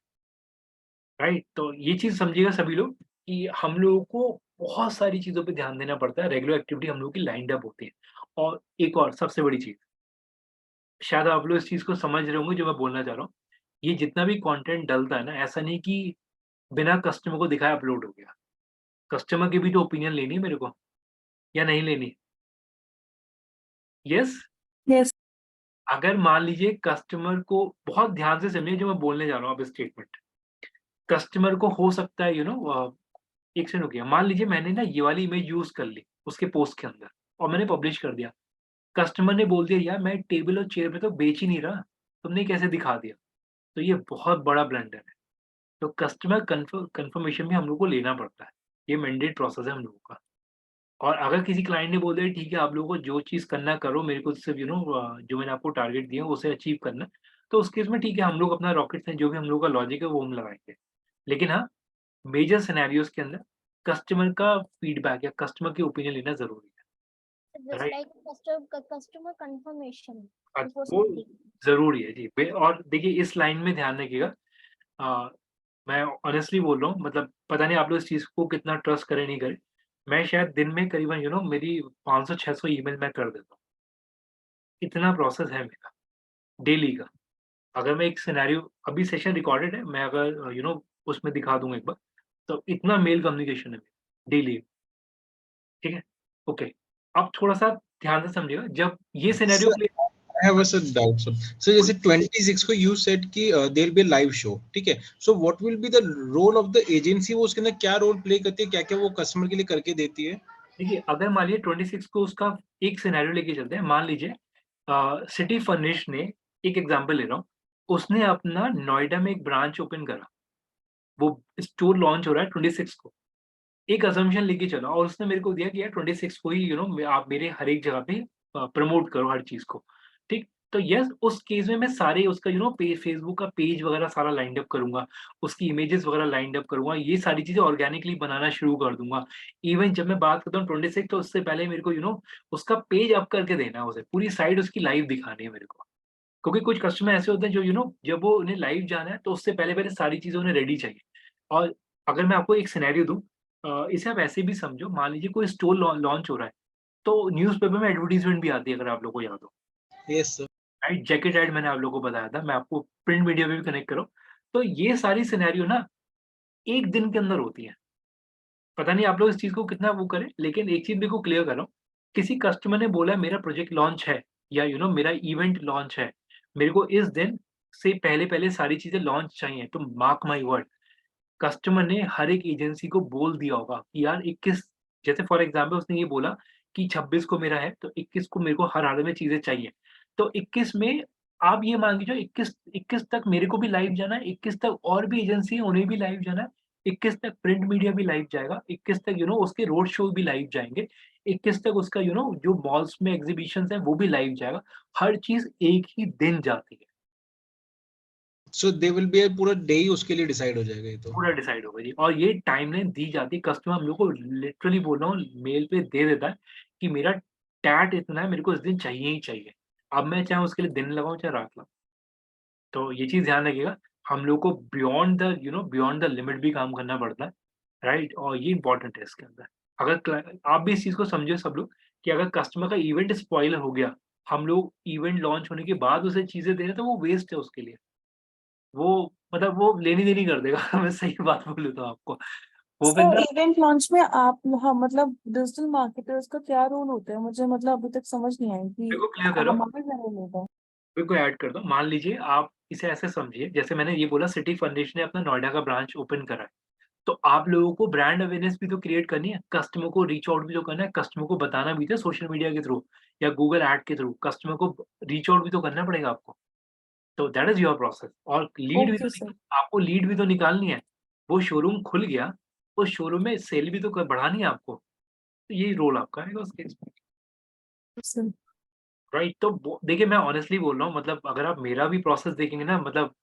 राइट? तो ये चीज़ समझिएगा सभी लोग कि हम लोगों को बहुत सारी चीज़ों पे ध्यान देना पड़ता है, रेगुलर एक्टिविटी हम लोगों की लाइन्ड अप होती है। और एक और सबसे बड़ी चीज़, शायद आप लोग इस चीज़ को समझ रहे होंगे जो मैं बोलना चाह रहा हूँ। ये जितना भी कंटेंट डलता है ना, ऐसा नहीं कि बिना कस्टमर को दिखाए अपलोड हो गया। कस्टमर की भी तो ओपिनियन लेनी है मेरे को, या नहीं लेनी? यस? यस। अगर मान लीजिए कस्टमर को, बहुत ध्यान से समझिए जो मैं बोलने जा रहा हूँ अब स्टेटमेंट। कस्टमर को हो सकता है एक सेकंड रुकिए, मान लीजिए मैंने ना ये वाली इमेज यूज़ कर ली उसके पोस्ट के अंदर और मैंने पब्लिश कर दिया। कस्टमर ने बोल दिया यार मैं टेबल और चेयर पे तो बेच ही नहीं रहा, तुमने कैसे दिखा दिया? तो ये बहुत बड़ा ब्लंडर है। तो कस्टमर कन्फर्मेशन भी हम लोग को लेना पड़ता है। ये मैंडेट प्रोसेस है हम लोगों का। और अगर किसी क्लाइंट ने बोल दिया ठीक है आप लोगों को जो चीज़ करना है करो, मेरे को सिर्फ जो मैंने आपको टारगेट दिया है उसे अचीव करना है, तो उस केस में ठीक है हम लोग अपना रॉकेट साइंस जो भी हम लोगों का लॉजिक है वो हम लगाएँगे। लेकिन हाँ, मेजर सिनेरियोज़ के अंदर कस्टमर का फीडबैक या कस्टमर की ओपिनियन लेना ज़रूरी है, Just right? like customer confirmation before वो sending. ज़रूरी है जी। और देखिए इस लाइन में ध्यान रखिएगा, अ, मैं ऑनेस्टली बोल रहा हूँ, मतलब पता नहीं आप लोग इस चीज़ को कितना ट्रस्ट करें नहीं करें। मैं शायद दिन में करीबन मेरी 500-600 ईमेल मैं कर देता हूँ। इतना प्रोसेस है मेरा डेली का। अगर मैं एक सिनेरियो, अभी सेशन रिकॉर्डेड है, मैं अगर उसमें दिखा दूँगा एक बार, तो इतना मेल कम्युनिकेशन है डेली, ठीक है? ओके, अब थोड़ा-सा ध्यान से समझिएगा, जब ये scenario Sir, play I have a doubt, sir. So जैसे 26 को you said कि there will be a live show, ठीक है? So what will be the role of the agency? वो उसके अंदर क्या रोल प्ले करती है, क्या-क्या वो कस्टमर के लिए करके देती है? देखिए, अगर मान लीजिए 26 को उसका एक सिनेरियो लेके चलते हैं। मान लीजिए सिटी फर्निश ने, एक एग्ज़ाम्पल ले रहा हूँ, उसने अपना नोएडा में एक ब्रांच ओपन करा। वो स्टोर लॉन्च हो रहा है 26 को। एक असम्पशन लेके चलो और उसने मेरे को दिया कि यार 26 को ही आप मेरे हर एक जगह पे प्रमोट करो हर चीज़ को, ठीक? तो यस, उस केस में मैं सारे उसका पे फेसबुक का पेज वगैरह सारा लाइन्ड अप करूँगा, उसकी इमेजेस वगैरह लाइन्ड अप करूँगा, ये सारी चीज़ें ऑर्गेनिकली बनाना शुरू कर दूँगा। इवन जब मैं बात करता हूँ 26, तो उससे पहले मेरे को उसका पेज अप करके देना है उसे, पूरी साइट उसकी लाइव दिखानी है मेरे को। क्योंकि कुछ कस्टमर ऐसे होते हैं जो जब वो उन्हें लाइव जाना है तो उससे पहले-पहले सारी चीज़ें उन्हें रेडी चाहिए। और अगर मैं आपको एक सिनेरियो दूँ, इसे आप ऐसे भी समझो, मान लीजिए कोई स्टोर लॉन्च हो रहा है, तो न्यूज़पेपर में एडवर्टाइज़मेंट भी आती है अगर आप लोगों को याद हो, Yes, sir. Right? Jacket add मैंने आप लोगों को बताया था, मैं आपको प्रिंट मीडिया में भी कनेक्ट करो। तो ये सारी सिनेरियो ना 1 दिन के अंदर होती है। पता नहीं आप लोग इस चीज़ को कितना वो करें, लेकिन एक चीज़ मेरे को क्लियर कर रहा हूँ, किसी कस्टमर ने बोला मेरा प्रोजेक्ट लॉन्च है या मेरा इवेंट लॉन्च है, मेरे को इस दिन से पहले-पहले सारी चीज़ें लॉन्च चाहिए, तो मार्क माय वर्ड, कस्टमर ने हर एक एजेंसी को बोल दिया होगा कि यार 21, जैसे फॉर एग्ज़ाम्पल उसने ये बोला कि 26 को मेरा है, तो 21 को मेरे को हर हाल में चीज़ें चाहिए। तो 21 में आप ये मान के चलो, 21 तक मेरे को भी लाइव जाना है, 21 तक और भी एजेंसी है उन्हें भी लाइव जाना है, 21 तक प्रिंट मीडिया भी लाइव जाएगा, 21 तक उसके रोड शो भी लाइव जाएँगे, 21 तक उसका जो मॉल्स में एग्ज़िबिशन्स हैं वो भी लाइव जाएगा। हर चीज़ एक ही दिन जाती है। So they will be a पूरा डे ही उसके लिए डिसाइड हो जाएगा ये तो। पूरा डिसाइड होगा जी, और ये टाइमलाइन दी जाती है, कस्टमर हम लोग को लिटरली बोल रहा हूँ मेल पे दे देता है कि मेरा टैट इतना है, मेरे को इस दिन चाहिए ही चाहिए। अब मैं चाहे उसके लिए दिन लगाऊँ चाहे रात लगाऊँ। तो ये चीज़ ध्यान रखिएगा, हम लोग को बियॉन्ड द लिमिट भी काम करना पड़ता है, राइट? और ये इम्पोर्टेंट है इसके अंदर। अगर आप भी इस चीज़ को समझे सब लोग कि अगर कस्टमर का इवेंट स्पॉइल हो गया, हम लोग इवेंट लॉन्च होने के बाद उसे चीज़ें दे रहे हैं, तो वो वेस्ट है उसके लिए। वो मतलब वो लेनी-देनी कर देगा मैं सही बात बोलूँ तो आपको। वो सर बंदा इवेंट लॉन्च में आप हाँ मतलब डिजिटल मार्केटर्स का क्या रोल होता है? मुझे मतलब अभी तक समझ नहीं आई कि मेरे को क्लियर करो, हमारा क्या रोल होता है? मेरे को ऐड कर दो। मान लीजिए आप इसे ऐसे समझिए, जैसे मैंने ये बोला सिटी फर्निश ने अपना नोएडा का ब्रांच ओपन करा है। तो आप लोगों को ब्रांड अवेयरनेस भी तो क्रिएट करनी है, कस्टमर को रीच आउट भी तो करना है, कस्टमर को बताना भी तो सोशल मीडिया के थ्रू या गूगल ऐड के थ्रू कस्टमर को रीच आउट भी तो करना पड़ेगा आपको। तो दैट इज़ योर प्रोसेस और ओके सर। आपको लीड भी तो निकालनी है। वो शोरूम खुल गया, उस शोरूम में सेल भी तो बढ़ानी है आपको। तो यही रोल आपका है उस केस में, सर राइट? तो देखिए मैं ऑनेस्टली बोल रहा हूँ, मतलब अगर आप मेरा भी प्रोसेस देखेंगे ना, मतलब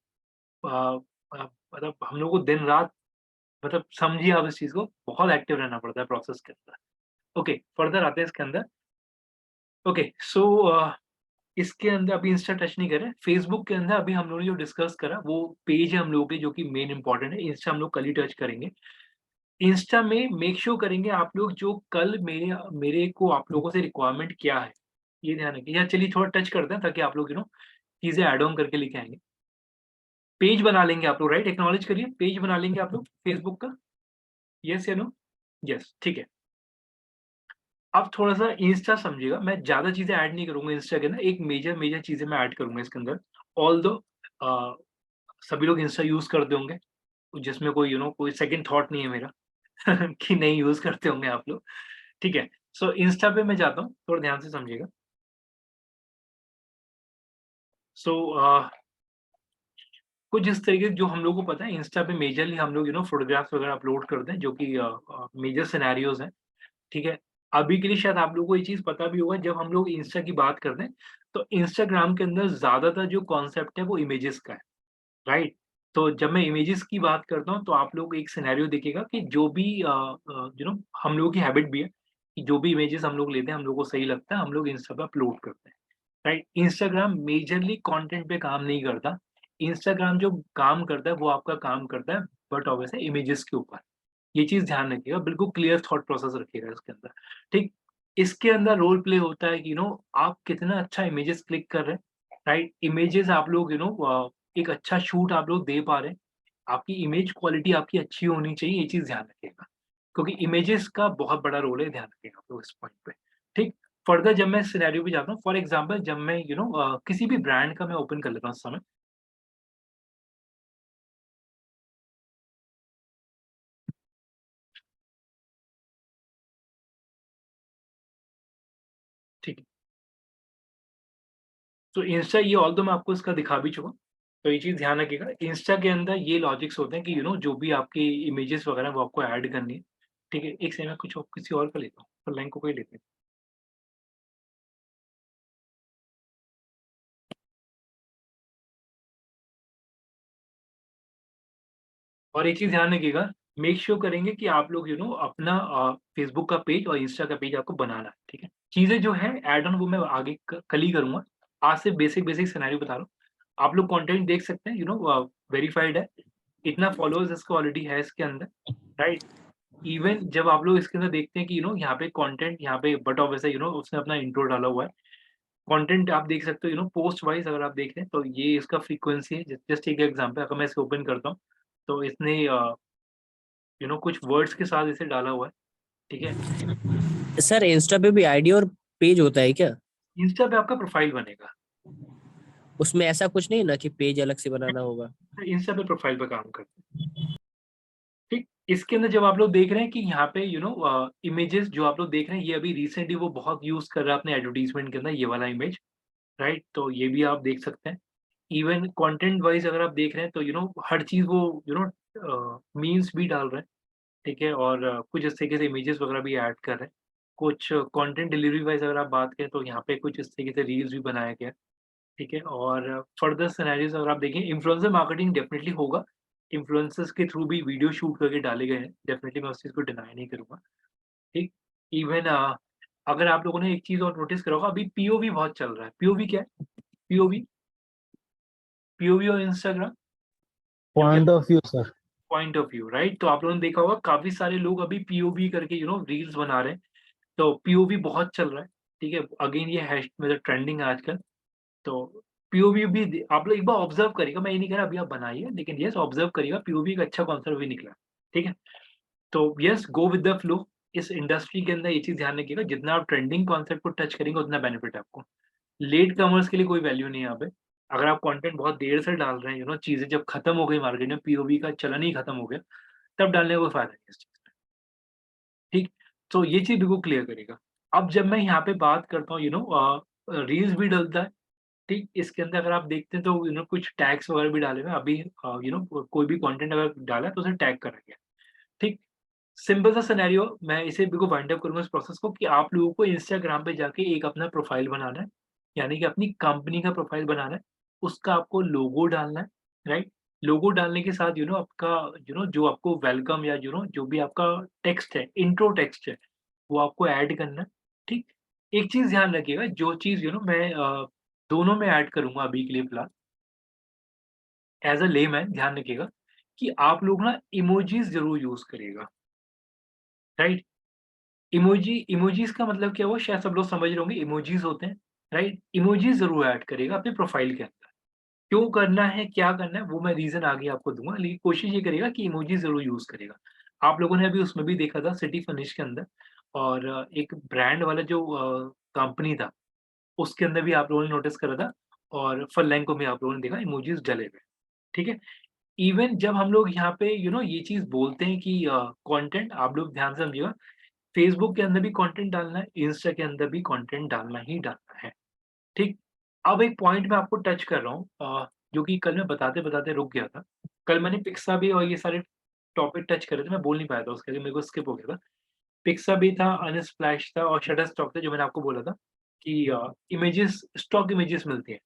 अ, मतलब हम लोग को दिन रात, मतलब समझिए आप इस चीज़ को, बहुत एक्टिव रहना पड़ता है प्रोसेस के अंदर। ओके, फर्दर आते हैं इसके अंदर। ओके, सो इसके अंदर अभी इंस्टा टच नहीं कर रहे। फेसबुक के अंदर अभी हम लोगों ने जो डिस्कस करा वो पेज है हम लोगों के जो कि मेन इंपॉर्टेंट है। इंस्टा हम लोग कल ही टच करेंगे। इंस्टा में मेक श्योर करेंगे आप लोग जो कल मेरे मेरे को आप लोगों से रिक्वायरमेंट क्या है, ये ध्यान रखिए। या चलिए थोड़ा टच करते हैं ताकि आप लोग चीज़ें ऐड ऑन करके लेके आएँगे। पेज बना लेंगे आप लोग, राइट? एक्नॉलेज करिए, पेज बना लेंगे आप लोग फेसबुक का? येस या नो? येस, ठीक है। अब थोड़ा-सा इंस्टा समझिएगा, मैं ज़्यादा चीज़ें ऐड नहीं करूँगा इंस्टा के अंदर, एक मेजर चीज़ें मैं ऐड करूँगा इसके अंदर। ऑल्दो अ, सभी लोग इंस्टा यूज़ करते होंगे, जिसमें कोई कोई सेकंड थॉट नहीं है मेरा कि नहीं यूज़ करते होंगे आप लोग, ठीक है? सो इंस्टा पे मैं जाता हूँ, थोड़ा ध्यान से समझिएगा। सो कुछ इस तरीके से जो हम लोग को पता है इंस्टा पे मेजरली हम लोग फ़ोटोग्राफ्स वगैरह अपलोड करते हैं जो कि मेजर सिनेरियोज़ हैं, ठीक है? अभी के लिए शायद आप लोगों को ये चीज़ पता भी होगा, जब हम लोग इंस्टा की बात करते हैं, तो इंस्टाग्राम के अंदर ज़्यादातर जो कॉन्सेप्ट है वो इमेजेस का है, राइट? तो जब मैं इमेजेस की बात करता हूँ, तो आप लोग एक सिनेरियो देखिएगा कि जो भी हम लोगों की हैबिट भी है कि जो भी इमेजेस हम लोग लेते हैं, हम लोग को सही लगता है, हम लोग इंस्टा पे अपलोड करते हैं, राइट? इंस्टाग्राम मेजरली कंटेंट पे काम नहीं करता। इंस्टाग्राम जो काम करता है, वो आपका काम करता है बट ऑब्वियसली इमेजेस के ऊपर। ये चीज़ ध्यान रखिएगा, बिल्कुल क्लियर थॉट प्रोसेस रखिएगा इसके अंदर, ठीक? इसके अंदर रोल प्ले होता है कि आप कितना अच्छा इमेजेस क्लिक कर रहे हैं, राइट? इमेजेस आप लोग एक अच्छा शूट आप लोग दे पा रहे हैं, आपकी इमेज क्वालिटी आपकी अच्छी होनी चाहिए, ये चीज़ ध्यान रखिएगा। क्योंकि इमेजेस का बहुत बड़ा रोल है, ध्यान रखिएगा आप लोग इस पॉइंट पे, ठीक? फर्दर जब मैं सिनेरियो पे जाता हूँ, फॉर एग्ज़ाम्पल जब मैं किसी भी ब्रांड का मैं ओपन कर लेता हूँ इस समय, ठीक है? तो इंस्टा ये ऑल्दो मैं आपको इसका दिखा भी चुका हूँ, तो ये चीज़ ध्यान रखिएगा। इंस्टा के अंदर ये लॉजिक्स होते हैं कि जो भी आपकी इमेजेस वगैरह वो आपको ऐड करनी है, ठीक है? एक सेकंड मैं कुछ और किसी और का लेता हूँ, तो लाइन को कोई लेते हैं। और एक चीज़ ध्यान रखिएगा, मेक श्योर करेंगे कि आप लोग अपना फेसबुक का पेज और इंस्टा का पेज आपको बनाना है, ठीक है? चीज़ें जो है ऐड ऑन वो मैं आगे कल ही करूँगा। आज से बेसिक सिनेरियो बता रहा हूँ। आप लोग कंटेंट देख सकते हैं, वेरिफाइड है, इतना फॉलोअर्स इसका ऑलरेडी है इसके अंदर, राइट? इवन जब आप लोग इसके अंदर देखते हैं कि यहाँ पे कंटेंट यहाँ पे बट ऑब्वियसली उसने अपना इंट्रो डाला हुआ है। कंटेंट आप देख सकते हो पोस्ट वाइज़ अगर आप देख रहे हैं तो ये इसका फ्रीक्वेंसी है। जस्ट एक एग्जांपल, अगर मैं इसे ओपन करता हूँ, तो इसने कुछ वर्ड्स के साथ इसे डाला हुआ है, ठीक है? सर इंस्टा पे भी आईडी और पेज होता है क्या? इंस्टा पे आपका प्रोफाइल बनेगा। उसमें ऐसा कुछ नहीं ना कि पेज अलग से बनाना होगा? इंस्टा पे प्रोफाइल पे काम करते हैं, ठीक? इसके अंदर जब आप लोग देख रहे हैं कि यहाँ पे इमेजेस जो आप लोग देख रहे हैं, ये अभी रिसेंटली वो बहुत यूज़ कर रहा है अपने एडवर्टाइज़मेंट के अंदर ये वाला इमेज, राइट? तो ये भी आप देख सकते हैं। इवन कंटेंट वाइज़ अगर आप देख रहे हैं तो हर चीज़ वो मीम्स भी डाल रहे हैं, ठीक है? और कुछ इस तरीके से इमेजेस वगैरह भी ऐड कर रहे हैं। कुछ कंटेंट डिलीवरी वाइज़ अगर आप बात करें तो यहाँ पे कुछ इस तरीके से रील्स भी बनाया गया है, ठीक है? और फर्दर सिनेरियोज़ अगर आप देखें, इन्फ्लुएंसर मार्केटिंग डेफिनिटली होगा। इन्फ्लुएंसर्स के थ्रू भी वीडियो शूट करके डाले गए हैं, डेफिनिटली मैं उस चीज़ को डिनाई नहीं करूँगा, ठीक? इवन अगर आप लोगों ने एक चीज और नोटिस करा होगा, अभी पीओवी बहुत चल रहा है। पीओवी क्या है? पीओवी पीओवी और Instagram point of view sir. Point of view, right? तो आप लोगों ने देखा होगा काफी सारे लोग अभी पीओवी करके रील्स बना रहे हैं। तो पीओवी बहुत चल रहा है, ठीक है। अगेन ये हैश मतलब ट्रेंडिंग है आजकल। तो पीओवी भी आप लोग एक बार ऑब्जर्व करिएगा, मैं ये नहीं कह रहा अभी आप बनाइए, लेकिन यस ऑब्जर्व करिएगा, पीओवी का अच्छा कॉन्सेप्ट भी निकला, ठीक है। तो yes, go with the flow. इस इंडस्ट्री के अंदर ये चीज ध्यान रखिएगा, जितना आप ट्रेंडिंग कॉन्सेप्ट को टच करेंगे उतना बेनिफिट है आपको। लेट कमर्स के लिए कोई वैल्यू नहीं है यहाँ पे। अगर आप कंटेंट बहुत देर से डाल रहे हैं, चीजें जब खत्म हो गई मार्केट में, पीओवी का चलन ही खत्म हो गया, तब डालने का कोई फायदा नहीं है इस चीज में, ठीक। तो ये चीज बिल्कुल क्लियर करेगा। अब जब मैं यहाँ पे बात करता हूँ, रील्स भी डलता है, ठीक। इसके अंदर अगर आप देखते हैं तो कुछ टैग्स वगैरह भी डाले हुए हैं अभी। कोई भी कंटेंट अगर डाला है तो उसे टैग करा गया, ठीक। सिंपल सा सिनेरियो, मैं इसे बिल्कुल वाइंड अप करूंगा इस प्रोसेस को, कि आप लोगों को इंस्टाग्राम पे जाके एक अपना प्रोफाइल बनाना है, यानी कि अपनी कंपनी का प्रोफाइल बनाना है। उसका आपको लोगो डालना है, राइट। लोगो डालने के साथ आपका जो आपको वेलकम या जो भी आपका टेक्स्ट है, इंट्रो टेक्स्ट है, वो आपको ऐड करना है, ठीक। एक चीज ध्यान रखिएगा, जो चीज मैं दोनों में ऐड करूंगा अभी के लिए फिलहाल, एज अ लेमैन ध्यान रखिएगा कि आप लोग ना इमोजीज जरूर यूज करिएगा, राइट। इमोजीज का मतलब क्या हुआ, शायद सब लोग समझ रहे होंगे, इमोजीज होते हैं, राइट। इमोजीज जरूर ऐड करेगा अपने प्रोफाइल के अंदर। क्यों करना है, क्या करना है, वो मैं रीजन आगे आपको दूंगा, लेकिन कोशिश ये करेगा कि इमोजीज जरूर यूज करेगा। आप लोगों ने अभी उसमें भी देखा था सिटी फर्निश के अंदर, और एक ब्रांड वाला जो कंपनी था, उसके अंदर भी आप लोगों ने नोटिस करा था, और फरलैंग को भी आप लोगों ने देखा इमोजीज डले हुए, ठीक है। इवन जब हम लोग यहाँ पे ये चीज बोलते हैं कि कंटेंट, आप लोग ध्यान से समझिएगा, फेसबुक के अंदर भी कंटेंट डालना है, इंस्टा के अंदर भी कंटेंट डालना ही डालना है, ठीक। अब एक पॉइंट मैं आपको टच कर रहा हूँ, जो कि कल मैं बताते बताते रुक गया था। कल मैंने पिक्सा भी और ये सारे टॉपिक टच करे थे, मैं बोल नहीं पाया था उसके लिए, मेरे को स्किप हो गया था। पिक्सा भी था, अनस्प्लैश था और शटर स्टॉक था, जो मैंने आपको बोला था कि इमेजेस, स्टॉक इमेजेस मिलती हैं।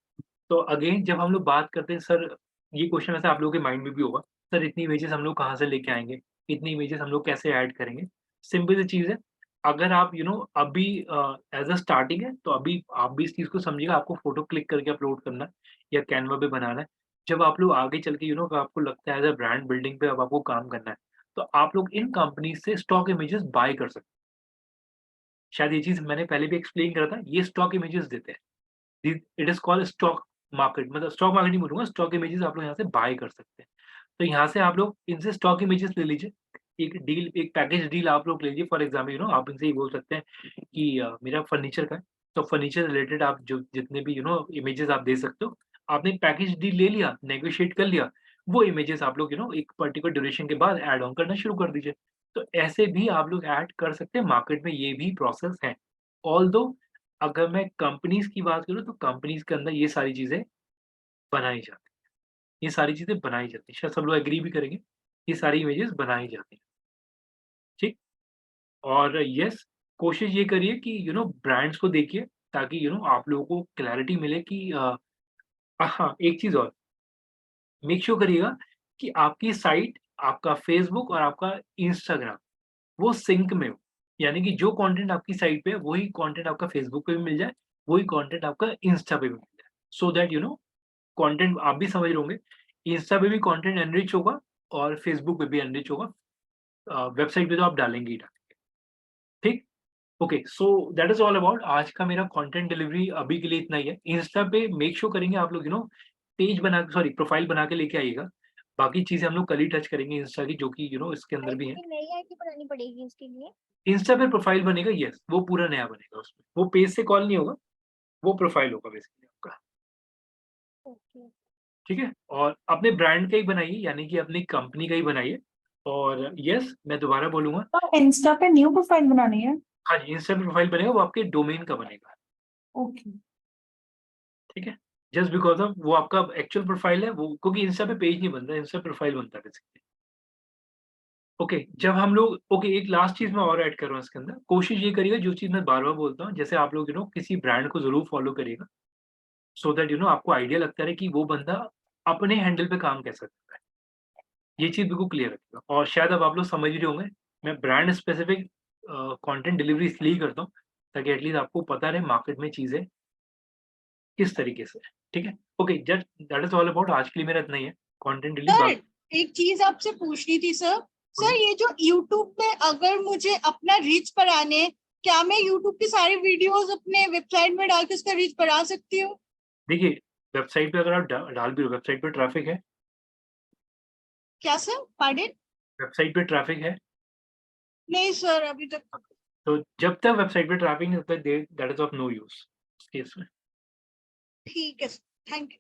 तो अगेन जब हम लोग बात करते हैं, सर ये क्वेश्चन वैसे आप लोगों के माइंड में भी होगा, सर इतनी इमेजेस हम लोग कहाँ से लेके आएंगे, इतनी इमेजेस हम लोग कैसे ऐड करेंगे। सिंपल सी चीज़ है, अगर आप अभी एज अ स्टार्टिंग है, तो अभी आप भी इस चीज़ को समझिएगा, आपको फोटो क्लिक करके अपलोड करना है या कैनवा पे बनाना है। जब आप लोग आगे चल के आपको लगता है एज अ ब्रांड बिल्डिंग पे अब आपको काम करना है, तो आप लोग इन कंपनी से स्टॉक इमेजेस बाय कर सकते हैं। शायद ये चीज़ मैंने पहले भी एक्सप्लेन करा था, ये स्टॉक इमेजेस देते हैं। It is called stock market, मतलब स्टॉक मार्केट नहीं बोलूंगा, स्टॉक इमेजेस आप लोग यहाँ से बाय कर सकते हैं। तो यहाँ से आप लोग इनसे स्टॉक इमेजेस ले लीजिए, एक पैकेज डील आप लोग ले लीजिए। फॉर एग्जाम्पल आप इनसे ये बोल सकते हैं कि मेरा फर्नीचर का है, तो फर्नीचर रिलेटेड आप जो जितने भी इमेजेस आप दे सकते हो, आपने पैकेज डील ले लिया, नेगोशिएट कर लिया, वो इमेजेस आप लोग एक पर्टिकुलर ड्यूरेशन के बाद ऐड ऑन करना शुरू कर दीजिए। तो ऐसे भी आप लोग ऐड कर सकते हैं, मार्केट में ये भी प्रोसेस है। ऑल्दो अगर मैं कंपनीज की बात करूँ, तो कंपनीज के अंदर ये सारी चीजें बनाई जाती हैं, ये सारी चीजें बनाई जाती हैं, शायद सब लोग एग्री भी करेंगे, ये सारी इमेजेस बनाई जाती हैं, ठीक। और यस, कोशिश ये करिए कि ब्रांड्स को देखिए, ताकि आप लोगों को क्लैरिटी मिले कि हाँ, एक चीज और मेक श्योर करिएगा कि आपकी साइट, आपका फेसबुक और आपका इंस्टाग्राम वो सिंक में हो, यानी कि जो कंटेंट आपकी साइट पे है वही कंटेंट आपका फेसबुक पे भी मिल जाए, वही कंटेंट आपका इंस्टा पे भी मिल जाए, सो दैट कंटेंट आप भी समझ रहे होंगे, इंस्टा पे भी कंटेंट एनरिच होगा और फेसबुक पे भी एनरिच होगा, वेबसाइट पे तो आप डालेंगे ही डालेंगे, ठीक। Okay, so that is all about आज का मेरा कंटेंट डिलीवरी, अभी के लिए इतना ही है। इंस्टा पे मेक श्योर करेंगे आप लोग पेज बना, सॉरी प्रोफाइल बना के लेके आइएगा। बाकी चीजें हम लोग कल ही टच करेंगे इंस्टा की, जो कि इसके अंदर भी है। नई आईडी बनानी पड़ेगी उसके लिए? इंस्टा पे प्रोफाइल बनेगा, यस, वो पूरा नया बनेगा, उसमें वो पेज से कॉल नहीं होगा, वो प्रोफाइल होगा बेसिकली आपका, ओके। ठीक है। और अपने ब्रांड का ही बनाइए, यानी कि अपनी कंपनी का ही बनाइए। और यस, मैं दोबारा बोलूंगा, तो इंस्टा पे न्यू प्रोफाइल बनानी है? हाँ जी, इंस्टा पे प्रोफाइल बनेगा, वो आपके डोमेन का बनेगा, ओके। ठीक है। जस्ट बिकॉज ऑफ वो आपका एक्चुअल प्रोफाइल है वो, क्योंकि इंस्टा पे पेज नहीं बनता, इंस्टा प्रोफाइल बनता है बेसिकली। ओके, जब हम लोग एक लास्ट चीज मैं और ऐड कर रहा हूँ इसके अंदर, कोशिश ये करिएगा, जो चीज मैं बार बार बोलता हूँ, जैसे आप लोग किसी ब्रांड को जरूर फॉलो करिएगा, सो दैट आपको आइडिया लगता है कि वो बंदा अपने हैंडल पे काम कैसे करता है, ये चीज बिल्कुल क्लियर रखिएगा। और शायद अब आप लोग समझ रहे होंगे, मैं ब्रांड स्पेसिफिक कंटेंट डिलीवरी इसलिए करता हूँ ताकि एटलीस्ट आपको पता रहे मार्केट में चीजें किस तरीके से है, ठीक है? Okay, just that is all about. आज के लिए मेरा इतना ही है कंटेंट रिलीज। सर एक चीज आपसे पूछनी थी सर। सर ये जो YouTube में अगर मुझे अपना रीच बढ़ाने, क्या मैं YouTube की सारी वीडियोस अपने वेबसाइट में डाल के उसका रीच बढ़ा सकती हूँ? देखिए, वेबसाइट पे अगर आप डाल भी हो, वेबसाइट पे ट्रैफिक है, क्या सर? पार्डन? वेबसाइट पे ट्रैफिक है, नहीं सर अभी तक। तो जब तक वेबसाइट पे ट्रैफिक नहीं होता that is of no use इस केस में। ठीक है, थैंक यू।